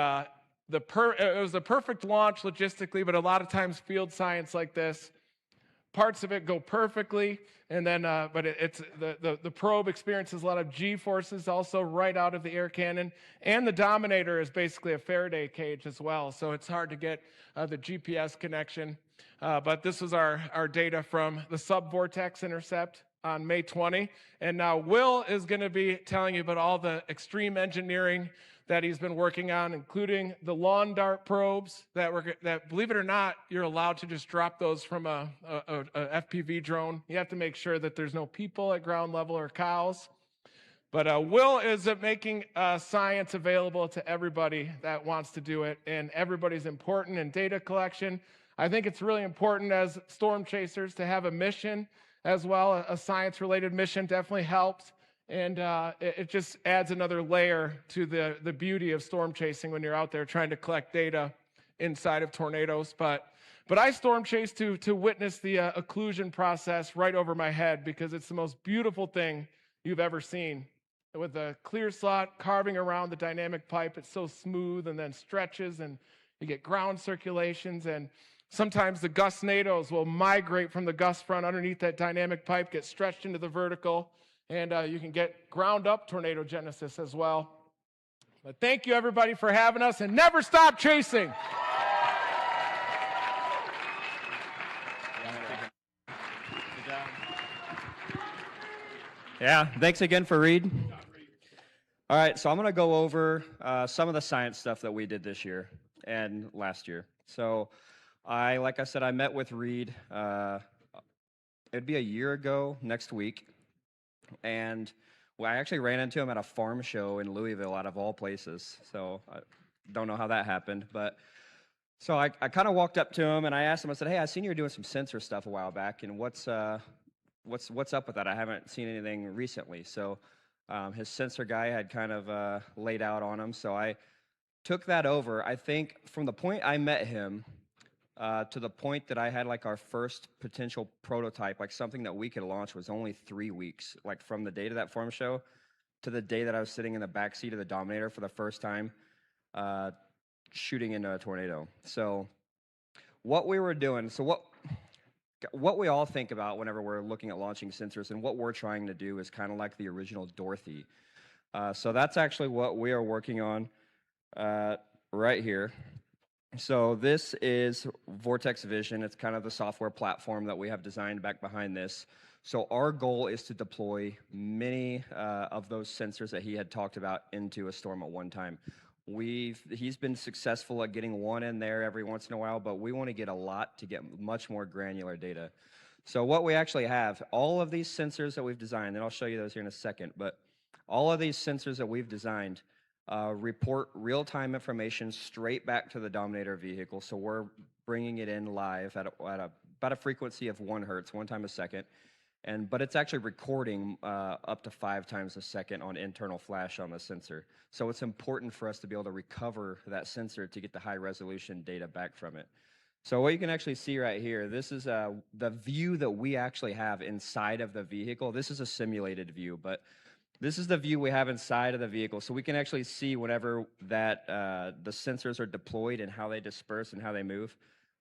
it was a perfect launch logistically, but a lot of times field science like this, parts of it go perfectly, and then but the probe experiences a lot of G forces also right out of the air cannon, and the Dominator is basically a Faraday cage as well, so it's hard to get the GPS connection. But this was our data from the subvortex intercept on May 20, and now Will is going to be telling you about all the extreme engineering that he's been working on, including the lawn dart probes that, believe it or not, you're allowed to just drop those from a FPV drone. You have to make sure that there's no people at ground level or cows. But Will is making science available to everybody that wants to do it, and everybody's important in data collection. I think it's really important as storm chasers to have a mission as well. A science-related mission definitely helps. And it just adds another layer to the beauty of storm chasing when you're out there trying to collect data inside of tornadoes. But I storm chase to witness the occlusion process right over my head, because it's the most beautiful thing you've ever seen. With the clear slot carving around the dynamic pipe, it's so smooth and then stretches, and you get ground circulations, and sometimes the gustnados will migrate from the gust front underneath that dynamic pipe, get stretched into the vertical, and you can get ground up tornado genesis as well. But thank you, everybody, for having us, and never stop chasing. Yeah, thanks again for Reed. All right, so I'm going to go over some of the science stuff that we did this year and last year. So like I said, I met with Reed. It'd be a year ago next week. And I actually ran into him at a farm show in Louisville, out of all places. So I don't know how that happened. But so I kind of walked up to him and I asked him, I said, hey, I seen you were doing some sensor stuff a while back, and what's up with that? I haven't seen anything recently. So his sensor guy had kind of laid out on him. So I took that over. I think from the point I met him to the point that I had like our first potential prototype, like something that we could launch, was only 3 weeks. Like from the day to that farm show to the day that I was sitting in the back seat of the Dominator for the first time, shooting into a tornado. So what we were doing, so what we all think about whenever we're looking at launching sensors, and what we're trying to do is kind of like the original Dorothy. So that's actually what we are working on right here. So this is Vortex Vision. It's kind of the software platform that we have designed back behind this. So our goal is to deploy many of those sensors that he had talked about into a storm at one time. He's been successful at getting one in there every once in a while, but we want to get a lot to get much more granular data. So what we actually have, all of these sensors that we've designed, and I'll show you those here in a second, but all of these sensors that we've designed report real-time information straight back to the Dominator vehicle. So we're bringing it in live at about a frequency of 1 hertz, 1 time a second. But it's actually recording up to 5 times a second on internal flash on the sensor. So it's important for us to be able to recover that sensor to get the high resolution data back from it. So what you can actually see right here, this is the view that we actually have inside of the vehicle. This is a simulated view, but this is the view we have inside of the vehicle. So we can actually see whenever that the sensors are deployed and how they disperse and how they move.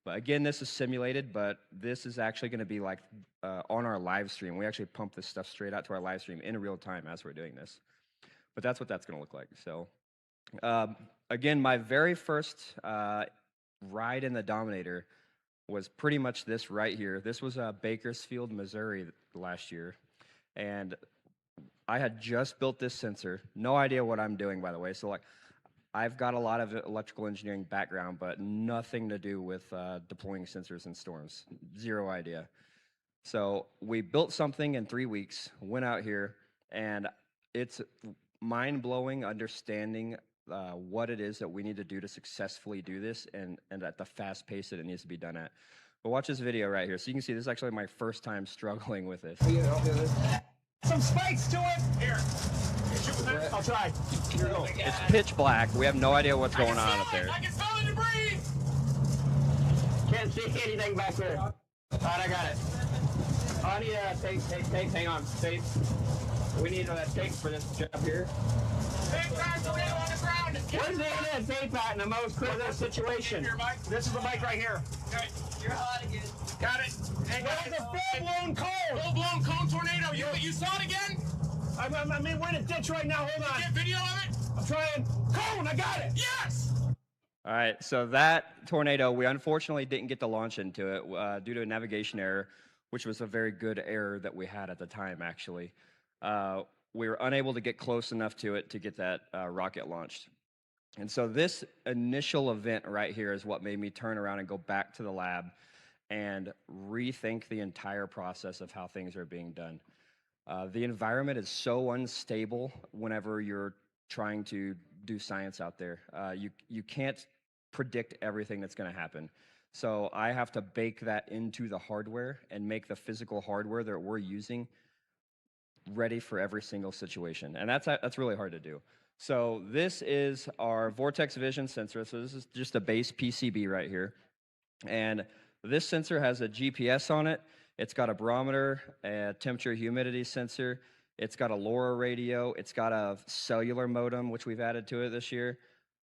But again, this is simulated, but this is actually going to be like on our live stream. We actually pump this stuff straight out to our live stream in real time as we're doing this. But that's what that's going to look like. So again, my very first ride in the Dominator was pretty much this right here. This was Bakersfield, Missouri last year. And I had just built this sensor. No idea what I'm doing, by the way. So like, I've got a lot of electrical engineering background, but nothing to do with deploying sensors in storms. Zero idea. So we built something in 3 weeks, went out here, and it's mind-blowing understanding what it is that we need to do to successfully do this and at the fast pace that it needs to be done at. But watch this video right here. So you can see this is actually my first time struggling with this. Some spikes to it. Here. I'll try. Here we go. It's pitch black. We have no idea what's going on up there. I can smell the debris. Can't see anything back there. All right, I got it. Oh, I need tape. Hang on, tape. We need tape for this job here. Tape back on the ground. Where's the tape at in the most critical situation? This is the mic right here. Okay. You're hot again. Got it. Hang on. There's a full-blown cone. Full-blown cone tornado. You saw it again? I mean, we're in a ditch right now. Hold on. Get video of it? I'm trying. Cone, I got it. Yes! All right, so that tornado, we unfortunately didn't get to launch into it due to a navigation error, which was a very good error that we had at the time, actually. We were unable to get close enough to it to get that rocket launched. And so this initial event right here is what made me turn around and go back to the lab and rethink the entire process of how things are being done. The environment is so unstable whenever you're trying to do science out there. You can't predict everything that's going to happen. So I have to bake that into the hardware and make the physical hardware that we're using ready for every single situation. And that's really hard to do. So this is our Vortex Vision sensor. So this is just a base PCB right here. And this sensor has a GPS on it. It's got a barometer, a temperature humidity sensor. It's got a LoRa radio. It's got a cellular modem, which we've added to it this year.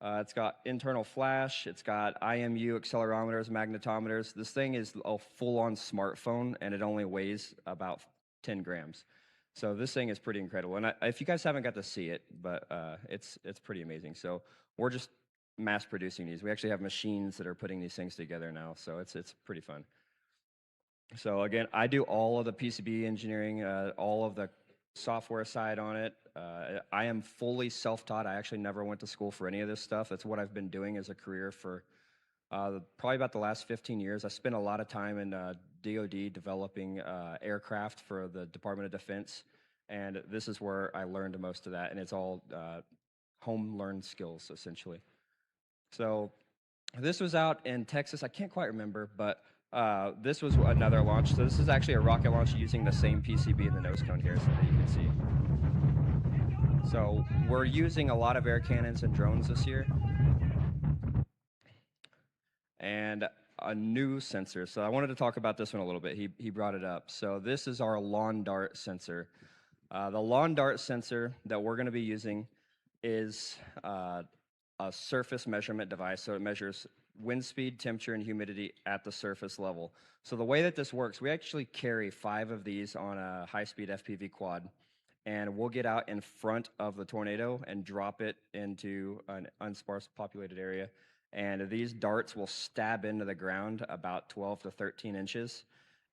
It's got internal flash. It's got IMU accelerometers, magnetometers. This thing is a full-on smartphone, and it only weighs about 10 grams. So this thing is pretty incredible. And if you guys haven't got to see it, but it's pretty amazing. So we're just mass producing these. We actually have machines that are putting these things together now. So it's pretty fun. So again, I do all of the PCB engineering, all of the software side on it. I am fully self-taught. I actually never went to school for any of this stuff. That's what I've been doing as a career for probably about the last 15 years. I spent a lot of time in DoD developing aircraft for the Department of Defense, and this is where I learned most of that, and it's all home-learned skills, essentially. So this was out in Texas. I can't quite remember, but this was another launch. So this is actually a rocket launch using the same PCB in the nose cone here so that you can see. So we're using a lot of air cannons and drones this year. And a new sensor. So I wanted to talk about this one a little bit. He brought it up. So this is our lawn dart sensor. The lawn dart sensor that we're going to be using is a surface measurement device. So it measures wind speed, temperature, and humidity at the surface level. So the way that this works, we actually carry 5 of these on a high-speed FPV quad, and we'll get out in front of the tornado and drop it into an unsparse populated area. And these darts will stab into the ground about 12 to 13 inches.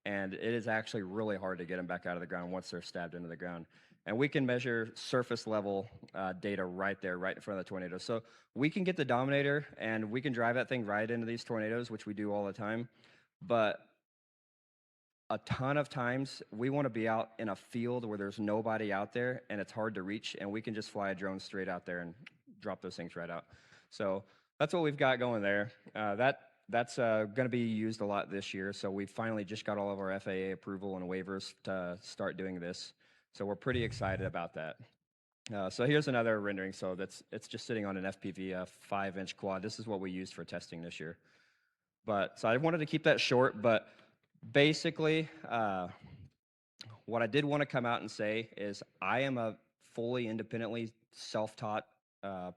And it is actually really hard to get them back out of the ground once they're stabbed into the ground. And we can measure surface level data right there, right in front of the tornado. So we can get the Dominator and we can drive that thing right into these tornadoes, which we do all the time. But a ton of times we want to be out in a field where there's nobody out there and it's hard to reach, and we can just fly a drone straight out there and drop those things right out. So that's what we've got going there. That's going to be used a lot this year. So we finally just got all of our FAA approval and waivers to start doing this. So we're pretty excited about that. So here's another rendering. So it's just sitting on an FPV, a 5-inch quad. This is what we used for testing this year. So I wanted to keep that short, but basically, what I did want to come out and say is I am a fully independently self-taught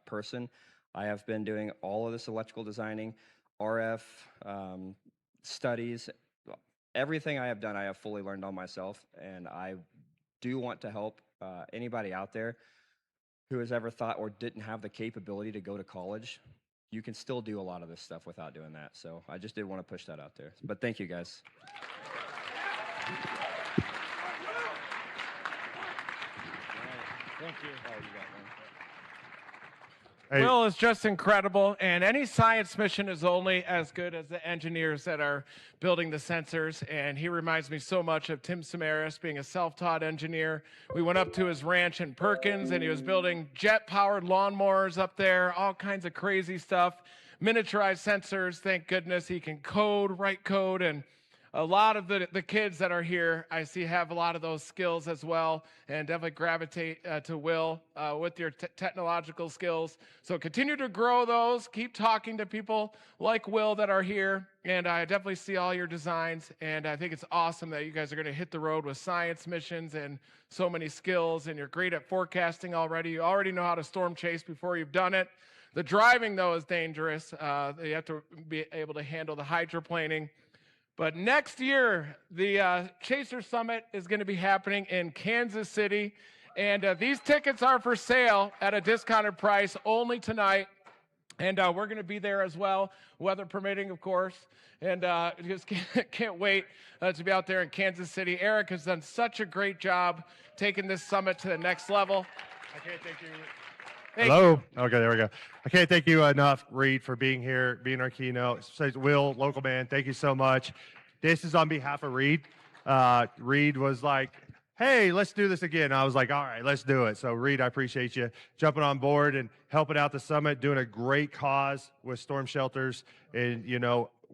person. I have been doing all of this electrical designing, RF studies. Everything I have done, I have fully learned on myself, and I do want to help anybody out there who has ever thought or didn't have the capability to go to college. You can still do a lot of this stuff without doing that. So I just did want to push that out there. But thank you, guys. Thank you. Oh, you got one. Hey. Will is just incredible, and any science mission is only as good as the engineers that are building the sensors, and he reminds me so much of Tim Samaras being a self-taught engineer. We went up to his ranch in Perkins, and he was building jet-powered lawnmowers up there, all kinds of crazy stuff, miniaturized sensors. Thank goodness he can write code, and a lot of the kids that are here, I see, have a lot of those skills as well, and definitely gravitate to Will with your technological skills. So continue to grow those. Keep talking to people like Will that are here, and I definitely see all your designs, and I think it's awesome that you guys are going to hit the road with science missions and so many skills, and you're great at forecasting already. You already know how to storm chase before you've done it. The driving, though, is dangerous. You have to be able to handle the hydroplaning. But next year, the Chaser Summit is going to be happening in Kansas City, and these tickets are for sale at a discounted price only tonight, and we're going to be there as well, weather permitting, of course, and just can't wait to be out there in Kansas City. Eric has done such a great job taking this summit to the next level. I can't thank you. Hello. Okay, there we go. I can't thank you enough, Reed, for being here, being our keynote. Will, local man, thank you so much. This is on behalf of Reed. Reed was like, hey, let's do this again. I was like, all right, let's do it. So Reed, I appreciate you jumping on board and helping out the summit, doing a great cause with storm shelters. And,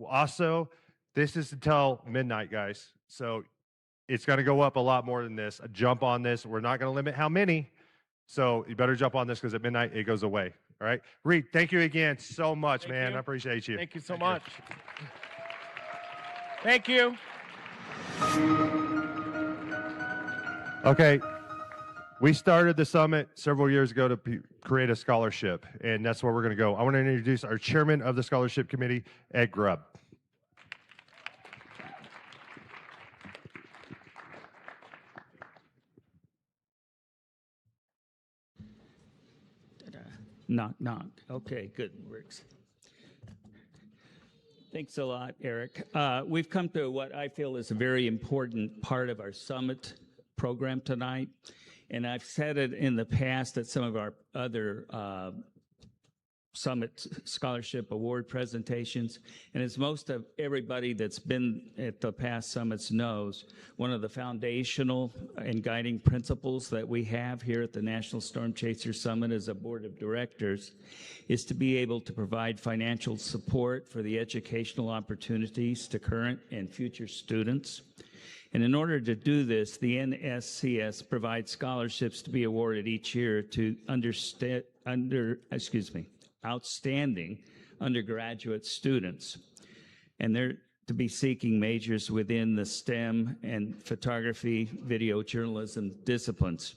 also, this is until midnight, guys. So it's going to go up a lot more than this. Jump on this. We're not going to limit how many. So you better jump on this because at midnight it goes away. All right. Reed, thank you again so much, man. I appreciate you. Thank you so much. Thank you. Okay. We started the summit several years ago to create a scholarship, and that's where we're going to go. I want to introduce our chairman of the scholarship committee, Ed Grubb. Knock, knock. Okay, good. Works. Thanks a lot, Eric. We've come to what I feel is a very important part of our summit program tonight. And I've said it in the past at some of our other Summit Scholarship Award presentations. And as most of everybody that's been at the past summits knows, one of the foundational and guiding principles that we have here at the National Storm Chaser Summit as a board of directors is to be able to provide financial support for the educational opportunities to current and future students. And in order to do this, the NSCS provides scholarships to be awarded each year to outstanding undergraduate students. And they're to be seeking majors within the STEM and photography, video journalism disciplines.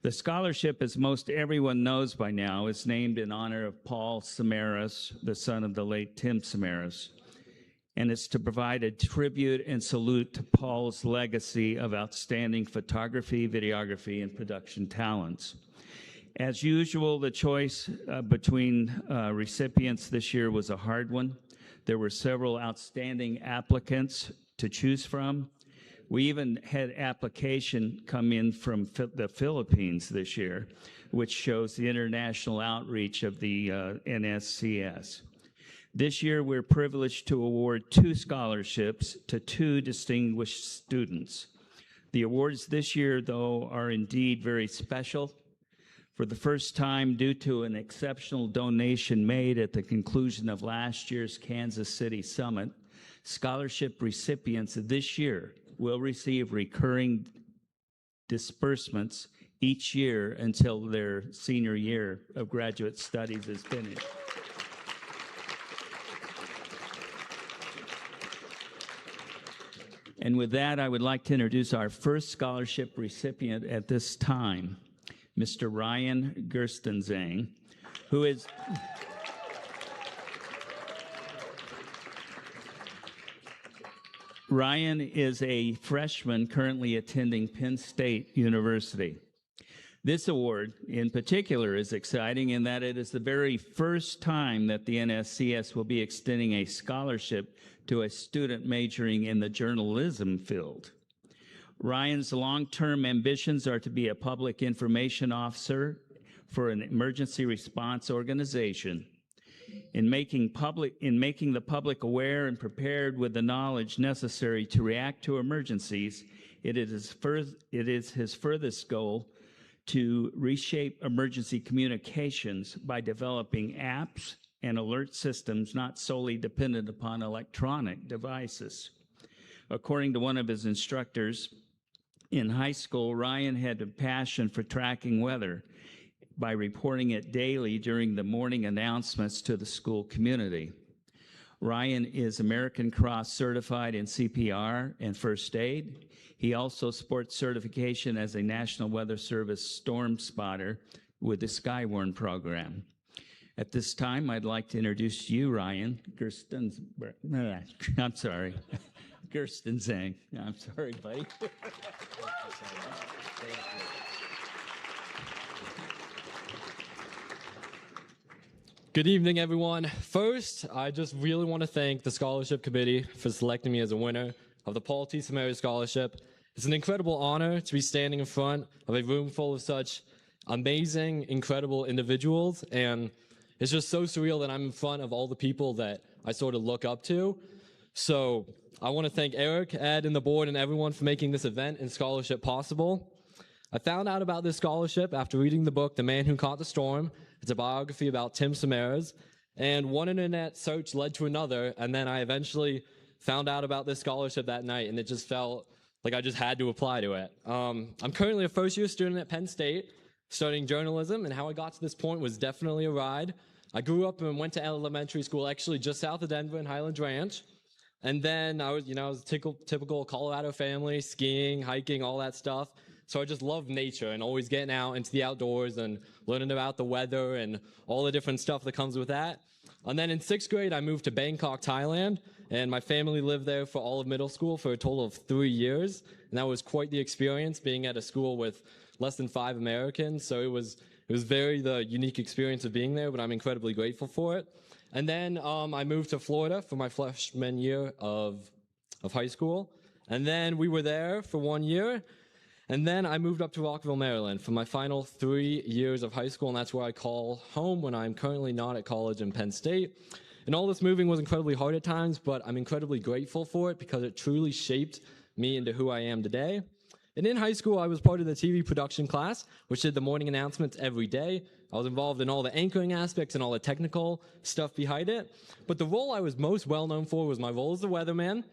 The scholarship, as most everyone knows by now, is named in honor of Paul Samaras, the son of the late Tim Samaras. And it's to provide a tribute and salute to Paul's legacy of outstanding photography, videography, and production talents. As usual, the choice between recipients this year was a hard one. There were several outstanding applicants to choose from. We even had application come in from the Philippines this year, which shows the international outreach of the NSCS. This year, we're privileged to award 2 scholarships to 2 distinguished students. The awards this year, though, are indeed very special. For the first time, due to an exceptional donation made at the conclusion of last year's Kansas City Summit, scholarship recipients this year will receive recurring disbursements each year until their senior year of graduate studies is finished. And with that, I would like to introduce our first scholarship recipient at this time, Mr. Ryan Gerstenzang, who is... Ryan is a freshman currently attending Penn State University. This award in particular is exciting in that it is the very first time that the NSCS will be extending a scholarship to a student majoring in the journalism field. Ryan's long-term ambitions are to be a public information officer for an emergency response organization. In making the public aware and prepared with the knowledge necessary to react to emergencies, it is his furthest goal to reshape emergency communications by developing apps and alert systems not solely dependent upon electronic devices. According to one of his instructors in high school, Ryan had a passion for tracking weather by reporting it daily during the morning announcements to the school community. Ryan is American Cross certified in CPR and first aid. He also sports certification as a National Weather Service storm spotter with the Skywarn program. At this time, I'd like to introduce you, Ryan Gerstenzang. I'm sorry, Gerstenzang. I'm sorry, buddy. Good evening, everyone. First, I just really want to thank the Scholarship Committee for selecting me as a winner of the Paul T. Samaras Scholarship. It's an incredible honor to be standing in front of a room full of such amazing, incredible individuals, and it's just so surreal that I'm in front of all the people that I sort of look up to. So I want to thank Eric, Ed, and the board and everyone for making this event and scholarship possible. I found out about this scholarship after reading the book, The Man Who Caught the Storm. It's a biography about Tim Samaras, and one internet search led to another, and then I eventually found out about this scholarship that night, and it just felt like I just had to apply to it. I'm currently a first-year student at Penn State, studying journalism, and how I got to this point was definitely a ride. I grew up and went to elementary school actually just south of Denver in Highlands Ranch, and then I was a typical Colorado family, skiing, hiking, all that stuff. So I just love nature and always getting out into the outdoors and learning about the weather and all the different stuff that comes with that. And then in 6th grade, I moved to Bangkok, Thailand, and my family lived there for all of middle school for a total of 3 years. And that was quite the experience, being at a school with less than 5 Americans. So it was very the unique experience of being there, but I'm incredibly grateful for it. And then I moved to Florida for my freshman year of high school. And then we were there for 1 year. And then I moved up to Rockville, Maryland for my final 3 years of high school, and that's where I call home when I'm currently not at college in Penn State. And all this moving was incredibly hard at times, but I'm incredibly grateful for it because it truly shaped me into who I am today. And in high school, I was part of the TV production class, which did the morning announcements every day. I was involved in all the anchoring aspects and all the technical stuff behind it. But the role I was most well known for was my role as the weatherman.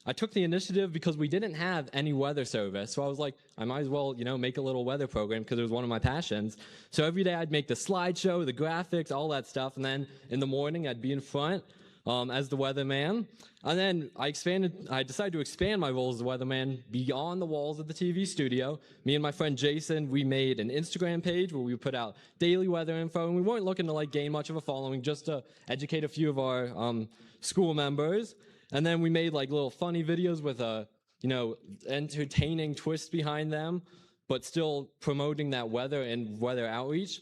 I took the initiative because we didn't have any weather service. So I was like, I might as well, make a little weather program because it was one of my passions. So every day I'd make the slideshow, the graphics, all that stuff. And then in the morning, I'd be in front as the weatherman. And then I decided to expand my role as the weatherman beyond the walls of the TV studio. Me and my friend Jason, we made an Instagram page where we put out daily weather info. And we weren't looking to gain much of a following, just to educate a few of our school members. And then we made little funny videos with a, entertaining twist behind them, but still promoting that weather and weather outreach.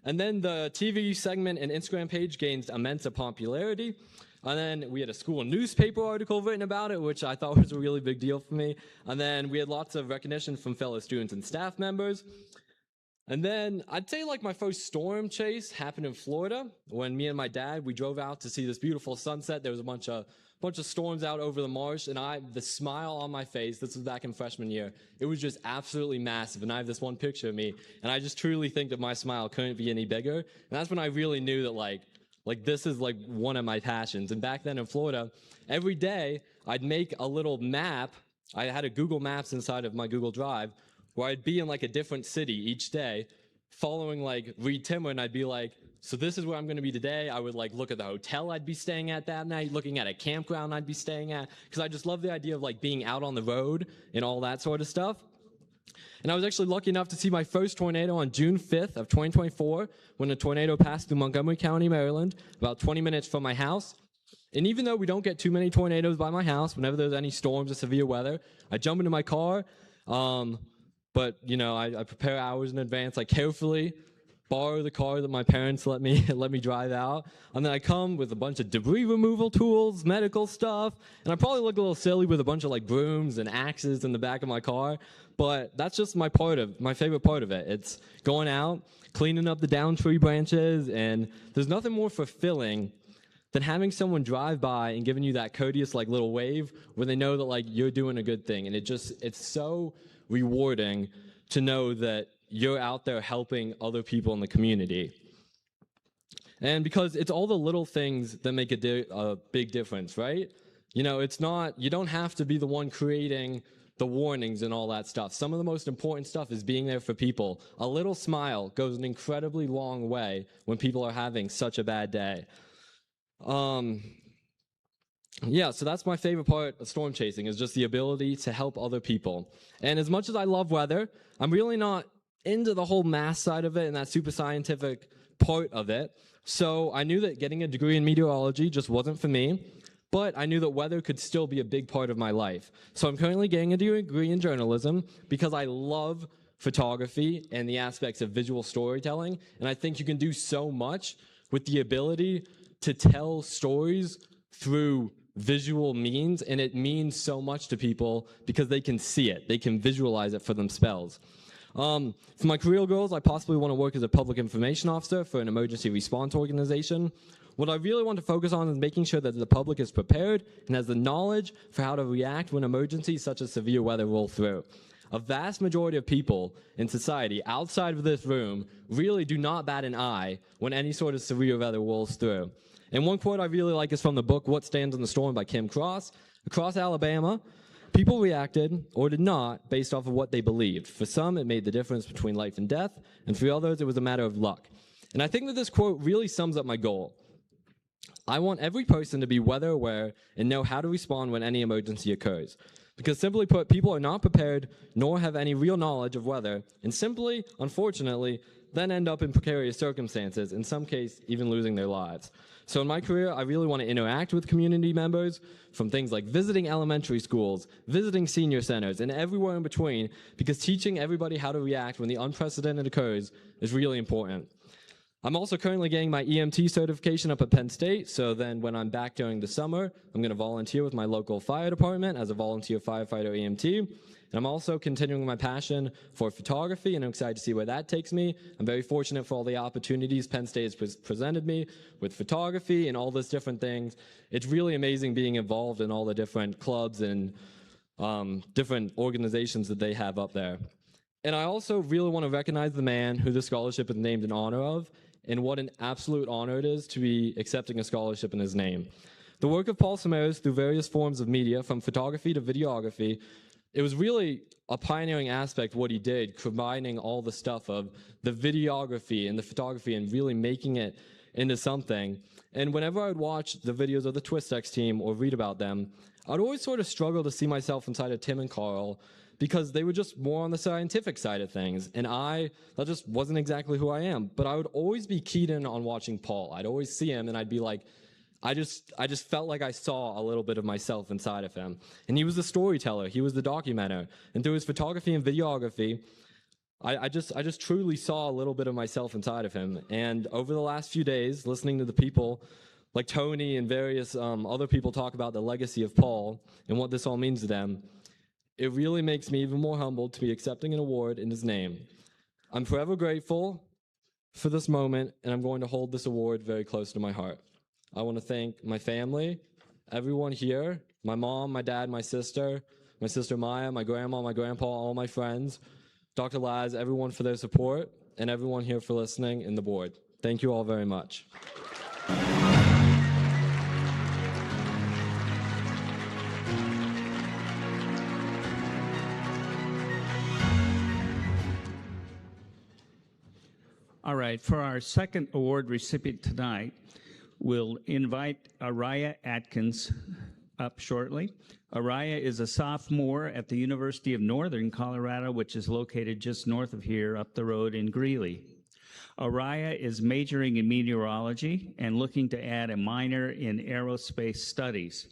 And then the TV segment and Instagram page gained immense popularity. And then we had a school newspaper article written about it, which I thought was a really big deal for me. And then we had lots of recognition from fellow students and staff members. And then I'd say like my first storm chase happened in Florida when me and my dad, we drove out to see this beautiful sunset. There was a bunch of storms out over the marsh, and the smile on my face, this was back in freshman year, it was just absolutely massive. And I have this one picture of me, and I just truly think that my smile couldn't be any bigger. And that's when I really knew that like this is like one of my passions. And back then in Florida, every day I'd make a little map. I had a Google Maps inside of my Google Drive where I'd be in like a different city each day following like Reed Timmer, and I'd be like, so this is where I'm going to be today. I would like look at the hotel I'd be staying at that night, looking at a campground I'd be staying at, because I just love the idea of like being out on the road and all that sort of stuff. And I was actually lucky enough to see my first tornado on June 5th of 2024 when a tornado passed through Montgomery County, Maryland, about 20 minutes from my house. And even though we don't get too many tornadoes by my house, whenever there's any storms or severe weather, I jump into my car, but you know, I prepare hours in advance. I carefully borrow the car that my parents let me drive out, and then I come with a bunch of debris removal tools, medical stuff, and I probably look a little silly with a bunch of like brooms and axes in the back of my car, but that's just my favorite part of it. It's going out, cleaning up the downed tree branches, and there's nothing more fulfilling than having someone drive by and giving you that courteous like little wave where they know that like you're doing a good thing. And it's so rewarding to know that you're out there helping other people in the community. And because it's all the little things that make a big difference, right? You know, you don't have to be the one creating the warnings and all that stuff. Some of the most important stuff is being there for people. A little smile goes an incredibly long way when people are having such a bad day. Yeah, so that's my favorite part of storm chasing, is just the ability to help other people. And as much as I love weather, I'm really not into the whole math side of it and that super scientific part of it. So I knew that getting a degree in meteorology just wasn't for me, but I knew that weather could still be a big part of my life. So I'm currently getting a degree in journalism because I love photography and the aspects of visual storytelling. And I think you can do so much with the ability to tell stories through visual means, and it means so much to people because they can see it. They can visualize it for themselves. For my career goals, I possibly want to work as a public information officer for an emergency response organization. What I really want to focus on is making sure that the public is prepared and has the knowledge for how to react when emergencies such as severe weather roll through. A vast majority of people in society outside of this room really do not bat an eye when any sort of severe weather rolls through. And one quote I really like is from the book What Stands in the Storm by Kim Cross. Across Alabama, people reacted or did not based off of what they believed. For some, it made the difference between life and death, and for others, it was a matter of luck. And I think that this quote really sums up my goal. I want every person to be weather aware and know how to respond when any emergency occurs. Because simply put, people are not prepared nor have any real knowledge of weather, and simply, unfortunately, then end up in precarious circumstances, in some cases even losing their lives. So in my career, I really want to interact with community members, from things like visiting elementary schools, visiting senior centers, and everywhere in between, because teaching everybody how to react when the unprecedented occurs is really important. I'm also currently getting my EMT certification up at Penn State, so then when I'm back during the summer, I'm going to volunteer with my local fire department as a volunteer firefighter EMT. And I'm also continuing my passion for photography, and I'm excited to see where that takes me. I'm very fortunate for all the opportunities Penn State has presented me with photography and all those different things. It's really amazing being involved in all the different clubs and different organizations that they have up there. And I also really want to recognize the man who the scholarship is named in honor of, and what an absolute honor it is to be accepting a scholarship in his name. The work of Paul Samaras through various forms of media, from photography to videography, it was really a pioneering aspect what he did, combining all the stuff of the videography and the photography and really making it into something. And whenever I would watch the videos of the TwistX team or read about them, I'd always sort of struggle to see myself inside of Tim and Carl, because they were just more on the scientific side of things. And that just wasn't exactly who I am. But I would always be keyed in on watching Paul. I'd always see him and I'd be like, I just felt like I saw a little bit of myself inside of him. And he was the storyteller, he was the documenter. And through his photography and videography, I just truly saw a little bit of myself inside of him. And over the last few days, listening to the people like Tony and various other people talk about the legacy of Paul and what this all means to them, it really makes me even more humbled to be accepting an award in his name. I'm forever grateful for this moment, and I'm going to hold this award very close to my heart. I want to thank my family, everyone here, my mom, my dad, my sister Maya, my grandma, my grandpa, all my friends, Dr. Laz, everyone for their support, and everyone here for listening, and the board. Thank you all very much. All right, for our second award recipient tonight, we'll invite Araya Atkins up shortly. Araya is a sophomore at the University of Northern Colorado, which is located just north of here, up the road in Greeley. Araya is majoring in meteorology and looking to add a minor in aerospace studies.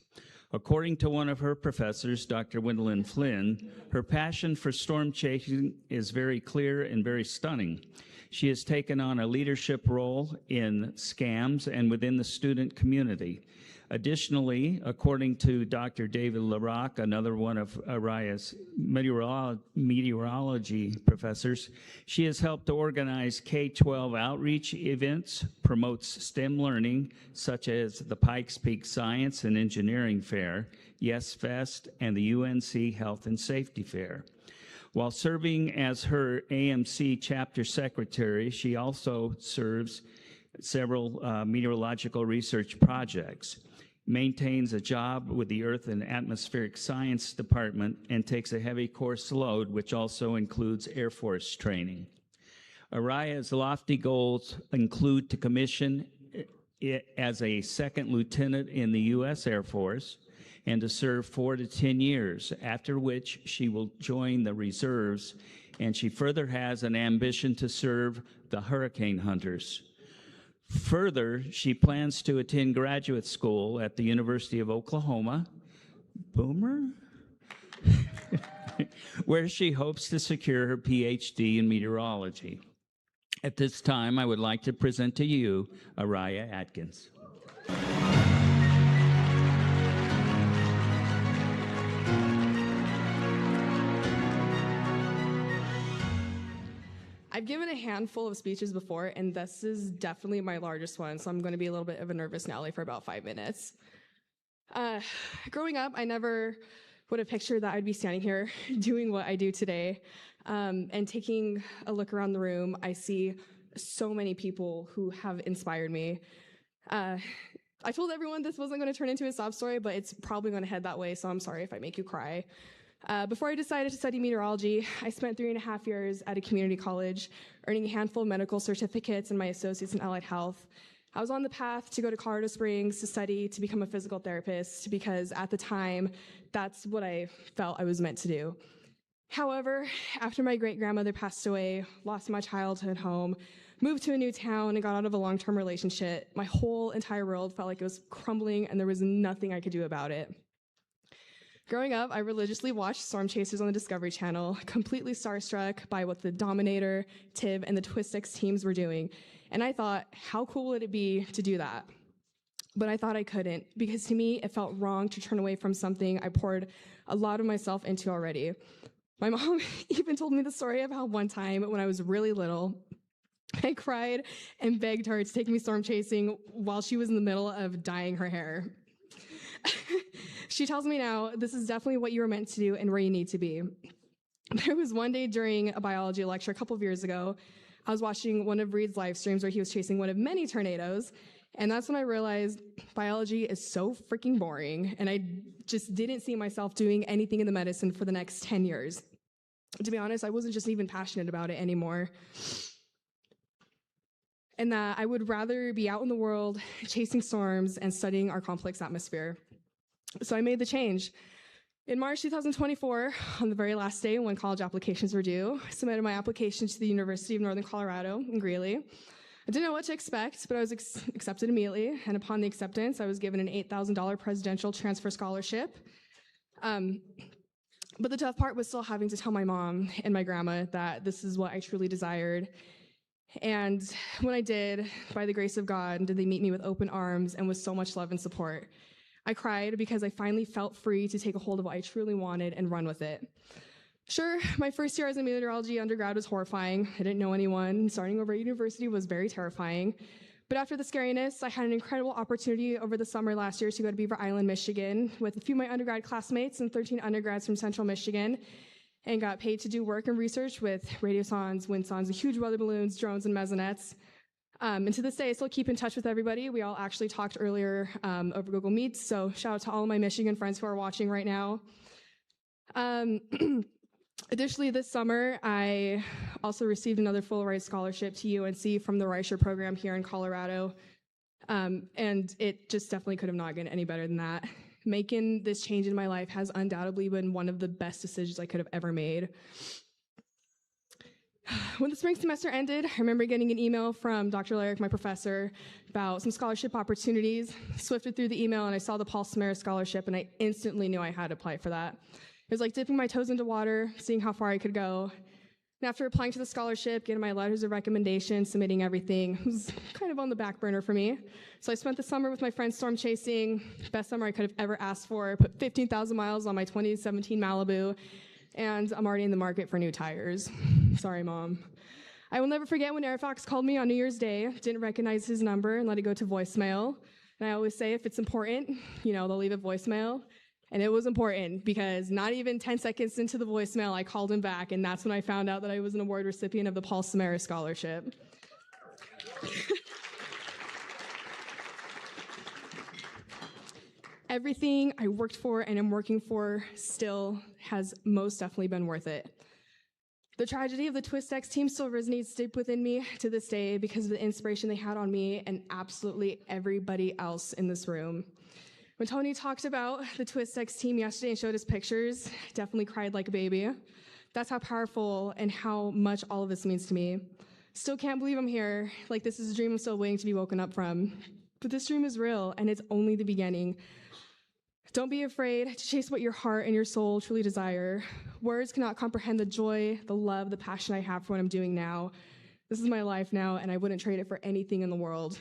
According to one of her professors, Dr. Gwendolyn Flynn, her passion for storm chasing is very clear and very stunning. She has taken on a leadership role in SCAMs and within the student community. Additionally, according to Dr. David LaRock, another one of Araya's meteorology professors, she has helped to organize K-12 outreach events, promotes STEM learning, such as the Pikes Peak Science and Engineering Fair, Yes Fest, and the UNC Health and Safety Fair. While serving as her AMC chapter secretary, she also serves several meteorological research projects, maintains a job with the Earth and Atmospheric Science Department, and takes a heavy course load, which also includes Air Force training. Araya's lofty goals include to commission as a second lieutenant in the U.S. Air Force, and to serve 4 to 10 years, after which she will join the reserves, and she further has an ambition to serve the hurricane hunters. Further, she plans to attend graduate school at the University of Oklahoma, Boomer, where she hopes to secure her PhD in meteorology. At this time, I would like to present to you Araya Atkins. I've given a handful of speeches before, and this is definitely my largest one, so I'm going to be a little bit of a nervous Nelly for about 5 minutes. Growing up, I never would have pictured that I'd be standing here doing what I do today. And taking a look around the room, I see so many people who have inspired me. I told everyone this wasn't going to turn into a sob story, but it's probably going to head that way, so I'm sorry if I make you cry. Before I decided to study meteorology, I spent 3.5 years at a community college, earning a handful of medical certificates and my associates in allied health. I was on the path to go to Colorado Springs to study to become a physical therapist because at the time, that's what I felt I was meant to do. However, after my great-grandmother passed away, lost my childhood home, moved to a new town, and got out of a long-term relationship, my whole entire world felt like it was crumbling and there was nothing I could do about it. Growing up, I religiously watched Storm Chasers on the Discovery Channel, completely starstruck by what the Dominator, TIB, and the Twist X teams were doing. And I thought, how cool would it be to do that? But I thought I couldn't, because to me, it felt wrong to turn away from something I poured a lot of myself into already. My mom even told me the story of how one time when I was really little, I cried and begged her to take me storm chasing while she was in the middle of dyeing her hair. She tells me now, this is definitely what you were meant to do and where you need to be. There was one day during a biology lecture a couple of years ago, I was watching one of Reed's live streams where he was chasing one of many tornadoes, and that's when I realized biology is so freaking boring, and I just didn't see myself doing anything in the medicine for the next 10 years. To be honest, I wasn't just even passionate about it anymore. And that I would rather be out in the world chasing storms and studying our complex atmosphere. So I made the change. In March 2024, on the very last day when college applications were due, I submitted my application to the University of Northern Colorado in Greeley. I didn't know what to expect, but I was accepted immediately, and upon the acceptance, I was given an $8,000 presidential transfer scholarship. But the tough part was still having to tell my mom and my grandma that this is what I truly desired. And when I did, by the grace of God, did they meet me with open arms and with so much love and support. I cried because I finally felt free to take a hold of what I truly wanted and run with it. Sure, my first year as a meteorology undergrad was horrifying. I didn't know anyone. Starting over at university was very terrifying. But after the scariness, I had an incredible opportunity over the summer last year to go to Beaver Island, Michigan, with a few of my undergrad classmates and 13 undergrads from Central Michigan, and got paid to do work and research with radiosondes, windsondes, huge weather balloons, drones, and mesonettes. And to this day, I still keep in touch with everybody. We all actually talked earlier over Google Meets, so shout out to all of my Michigan friends who are watching right now. Additionally, this summer, I also received another full-ride scholarship to UNC from the Reicher program here in Colorado, and it just definitely could have not gotten any better than that. Making this change in my life has undoubtedly been one of the best decisions I could have ever made. When the spring semester ended, I remember getting an email from Dr. Lyric, my professor, about some scholarship opportunities. Swifted through the email, and I saw the Paul Samaras scholarship, and I instantly knew I had to apply for that. It was like dipping my toes into water, seeing how far I could go. And after applying to the scholarship, getting my letters of recommendation, submitting everything, it was kind of on the back burner for me. So I spent the summer with my friends stormchasing, best summer I could have ever asked for, put 15,000 miles on my 2017 Malibu, and I'm already in the market for new tires. Sorry, Mom. I will never forget when Air Fox called me on New Year's Day, didn't recognize his number and let it go to voicemail. And I always say if it's important, they'll leave a voicemail. And it was important because not even 10 seconds into the voicemail, I called him back, and that's when I found out that I was an award recipient of the Paul Samaras Scholarship. Everything I worked for and am working for still has most definitely been worth it. The tragedy of the TwistX team still resonates deep within me to this day because of the inspiration they had on me and absolutely everybody else in this room. When Tony talked about the TwistX team yesterday and showed his pictures, I definitely cried like a baby. That's how powerful and how much all of this means to me. Still can't believe I'm here. Like this is a dream I'm still waiting to be woken up from. But this dream is real, and it's only the beginning. Don't be afraid to chase what your heart and your soul truly desire. Words cannot comprehend the joy, the love, the passion I have for what I'm doing now. This is my life now, and I wouldn't trade it for anything in the world.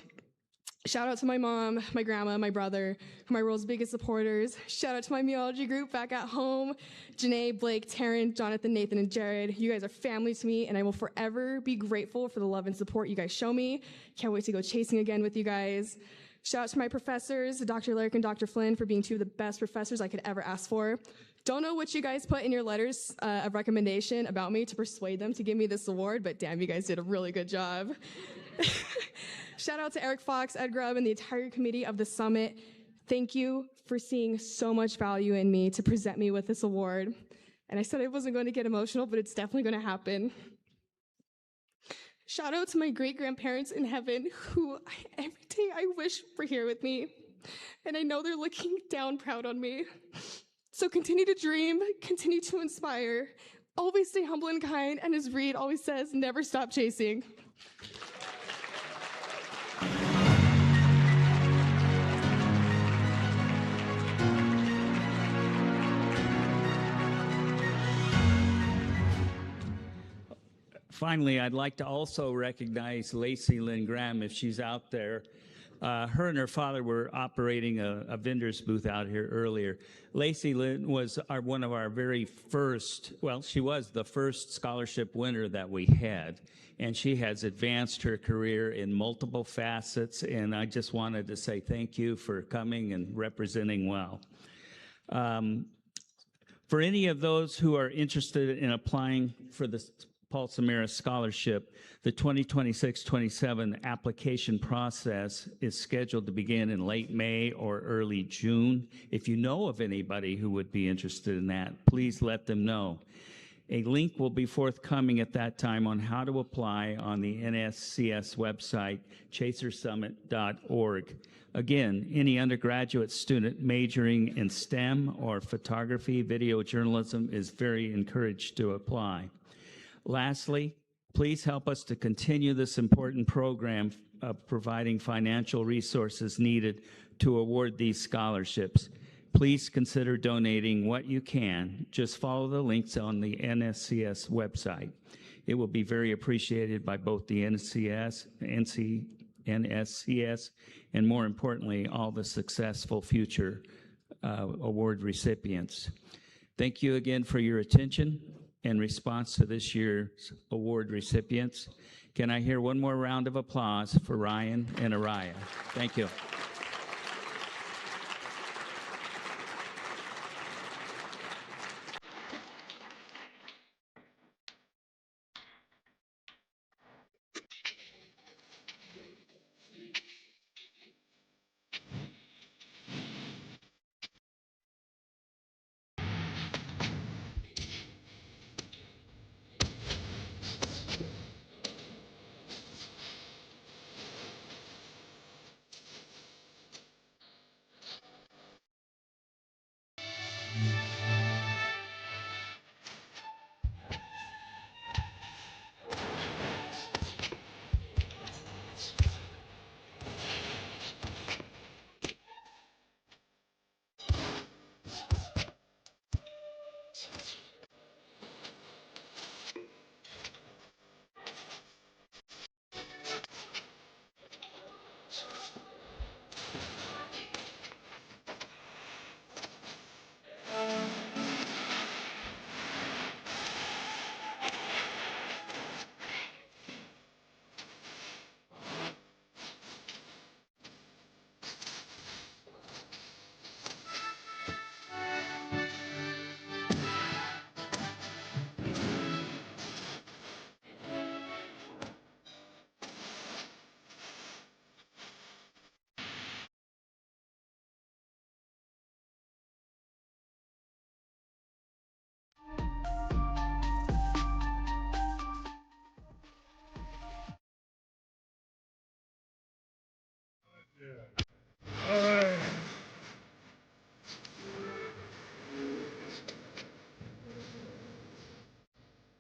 Shout out to my mom, my grandma, my brother, who are my world's biggest supporters. Shout out to my meteorology group back at home, Janae, Blake, Taryn, Jonathan, Nathan, and Jared. You guys are family to me, and I will forever be grateful for the love and support you guys show me. Can't wait to go chasing again with you guys. Shout out to my professors, Dr. Lyric and Dr. Flynn, for being two of the best professors I could ever ask for. Don't know what you guys put in your letters of recommendation about me to persuade them to give me this award, but damn, you guys did a really good job. Shout out to Eric Fox, Ed Grubb, and the entire committee of the summit. Thank you for seeing so much value in me to present me with this award. And I said I wasn't going to get emotional, but it's definitely going to happen. Shout out to my great-grandparents in heaven who every day I wish were here with me. And I know they're looking down proud on me. So continue to dream, continue to inspire, always stay humble and kind, and as Reed always says, never stop chasing. Finally, I'd like to also recognize Lacey Lynn Graham if she's out there. Her and her father were operating a vendor's booth out here earlier. Lacey Lynn was one of our very first, well, she was the first scholarship winner that we had, and she has advanced her career in multiple facets, and I just wanted to say thank you for coming and representing well. For any of those who are interested in applying for the Paul Samaras Scholarship, the 2026-27 application process is scheduled to begin in late May or early June. If you know of anybody who would be interested in that, please let them know. A link will be forthcoming at that time on how to apply on the NSCS website, chasersummit.org. Again, any undergraduate student majoring in STEM or photography, video journalism is very encouraged to apply. Lastly, please help us to continue this important program of providing financial resources needed to award these scholarships. Please consider donating what you can. Just follow the links on the NSCS website. It will be very appreciated by both the NSCS, and more importantly, all the successful future award recipients. Thank you again for your attention and response to this year's award recipients. Can I hear one more round of applause for Ryan and Araya? Thank you.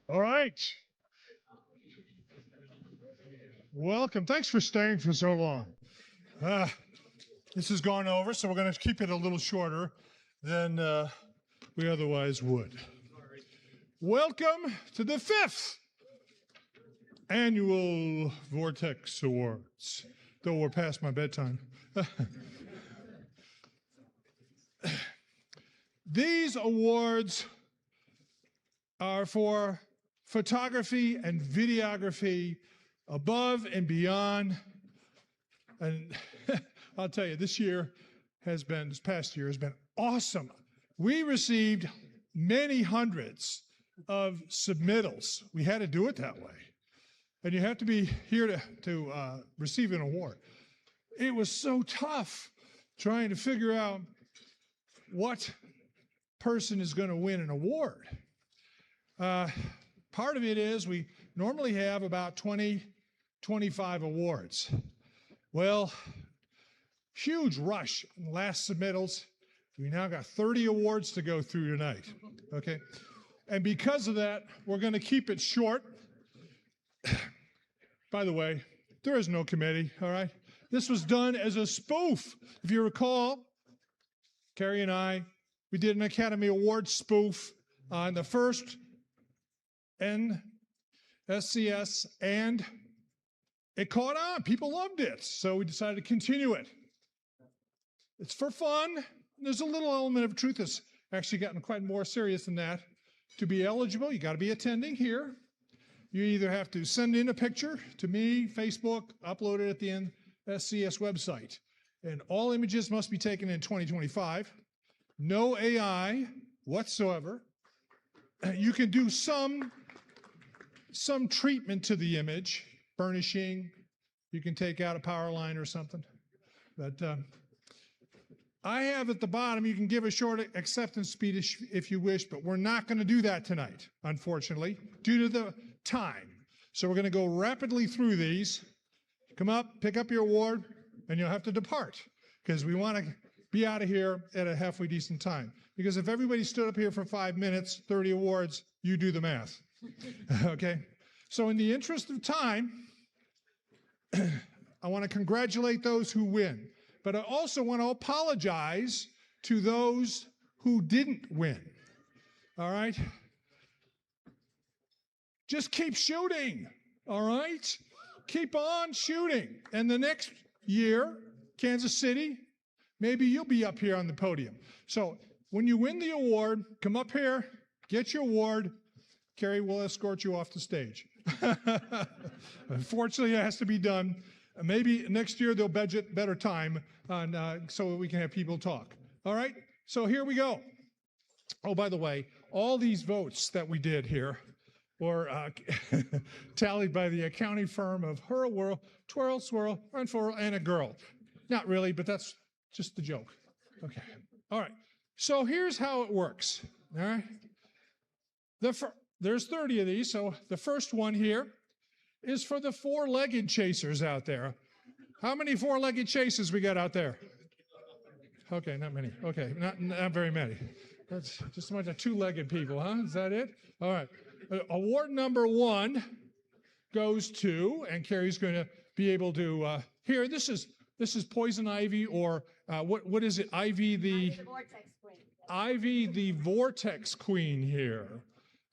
All right. Welcome. Thanks for staying for so long. This has gone over, so we're going to keep it a little shorter than we otherwise would. Welcome to the 5th annual Vortex Awards, though we're past my bedtime. These awards are for photography and videography above and beyond. And I'll tell you, this past year has been awesome. We received many hundreds of submittals. We had to do it that way. And you have to be here to receive an award. It was so tough trying to figure out what person is going to win an award. Part of it is we normally have about 20, 25 awards. Well, huge rush in the last submittals. We now got 30 awards to go through tonight, okay? And because of that, we're going to keep it short. By the way, there is no committee, all right? This was done as a spoof. If you recall, Carrie and I, we did an Academy Award spoof on the first NSCS, and it caught on. People loved it, so we decided to continue it. It's for fun. There's a little element of truth that's actually gotten quite more serious than that. To be eligible, you got to be attending here. You either have to send in a picture to me, Facebook, upload it at the NSCS website. And all images must be taken in 2025. No AI whatsoever. You can do some treatment to the image, burnishing. You can take out a power line or something. But I have at the bottom, you can give a short acceptance speech if you wish, but we're not going to do that tonight, unfortunately, due to the time. So we're going to go rapidly through these. Come up, pick up your award, and you'll have to depart, because we want to be out of here at a halfway decent time. Because if everybody stood up here for 5 minutes, 30 awards, you do the math. Okay? So in the interest of time, I want to congratulate those who win. But I also want to apologize to those who didn't win. All right? just keep shooting, all right? Keep on shooting. And the next year, Kansas City, maybe you'll be up here on the podium. So when you win the award, come up here, get your award. Carrie will escort you off the stage. Unfortunately, it has to be done. Maybe next year they'll budget better time on, so we can have people talk. All right, so here we go. Oh, by the way, all these votes that we did here were tallied by the accounting firm of Hurl, Whirl, Twirl, Swirl, Unfurl, and a girl. Not really, but that's just the joke. Okay, all right. So here's how it works, all right? There's 30 of these, so the first one here is for the four-legged chasers out there. How many four-legged chasers we got out there? Okay, not many. Okay, not very many. That's just a bunch of two-legged people, huh? Is that it? All right. Award number 1 goes to, and Carrie's going to be able to, here, this is Poison Ivy, or what is it? Ivy the Vortex Queen here.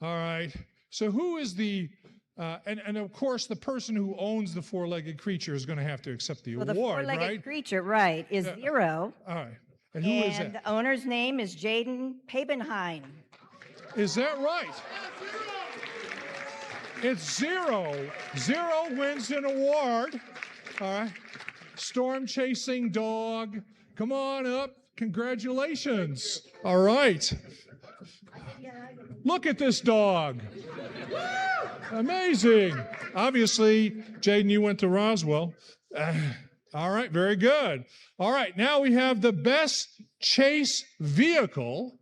All right. So who is the, and of course the person who owns the four-legged creature is going to have to accept the award, the four-legged right? creature, right, is Zero. All right. And who is that? And the owner's name is Jaden Pabenheim. Is that right? It's Zero. Zero wins an award. All right. Stormchasing dog. Come on up. Congratulations. All right. Look at this dog. Amazing. Obviously, Jaden, you went to Roswell. All right, very good. All right, now we have the best chase vehicle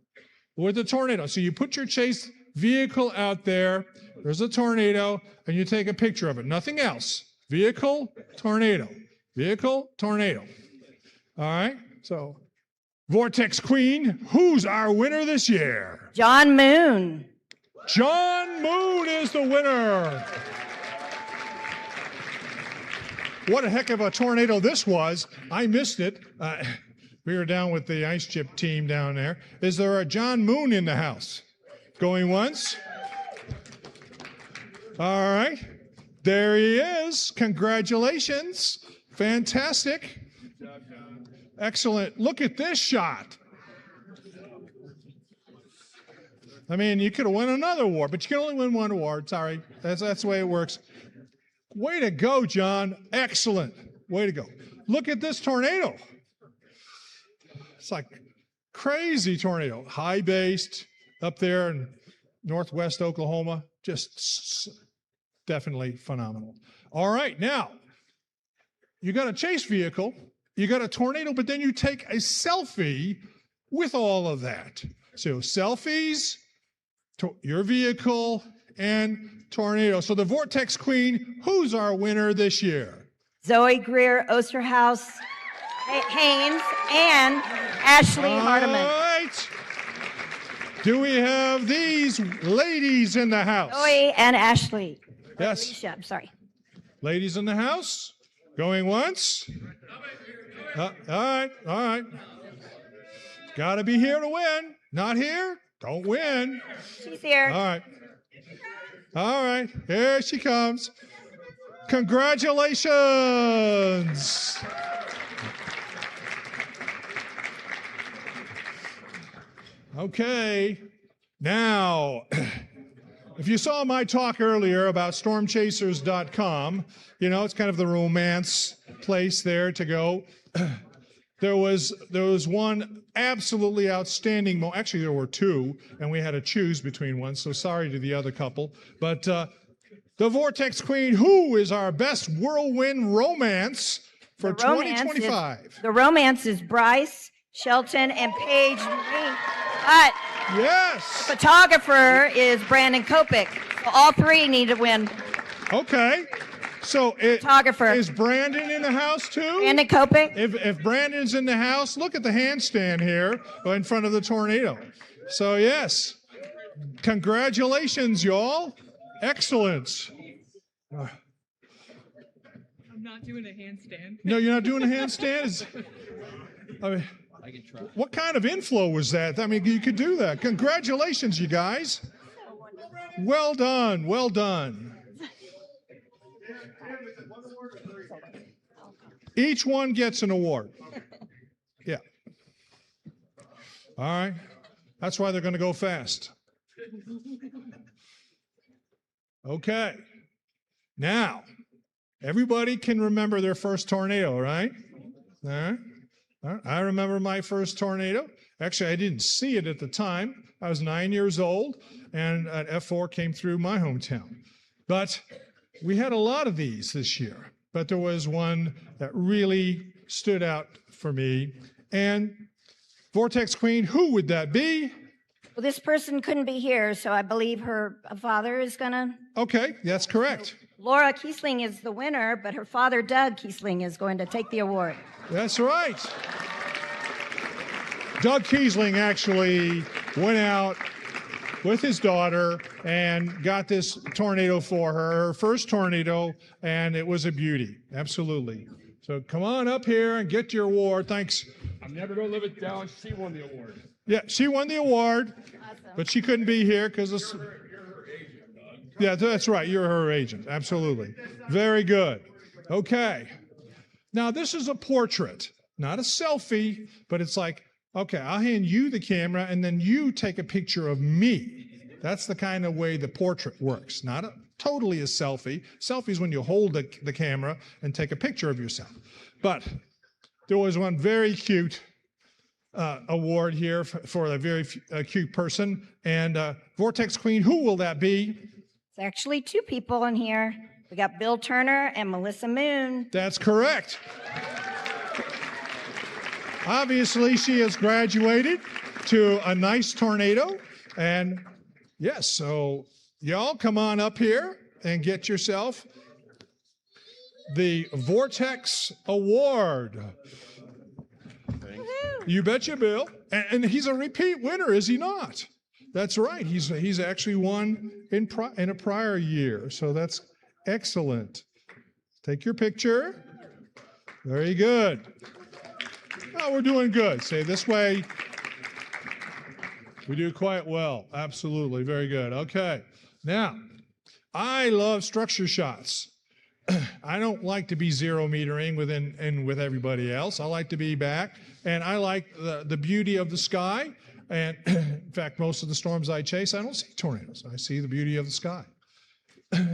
with a tornado. So you put your chase vehicle out there, there's a tornado, and you take a picture of it. Nothing else. Vehicle, tornado. Vehicle, tornado. All right, so Vortex Queen, who's our winner this year? John Moon. John Moon is the winner. What a heck of a tornado this was. I missed it. We were down with the ice chip team down there. Is there a John Moon in the house? Going once? All right. There he is. Congratulations. Fantastic. Excellent. Look at this shot. I mean, you could have won another award, but you can only win one award. Sorry. That's the way it works. Way to go, John. Excellent. Way to go. Look at this tornado. It's like crazy tornado. High-based up there in northwest Oklahoma. Just definitely phenomenal. All right, now, you got a chase vehicle, you got a tornado, but then you take a selfie with all of that. So selfies, your vehicle, and tornado. So the Vortex Queen, who's our winner this year? Zoe Greer, Osterhaus, Haynes, and Ashley Hardiman. All right. Do we have these ladies in the house? Zoe and Ashley. Yes. Alicia, I'm sorry. Ladies in the house? Going once? All right. Got to be here to win. Not here? Don't win. She's here. All right. Here she comes. Congratulations. Okay. Now, if you saw my talk earlier about stormchasers.com, you know, it's kind of the romance place there to go. There was one absolutely outstanding moment. Actually, there were two, and we had to choose between one, so sorry to the other couple. But the Vortex Queen, who is our best whirlwind romance for 2025? The romance is Bryce, Shelton, and Paige Marie. But yes, the photographer is Brandon Kopic. So all three need to win. Okay. So photographer. Is Brandon in the house too? Brandon Kopic. If Brandon's in the house, look at the handstand here in front of the tornado. So yes, congratulations, y'all. Excellent. I'm not doing a handstand. No, you're not doing a handstand? I mean, I can try. What kind of inflow was that? I mean, you could do that. Congratulations, you guys. Well done. Well done. Each one gets an award. Yeah. All right. That's why they're going to go fast. Okay. Now, everybody can remember their first tornado, right? All right. All right. I remember my first tornado. Actually, I didn't see it at the time. I was 9 years old, and an F4 came through my hometown. But we had a lot of these this year. But there was one that really stood out for me. And Vortex Queen, who would that be? Well, this person couldn't be here, so I believe her father is going to. Okay, that's correct. Laura Kiesling is the winner, but her father, Doug Kiesling, is going to take the award. That's right. Doug Kiesling actually went out with his daughter and got this tornado for her, her first tornado, and it was a beauty. Absolutely. So come on up here and get your award. Thanks. I'm never going to live it down. She won the award. Yeah, she won the award, but she couldn't be here because You're her agent, Doug. Yeah, that's right. You're her agent. Absolutely. Very good. Okay. Now, this is a portrait, not a selfie, but it's like, okay, I'll hand you the camera and then you take a picture of me. That's the kind of way the portrait works, not totally a selfie. Selfie is when you hold the camera and take a picture of yourself. But there was one very cute award here for a very cute person. And Vortex Queen, who will that be? It's actually two people in here. We got Bill Turner and Melissa Moon. That's correct. Obviously, she has graduated to a nice tornado. And yes, so y'all come on up here and get yourself the Vortex Award. You betcha, Bill. And he's a repeat winner, is he not? That's right. He's actually won in a prior year. So that's excellent. Take your picture. Very good. Oh, we're doing good. Say this way. We do quite well. Absolutely. Very good. Okay. Now, I love structure shots. I don't like to be zero metering with everybody else. I like to be back, and I like the beauty of the sky. And in fact, most of the storms I chase, I don't see tornadoes. I see the beauty of the sky.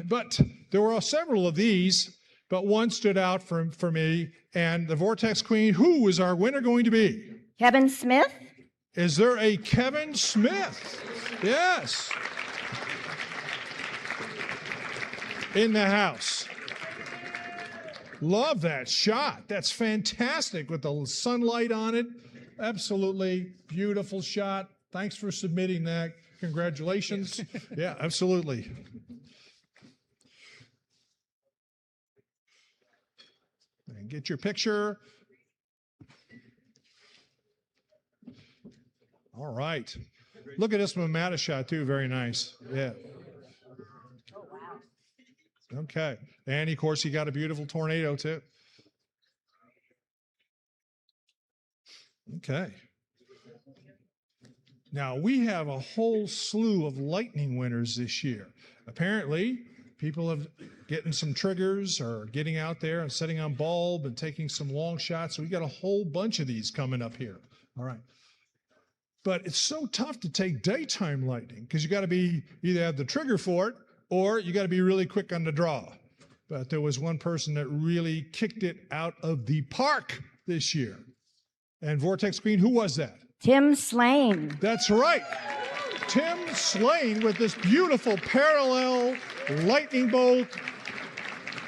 But there were several of these, but one stood out for me. And the Vortex Queen, who is our winner going to be? Kevin Smith. Is there a Kevin Smith? Yes. In the house. Love that shot. That's fantastic with the sunlight on it. Absolutely beautiful shot. Thanks for submitting that. Congratulations. Yeah, absolutely. And get your picture. All right. Look at this Mamata shot too. Very nice. Yeah. Oh, wow. Okay. And of course, he got a beautiful tornado too. Okay. Now, we have a whole slew of lightning winners this year. Apparently, people have getting some triggers or getting out there and setting on bulb and taking some long shots. So we got a whole bunch of these coming up here. All right. But it's so tough to take daytime lightning because you got to be either have the trigger for it or you got to be really quick on the draw. But there was one person that really kicked it out of the park this year. And Vortex Queen, who was that? Tim Slane. That's right. Tim Slane with this beautiful parallel lightning bolt.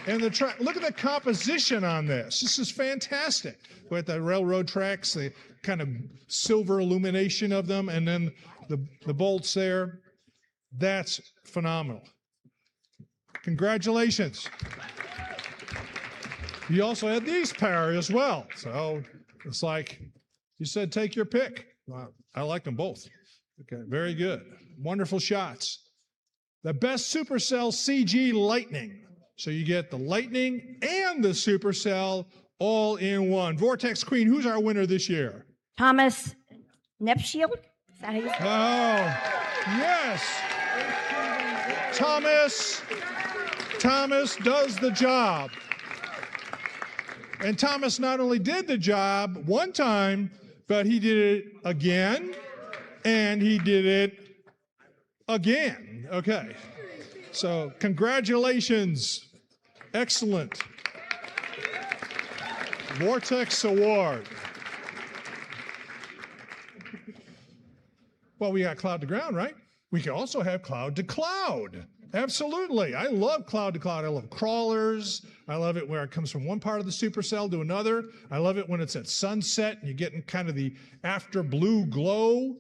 And the track, look at the composition on this. This is fantastic. With the railroad tracks, the kind of silver illumination of them, and then the bolts there. That's phenomenal. Congratulations. You also had these pair as well. So it's like you said, take your pick. Well, I like them both. Okay, very good. Wonderful shots. The best Supercell CG Lightning. So you get the Lightning and the Supercell all in one. Vortex Queen, who's our winner this year? Thomas Nepshield. Is that how you say it? Oh, yes. Thomas does the job. And Thomas not only did the job one time, but he did it again, and he did it again. Okay. So congratulations. Excellent. Vortex Award. Well, we got cloud to ground, right? We can also have cloud to cloud. Absolutely. I love cloud to cloud. I love crawlers. I love it where it comes from one part of the supercell to another. I love it when it's at sunset and you're getting kind of the after blue glow.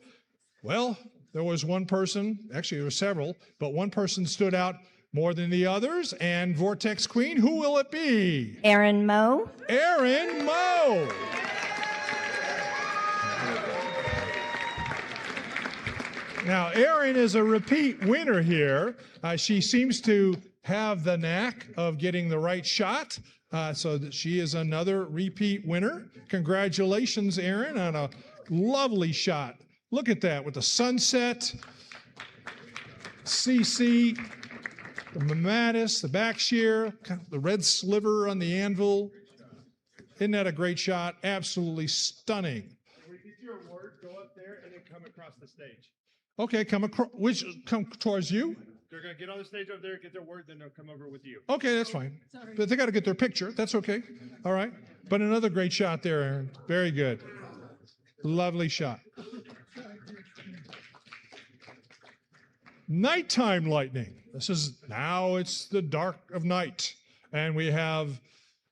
Well, there was one person, actually there were several, but one person stood out more than the others. And Vortex Queen, who will it be? Erin Moe. Erin Moe. Now, Erin is a repeat winner here. She seems to have the knack of getting the right shot, so that she is another repeat winner. Congratulations, Erin, on a lovely shot. Look at that with the sunset, CC, the Mamatis, the back shear, the red sliver on the anvil. Isn't that a great shot? Absolutely stunning. When you get your award, go up there and then come across the stage. Okay, come towards you? They're going to get on the stage over there, get their word, then they'll come over with you. Okay, that's fine. But they got to get their picture. That's okay. All right. But another great shot there, Erin. Very good. Lovely shot. Nighttime lightning. Now it's the dark of night. And we have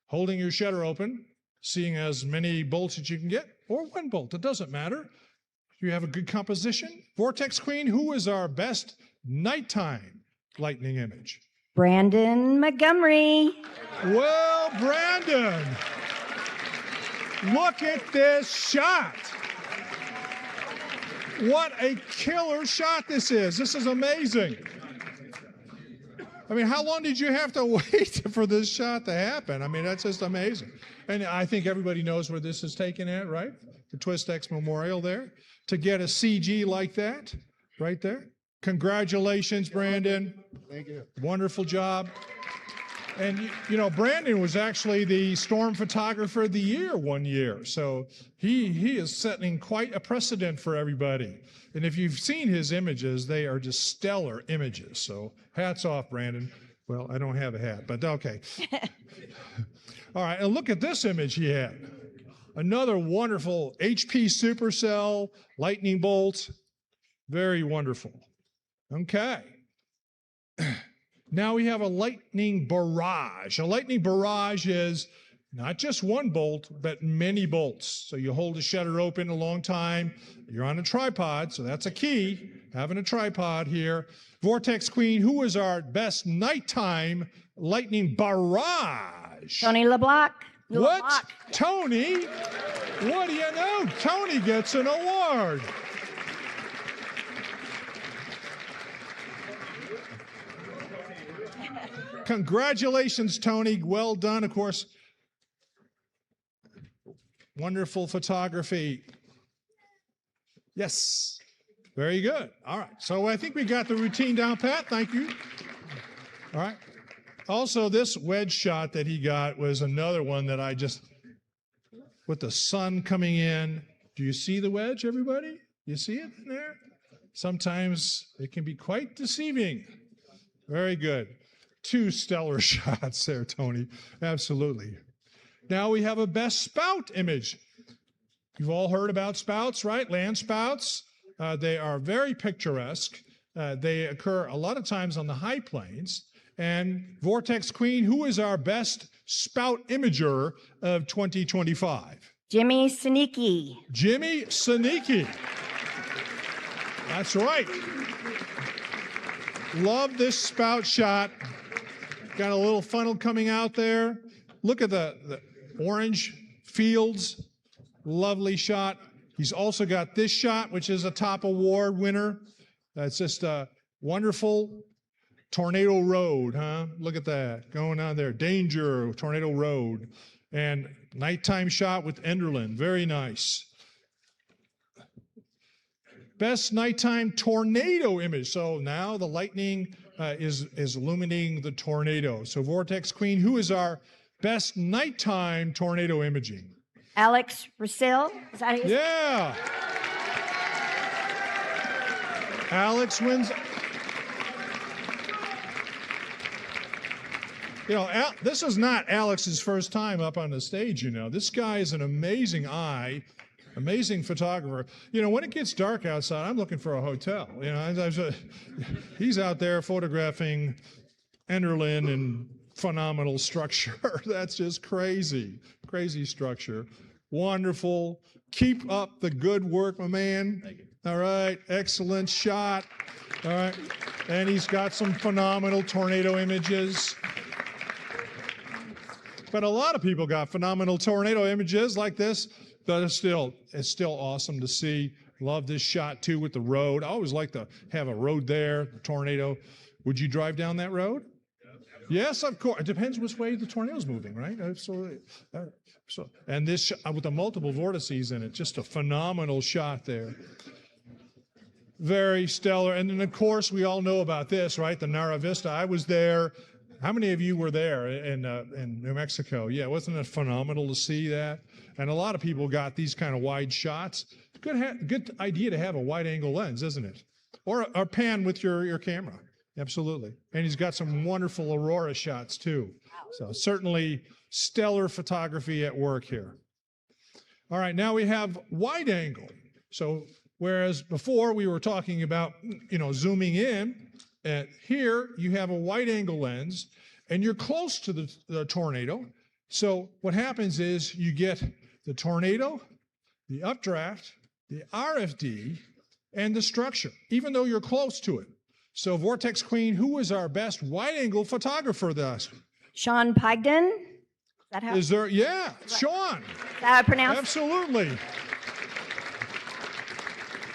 holding your shutter open, seeing as many bolts as you can get, or one bolt. It doesn't matter. You have a good composition. Vortex Queen, who is our best nighttime lightning image? Brandon Montgomery. Well, Brandon, look at this shot. What a killer shot this is. This is amazing. I mean, how long did you have to wait for this shot to happen? I mean, that's just amazing. And I think everybody knows where this is taken at, right? The TwistX Memorial there. To get a CG like that, right there. Congratulations, Brandon. Thank you. Wonderful job. And, you know, Brandon was actually the Storm Photographer of the Year one year. So he is setting quite a precedent for everybody. And if you've seen his images, they are just stellar images. So hats off, Brandon. Well, I don't have a hat, but okay. All right, and look at this image he had. Another wonderful HP supercell, lightning bolt. Very wonderful. Okay. Now we have a lightning barrage. A lightning barrage is not just one bolt, but many bolts. So you hold the shutter open a long time. You're on a tripod, so that's a key, having a tripod here. Vortex Queen, who is our best nighttime lightning barrage? Tony LeBlanc. What? Tony? What do you know? Tony gets an award. Congratulations, Tony. Well done. Of course, wonderful photography. Yes. Very good. All right. So I think we got the routine down pat. Thank you. All right. Also, this wedge shot that he got was another one that I just, with the sun coming in. Do you see the wedge, everybody? You see it in there? Sometimes it can be quite deceiving. Very good. Two stellar shots there, Tony. Absolutely. Now we have a best spout image. You've all heard about spouts, right? Land spouts. They are very picturesque. They occur a lot of times on the high plains. And Vortex Queen, who is our best spout imager of 2025? Jimmy Sinicki. Jimmy Sinicki. That's right. Love this spout shot. Got a little funnel coming out there. Look at the orange fields. Lovely shot. He's also got this shot, which is a top award winner. That's just a wonderful Tornado Road, huh? Look at that going on there. Danger, Tornado Road. And nighttime shot with Enderlin. Very nice. Best nighttime tornado image. So now the lightning is illuminating the tornado. So Vortex Queen, who is our best nighttime tornado imaging? Alex Russell. Is that his? Yeah. Alex wins. You know, this is not Alex's first time up on the stage, you know. This guy is an amazing eye, amazing photographer. You know, when it gets dark outside, I'm looking for a hotel. You know, he's out there photographing Enderlin and phenomenal structure. That's just crazy, crazy structure. Wonderful. Keep up the good work, my man. Thank you. All right, excellent shot. All right, and he's got some phenomenal tornado images. But a lot of people got phenomenal tornado images like this, but it's still awesome to see. Love this shot too with the road. I always like to have a road there, the tornado. Would you drive down that road? Yes, of course. It depends which way the tornado's moving, right? Absolutely. And this with the multiple vortices in it, just a phenomenal shot there. Very stellar. And then, of course, we all know about this, right? The Nara Vista. I was there. How many of you were there in New Mexico? Yeah, wasn't it phenomenal to see that? And a lot of people got these kind of wide shots. Good idea to have a wide-angle lens, isn't it? Or pan with your camera. Absolutely. And he's got some wonderful aurora shots, too. So certainly stellar photography at work here. All right, now we have wide-angle. So whereas before we were talking about, you know, zooming in, here you have a wide-angle lens, and you're close to the tornado. So what happens is you get the tornado, the updraft, the RFD, and the structure, even though you're close to it. So Vortex Queen, who is our best wide-angle photographer thus? Sean Pagden. Is that how? Is there? Yeah, Sean. Is that how I pronounce it? Absolutely.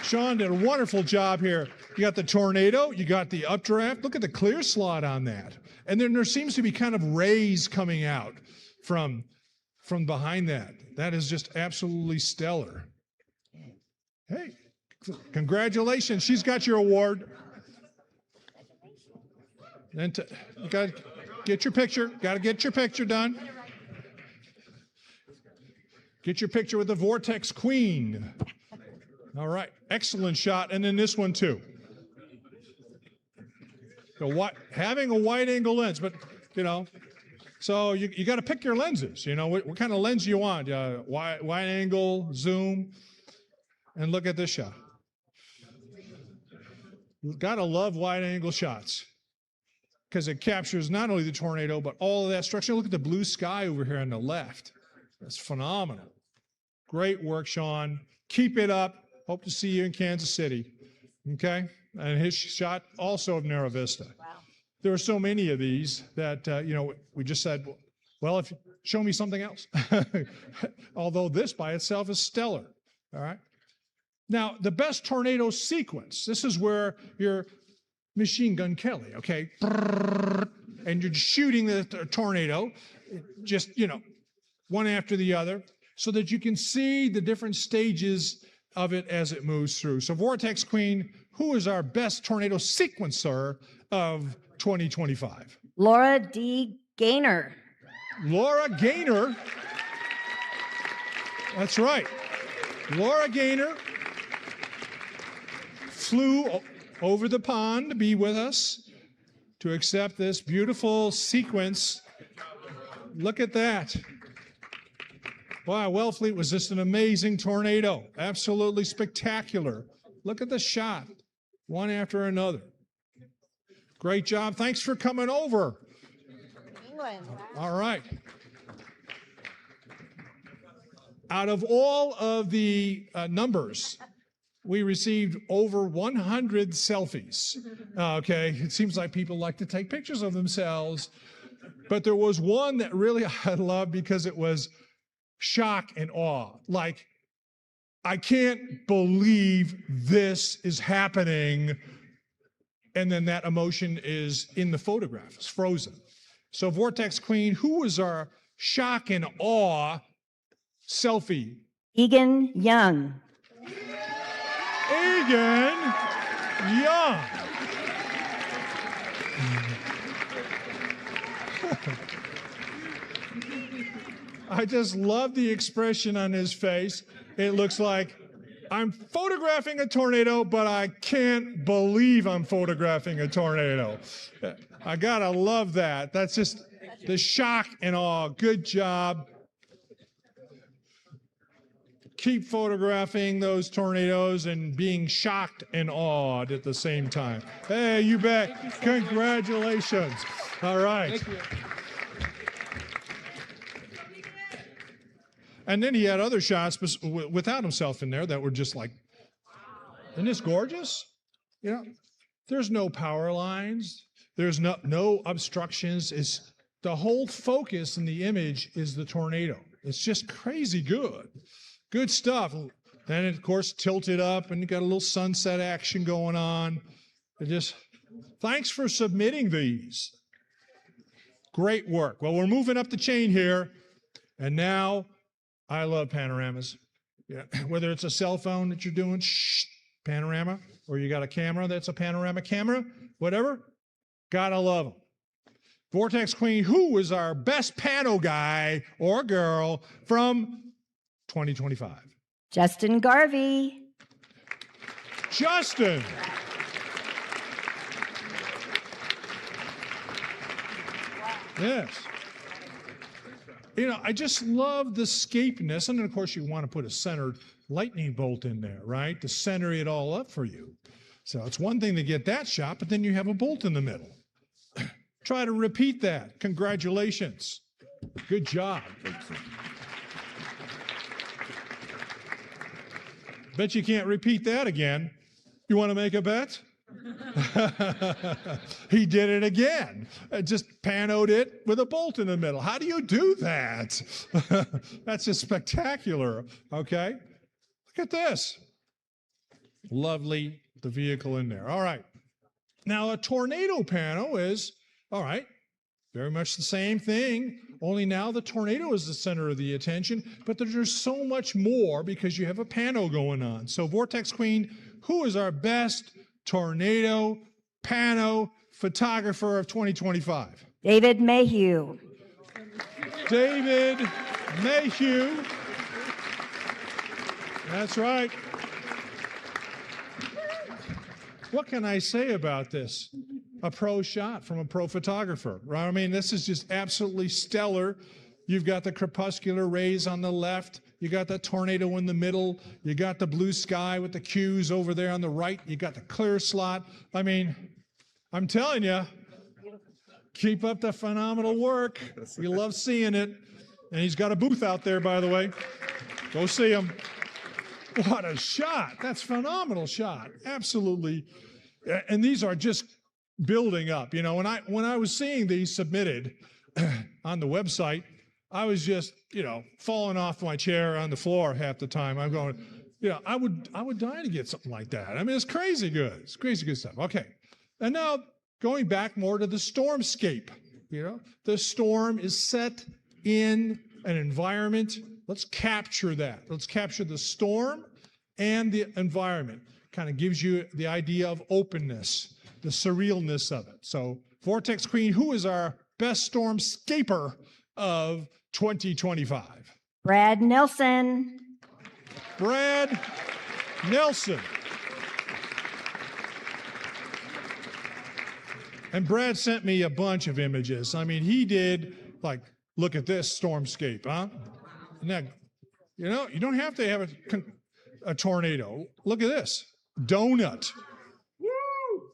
Sean did a wonderful job here. You got the tornado, you got the updraft. Look at the clear slot on that. And then there seems to be kind of rays coming out from behind that. That is just absolutely stellar. Hey, congratulations. She's got your award. And you got to get your picture. Got to get your picture done. Get your picture with the Vortex Queen. All right, excellent shot. And then this one too. So having a wide-angle lens, but you know, so you got to pick your lenses. You know, what kind of lens you want? Wide-angle, zoom, and look at this shot. You've got to love wide-angle shots because it captures not only the tornado but all of that structure. Look at the blue sky over here on the left. That's phenomenal. Great work, Sean. Keep it up. Hope to see you in Kansas City. Okay? And his shot also of Nara Vista. Wow. There are so many of these that, you know, we just said, well, show me something else. Although this by itself is stellar. All right? Now, the best tornado sequence. This is where you're Machine Gun Kelly, okay? And you're shooting the tornado, just, you know, one after the other, so that you can see the different stages of it as it moves through. So Vortex Queen, who is our best tornado sequencer of 2025? Laura D. Gaynor. Laura Gaynor. That's right. Laura Gaynor flew over the pond to be with us to accept this beautiful sequence. Look at that. Wow, Wellfleet was just an amazing tornado. Absolutely spectacular. Look at the shot, one after another. Great job. Thanks for coming over. England. All right. Out of all of the numbers, we received over 100 selfies. Okay, it seems like people like to take pictures of themselves, but there was one that really I loved because it was shock and awe. Like, I can't believe this is happening. And then that emotion is in the photograph, it's frozen. So Vortex Queen, who was our shock and awe selfie? Egan Young. Egan Young. I just love the expression on his face. It looks like I'm photographing a tornado, but I can't believe I'm photographing a tornado. I gotta love that. That's just the shock and awe. Good job. Keep photographing those tornadoes and being shocked and awed at the same time. Hey, you bet. Congratulations. All right. Thank you. And then he had other shots without himself in there that were just like, isn't this gorgeous? You know, there's no power lines. There's no obstructions. It's the whole focus in the image is the tornado. It's just crazy good. Good stuff. Then, of course, tilted up and you got a little sunset action going on. Thanks for submitting these. Great work. Well, we're moving up the chain here. And now, I love panoramas. Yeah. Whether it's a cell phone that you're doing, panorama, or you got a camera that's a panorama camera, whatever, gotta love them. Vortex Queen, who is our best pano guy or girl from 2025? Justin Garvey. Justin. Yes. You know, I just love the scapeness. And then, of course, you want to put a centered lightning bolt in there, right? To center it all up for you. So it's one thing to get that shot, but then you have a bolt in the middle. Try to repeat that. Congratulations. Good job. Bet you can't repeat that again. You want to make a bet? He did it again. Just panoed it with a bolt in the middle. How do you do that? That's just spectacular. Okay. Look at this. Lovely, the vehicle in there. All right. Now, a tornado pano is, all right, very much the same thing, only now the tornado is the center of the attention, but there's so much more because you have a pano going on. So, Vortex Queen, who is our best tornado pano photographer of 2025? David Mayhew. David Mayhew. That's right. What can I say about this? A pro shot from a pro photographer, right? I mean, this is just absolutely stellar. You've got the crepuscular rays on the left. You got the tornado in the middle. You got the blue sky with the cues over there on the right. You got the clear slot. I mean, I'm telling you, keep up the phenomenal work. We love seeing it. And he's got a booth out there, by the way. Go see him. What a shot. That's a phenomenal shot. Absolutely. And these are just building up. You know, when I was seeing these submitted on the website, I was just, you know, falling off my chair on the floor half the time. I'm going, you know, I would die to get something like that. I mean, it's crazy good. It's crazy good stuff. Okay. And now going back more to the stormscape, you know, the storm is set in an environment. Let's capture that. Let's capture the storm and the environment. Kind of gives you the idea of openness, the surrealness of it. So, Vortex Queen, who is our best stormscaper of 2025? Brad Nelson. Brad Nelson. And Brad sent me a bunch of images. I mean, he did, like, look at this stormscape, huh? And that, you know, you don't have to have a tornado. Look at this. Donut. Woo!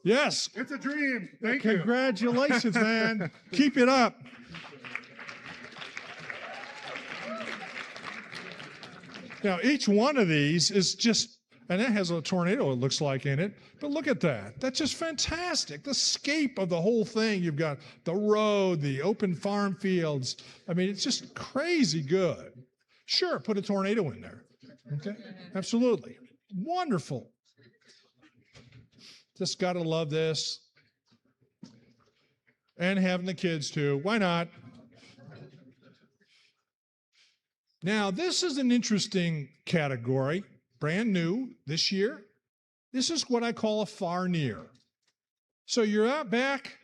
Yes. It's a dream. Thank you. Congratulations, man. Keep it up. Now, each one of these is just, and it has a tornado, it looks like, in it. But look at that. That's just fantastic. The scape of the whole thing. You've got the road, the open farm fields. I mean, it's just crazy good. Sure, put a tornado in there. Okay? Absolutely. Wonderful. Just got to love this. And having the kids, too. Why not? Now, this is an interesting category, brand new this year. This is what I call a far near. So you're out back,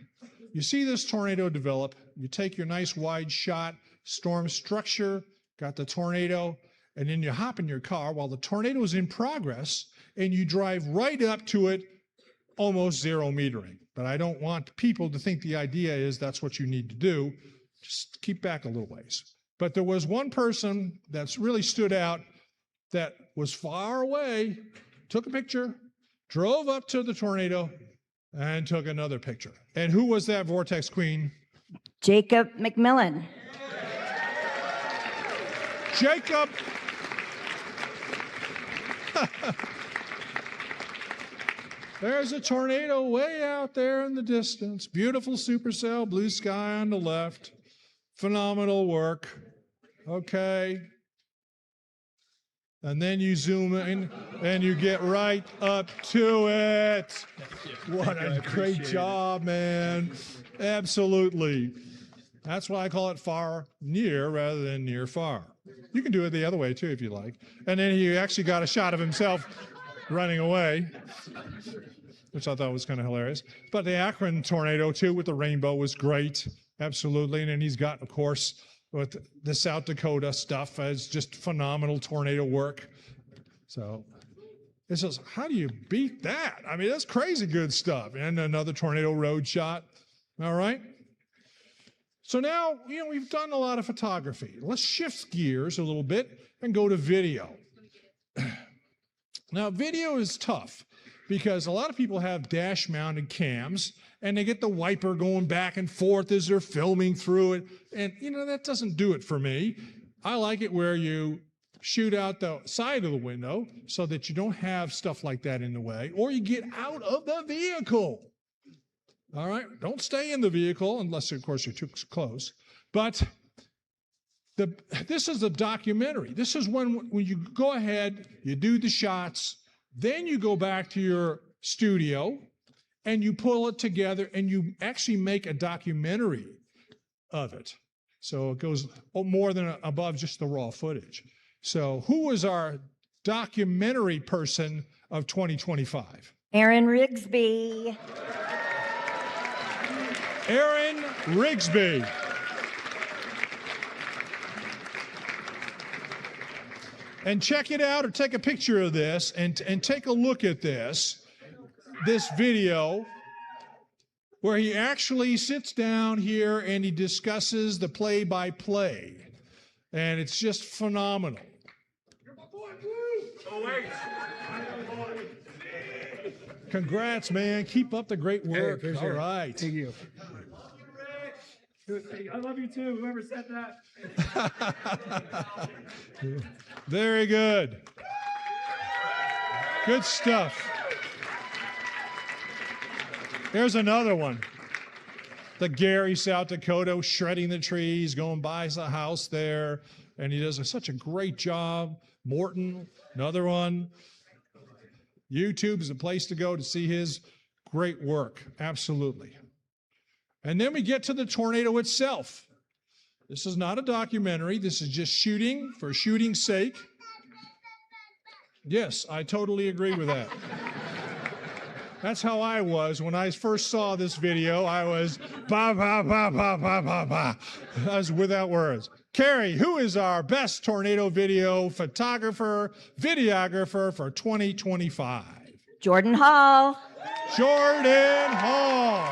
you see this tornado develop, you take your nice wide shot, storm structure, got the tornado, and then you hop in your car while the tornado is in progress, and you drive right up to it, almost zero metering. But I don't want people to think the idea is that's what you need to do. Just keep back a little ways. But there was one person that's really stood out that was far away, took a picture, drove up to the tornado, and took another picture. And who was that Vortex Queen? Jacob McMillan. Jacob. There's a tornado way out there in the distance. Beautiful supercell, blue sky on the left. Phenomenal work. Okay. And then you zoom in and you get right up to it. What a great job, man. Absolutely. That's why I call it far near rather than near far. You can do it the other way too if you like. And then he actually got a shot of himself running away, which I thought was kind of hilarious. But the Akron tornado too with the rainbow was great. Absolutely. And then he's got, of course, with the South Dakota stuff as just phenomenal tornado work. So it says, how do you beat that? I mean, that's crazy good stuff. And another tornado road shot. All right. So now, we've done a lot of photography. Let's shift gears a little bit and go to video. Now, video is tough because a lot of people have dash-mounted cams and they get the wiper going back and forth as they're filming through it. And, that doesn't do it for me. I like it where you shoot out the side of the window so that you don't have stuff like that in the way, or you get out of the vehicle. All right, don't stay in the vehicle unless, of course, you're too close. But this is a documentary. This is when you go ahead, you do the shots, then you go back to your studio and you pull it together and you actually make a documentary of it. So it goes more than above just the raw footage. So who was our documentary person of 2025? Aaron Rigsby. Aaron Rigsby. And check it out or take a picture of this and take a look at this video where he actually sits down here and he discusses the play-by-play. And it's just phenomenal. Oh, wait. Congrats, man. Keep up the great work. Hey, all right. Thank you. I love you too, whoever said that. Very good. Good stuff. Here's another one. The Gary, South Dakota, shredding the trees, going by the house there, and he does such a great job. Morton, another one. YouTube is a place to go to see his great work. Absolutely. And then we get to the tornado itself. This is not a documentary. This is just shooting for shooting's sake. Yes, I totally agree with that. That's how I was when I first saw this video. I was ba ba ba ba ba ba ba. I was without words. Carrie, who is our best tornado video photographer, videographer for 2025? Jordan Hall. Jordan Hall.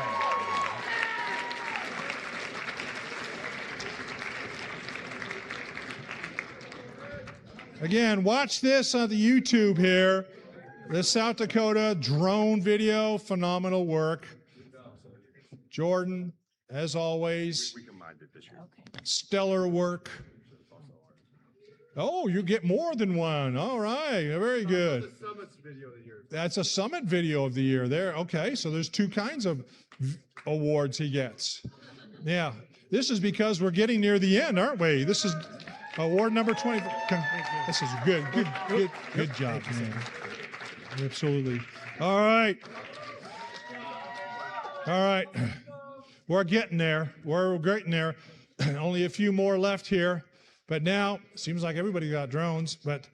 Again, watch this on the YouTube here. The South Dakota drone video, phenomenal work. Jordan, as always, stellar work. Oh, you get more than one. All right, very good. That's a summit video of the year there. Okay, so there's two kinds of awards he gets. Yeah, this is because we're getting near the end, aren't we? This is award number 20. This is good job, man. Absolutely. All right. We're getting there. We're getting there. Only a few more left here. But now, it seems like everybody got drones. But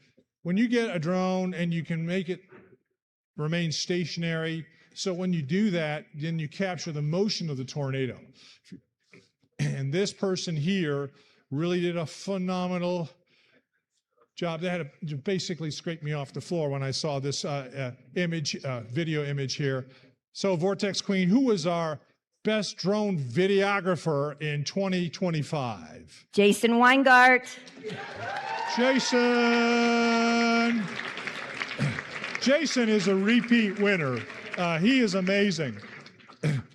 when you get a drone and you can make it remain stationary So when you do that, then you capture the motion of the tornado. And this person here really did a phenomenal job. They had to basically scrape me off the floor when I saw this video image here. So Vortex Queen, who was our best drone videographer in 2025? Jason Weingart. Jason! Jason is a repeat winner. He is amazing.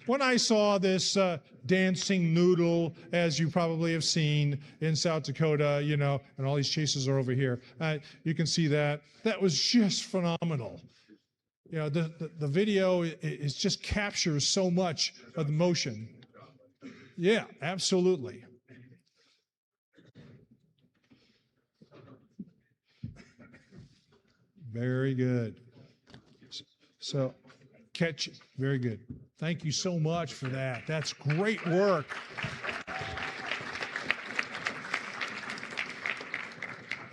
When I saw this dancing noodle, as you probably have seen in South Dakota, you know, and all these chases are over here, you can see that. That was just phenomenal. You know, the video is just captures so much of the motion. Yeah, absolutely. Very good. So, catch, very good. Thank you so much for that. That's great work.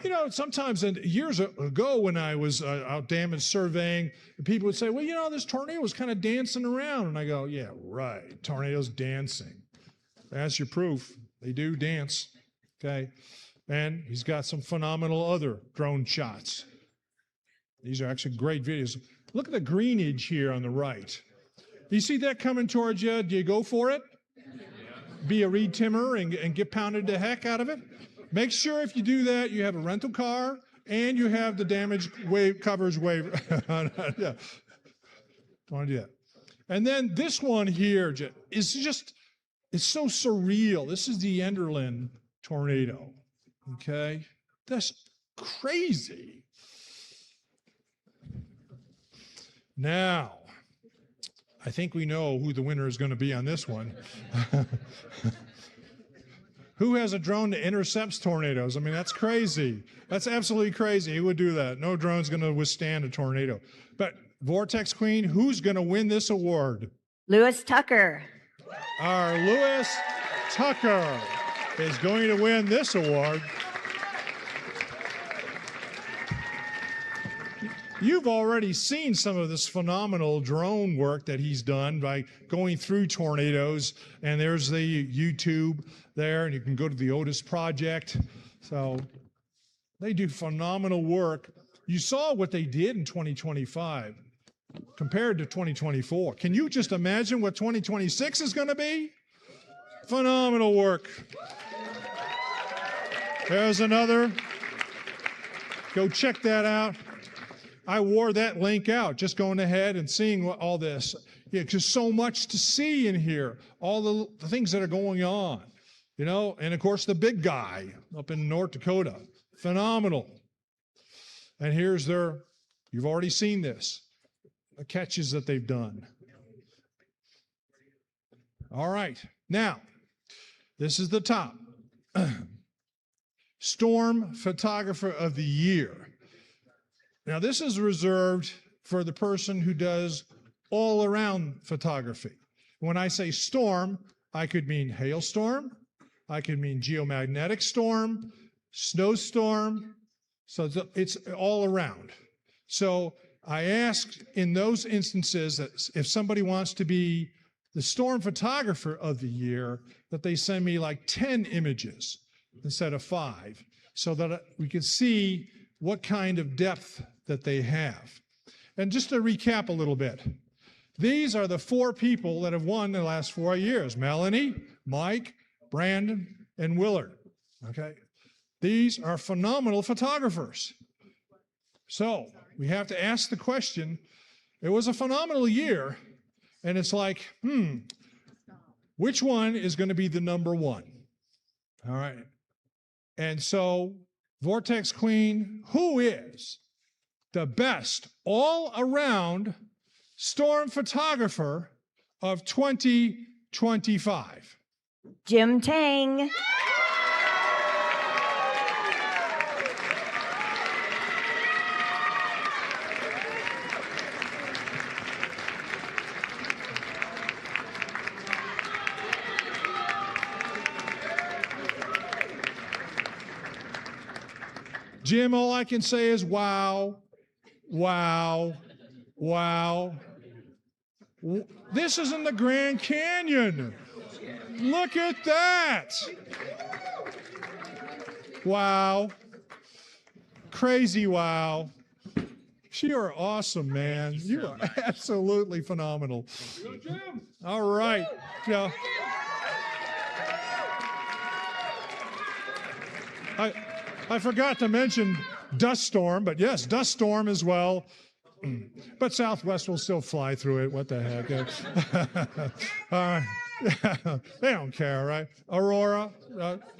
You know, sometimes years ago when I was out damage surveying, people would say, well, you know, this tornado was kind of dancing around. And I go, yeah, right, tornadoes dancing. That's your proof. They do dance, okay? And he's got some phenomenal other drone shots. These are actually great videos. Look at the greenage here on the right. You see that coming towards you? Do you go for it? Be a Reed Timmer and get pounded the heck out of it? Make sure if you do that, you have a rental car and you have the damage coverage waiver. Yeah. Don't want to do that. And then this one here is just, it's so surreal. This is the Enderlin tornado, okay? That's crazy. Now, I think we know who the winner is going to be on this one. Who has a drone that intercepts tornadoes? I mean, that's crazy. That's absolutely crazy. Who would do that? No drone's going to withstand a tornado. But Vortex Queen, who's going to win this award? Lewis Tucker. Our Lewis Tucker is going to win this award. You've already seen some of this phenomenal drone work that he's done by going through tornadoes, and there's the YouTube there, and you can go to the Otis Project. So they do phenomenal work. You saw what they did in 2025 compared to 2024. Can you just imagine what 2026 is going to be? Phenomenal work. There's another. Go check that out. I wore that link out, just going ahead and seeing all this. Yeah, just so much to see in here, all the things that are going on, you know, and of course the big guy up in North Dakota, phenomenal. And here's their, you've already seen this, the catches that they've done. All right, now, this is the top. Storm Photographer of the Year. Now, this is reserved for the person who does all-around photography. When I say storm, I could mean hailstorm, I could mean geomagnetic storm, snowstorm, so it's all around. So I ask in those instances that if somebody wants to be the storm photographer of the year, that they send me like 10 images instead of 5, so that we can see what kind of depth that they have. And just to recap a little bit, these are the 4 people that have won the last 4 years: Melanie, Mike, Brandon, and Willard. Okay? These are phenomenal photographers. So we have to ask the question, it was a phenomenal year, and it's like, which one is going to be the number 1? All right. And so, Vortex Queen, who is the best all-around storm photographer of 2025? Jim Tang. Jim, all I can say is wow, wow, wow. This is in the Grand Canyon. Look at that. Wow. Crazy wow. You are awesome, man. You are absolutely phenomenal. All right. Yeah. I forgot to mention dust storm, but yes, dust storm as well. But Southwest will still fly through it. What the heck? They don't care, right? Aurora.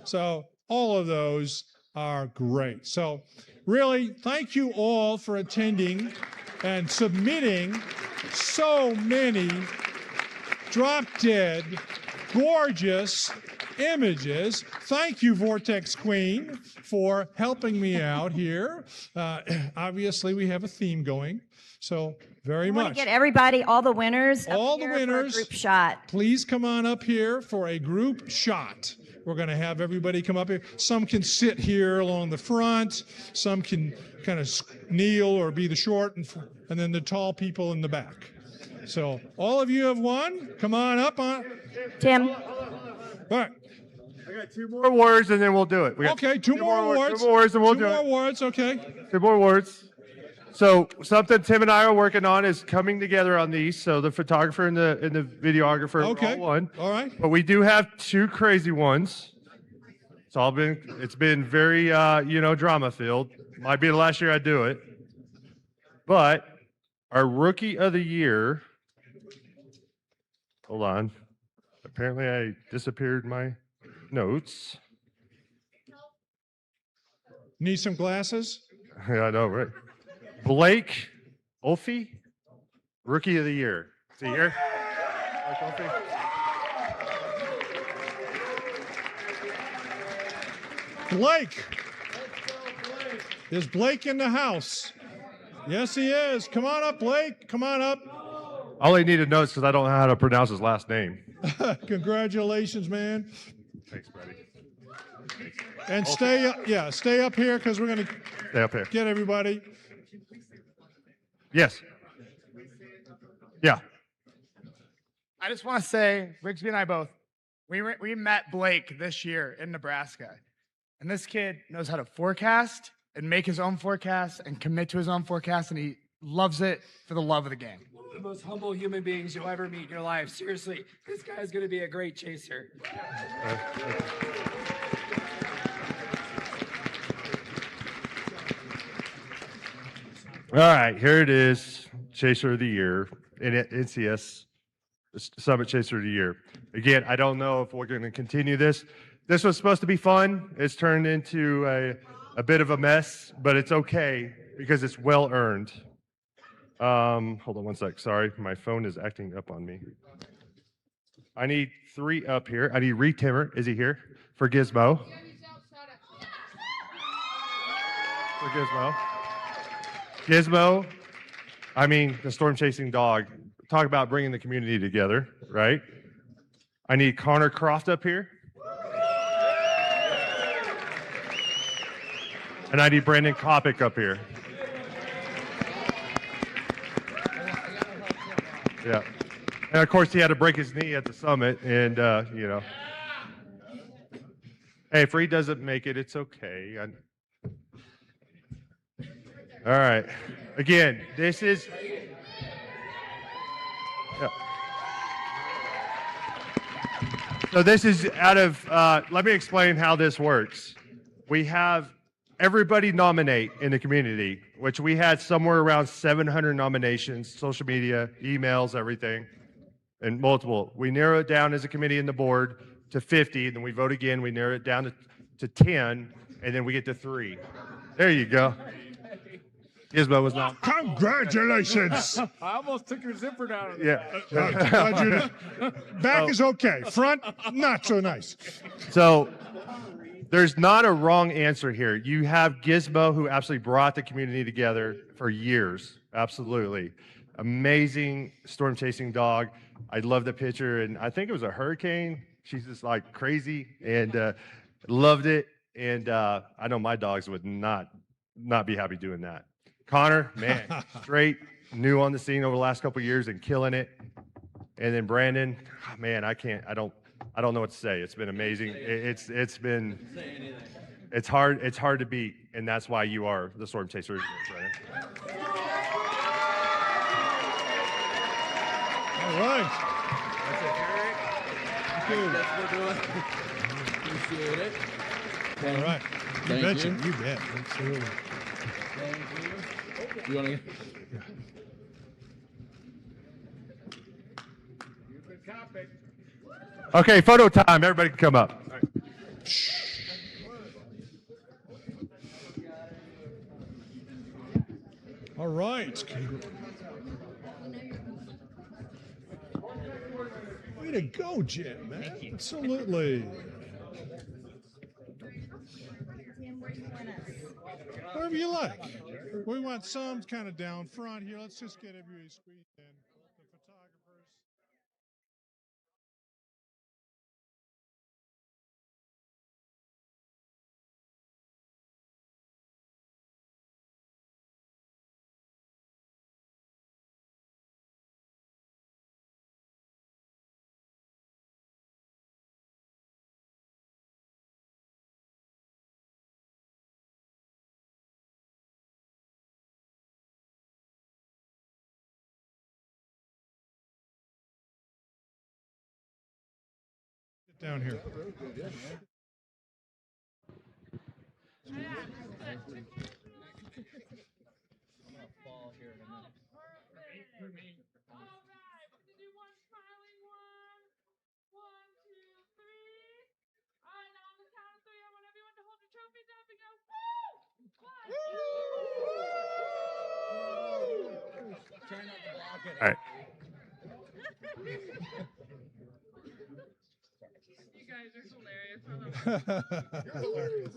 So all of those are great. So really, thank you all for attending and submitting so many drop-dead, gorgeous images. Thank you, Vortex Queen, for helping me out here. Obviously, we have a theme going, so very much. I want to get everybody, all the winners, all the winners, group shot. Please come on up here for a group shot. We're going to have everybody come up here. Some can sit here along the front. Some can kind of kneel or be the short, and then the tall people in the back. So all of you have won. Come on up. Tim. All right. I got 2 more awards and then we'll do it. Okay, 2 more awards. 2 more awards and we'll do it. 2 more awards, okay. 2 more awards. So something Tim and I are working on is coming together on these. So the photographer and the videographer are all one. All right. But we do have 2 crazy ones. It's been very drama filled. Might be the last year I do it. But our rookie of the year. Hold on. Apparently I disappeared my notes. Need some glasses? Yeah, I know, right? Blake Olfey, rookie of the year. Is he here? Blake Olfey? Blake. Is Blake in the house? Yes, he is. Come on up, Blake. Come on up. I only needed notes because I don't know how to pronounce his last name. Congratulations, man. Thanks, buddy. And stay up here because we're going to stay up here. Get everybody. Yes. Yeah. I just want to say, Rigsby and I both, we met Blake this year in Nebraska. And this kid knows how to forecast and make his own forecast and commit to his own forecast, and he loves it for the love of the game. One of the most humble human beings you'll ever meet in your life. Seriously, this guy's going to be a great chaser. All right, here it is, Chaser of the Year, NSCS Summit Chaser of the Year. Again, I don't know if we're going to continue this. This was supposed to be fun. It's turned into a bit of a mess, but it's okay because it's well earned. Hold on one sec. Sorry, my phone is acting up on me. I need 3 up here. I need Reed Timmer. Is he here? For Gizmo. For Gizmo. Gizmo, I mean, the storm chasing dog. Talk about bringing the community together, right? I need Connor Croft up here. And I need Brandon Kopic up here. Yeah. And of course, he had to break his knee at the summit, and, Hey, if Reed doesn't make it, it's okay. All right. Again, this is... Yeah. So this is out of... let me explain how this works. We have everybody nominate in the community, which we had somewhere around 700 nominations, social media, emails, everything, and multiple. We narrow it down as a committee and the board to 50, then we vote again, we narrow it down to 10, and then we get to 3. There you go. Gizmo was not. Congratulations. I almost took your zipper down. Yeah. Back is okay. Front, not so nice. So there's not a wrong answer here. You have Gizmo, who absolutely brought the community together for years. Absolutely. Amazing storm chasing dog. I love the picture, and I think it was a hurricane. She's just like crazy, and loved it. And I know my dogs would not be happy doing that. Connor, man, straight, new on the scene over the last couple of years and killing it. And then Brandon, man, I don't know what to say. It's been amazing. It's hard to beat, and that's why you are the Storm Chaser, Brandon. All right. That's it, Eric. Thank you. That's what we're doing. Appreciate it. All right. You betcha. You bet. Absolutely. Thank you. You want to? Okay, photo time. Everybody can come up. All right. Way to go, Jim, man. Absolutely. Wherever you like. We want some kind of down front here. Let's just get everybody squeezed in. The photographers. Get down here. All right. You guys are hilarious.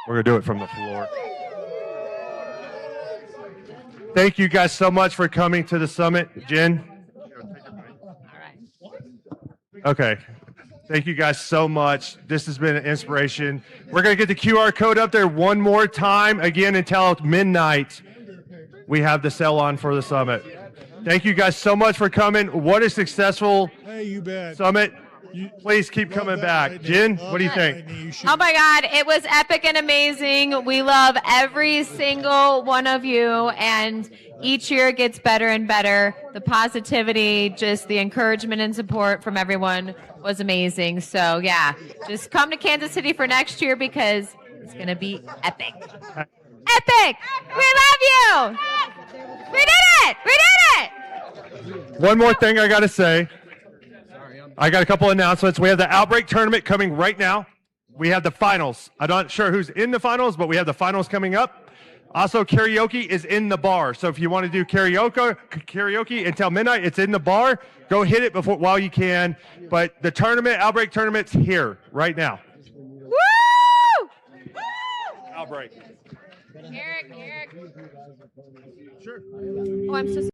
We're going to do it from the floor. Thank you guys so much for coming to the summit. Jen? Okay. Thank you guys so much. This has been an inspiration. We're going to get the QR code up there one more time. Again, until midnight, we have the sell on for the summit. Thank you guys so much for coming. What a successful summit. Please keep coming back. Jen, what do you think? Oh my God, it was epic and amazing. We love every single one of you, and each year it gets better and better. The positivity, just the encouragement and support from everyone was amazing. So yeah, just come to Kansas City for next year because it's going to be epic. Epic! We love you! We did it! We did it! One more thing I got to say. I got a couple announcements. We have the Outbreak Tournament coming right now. We have the finals. I'm not sure who's in the finals, but we have the finals coming up. Also, karaoke is in the bar. So if you want to do karaoke until midnight, it's in the bar. Go hit it while you can. But the tournament, Outbreak Tournament's here right now. Woo! Outbreak. Eric. Sure. Oh, I'm so sorry.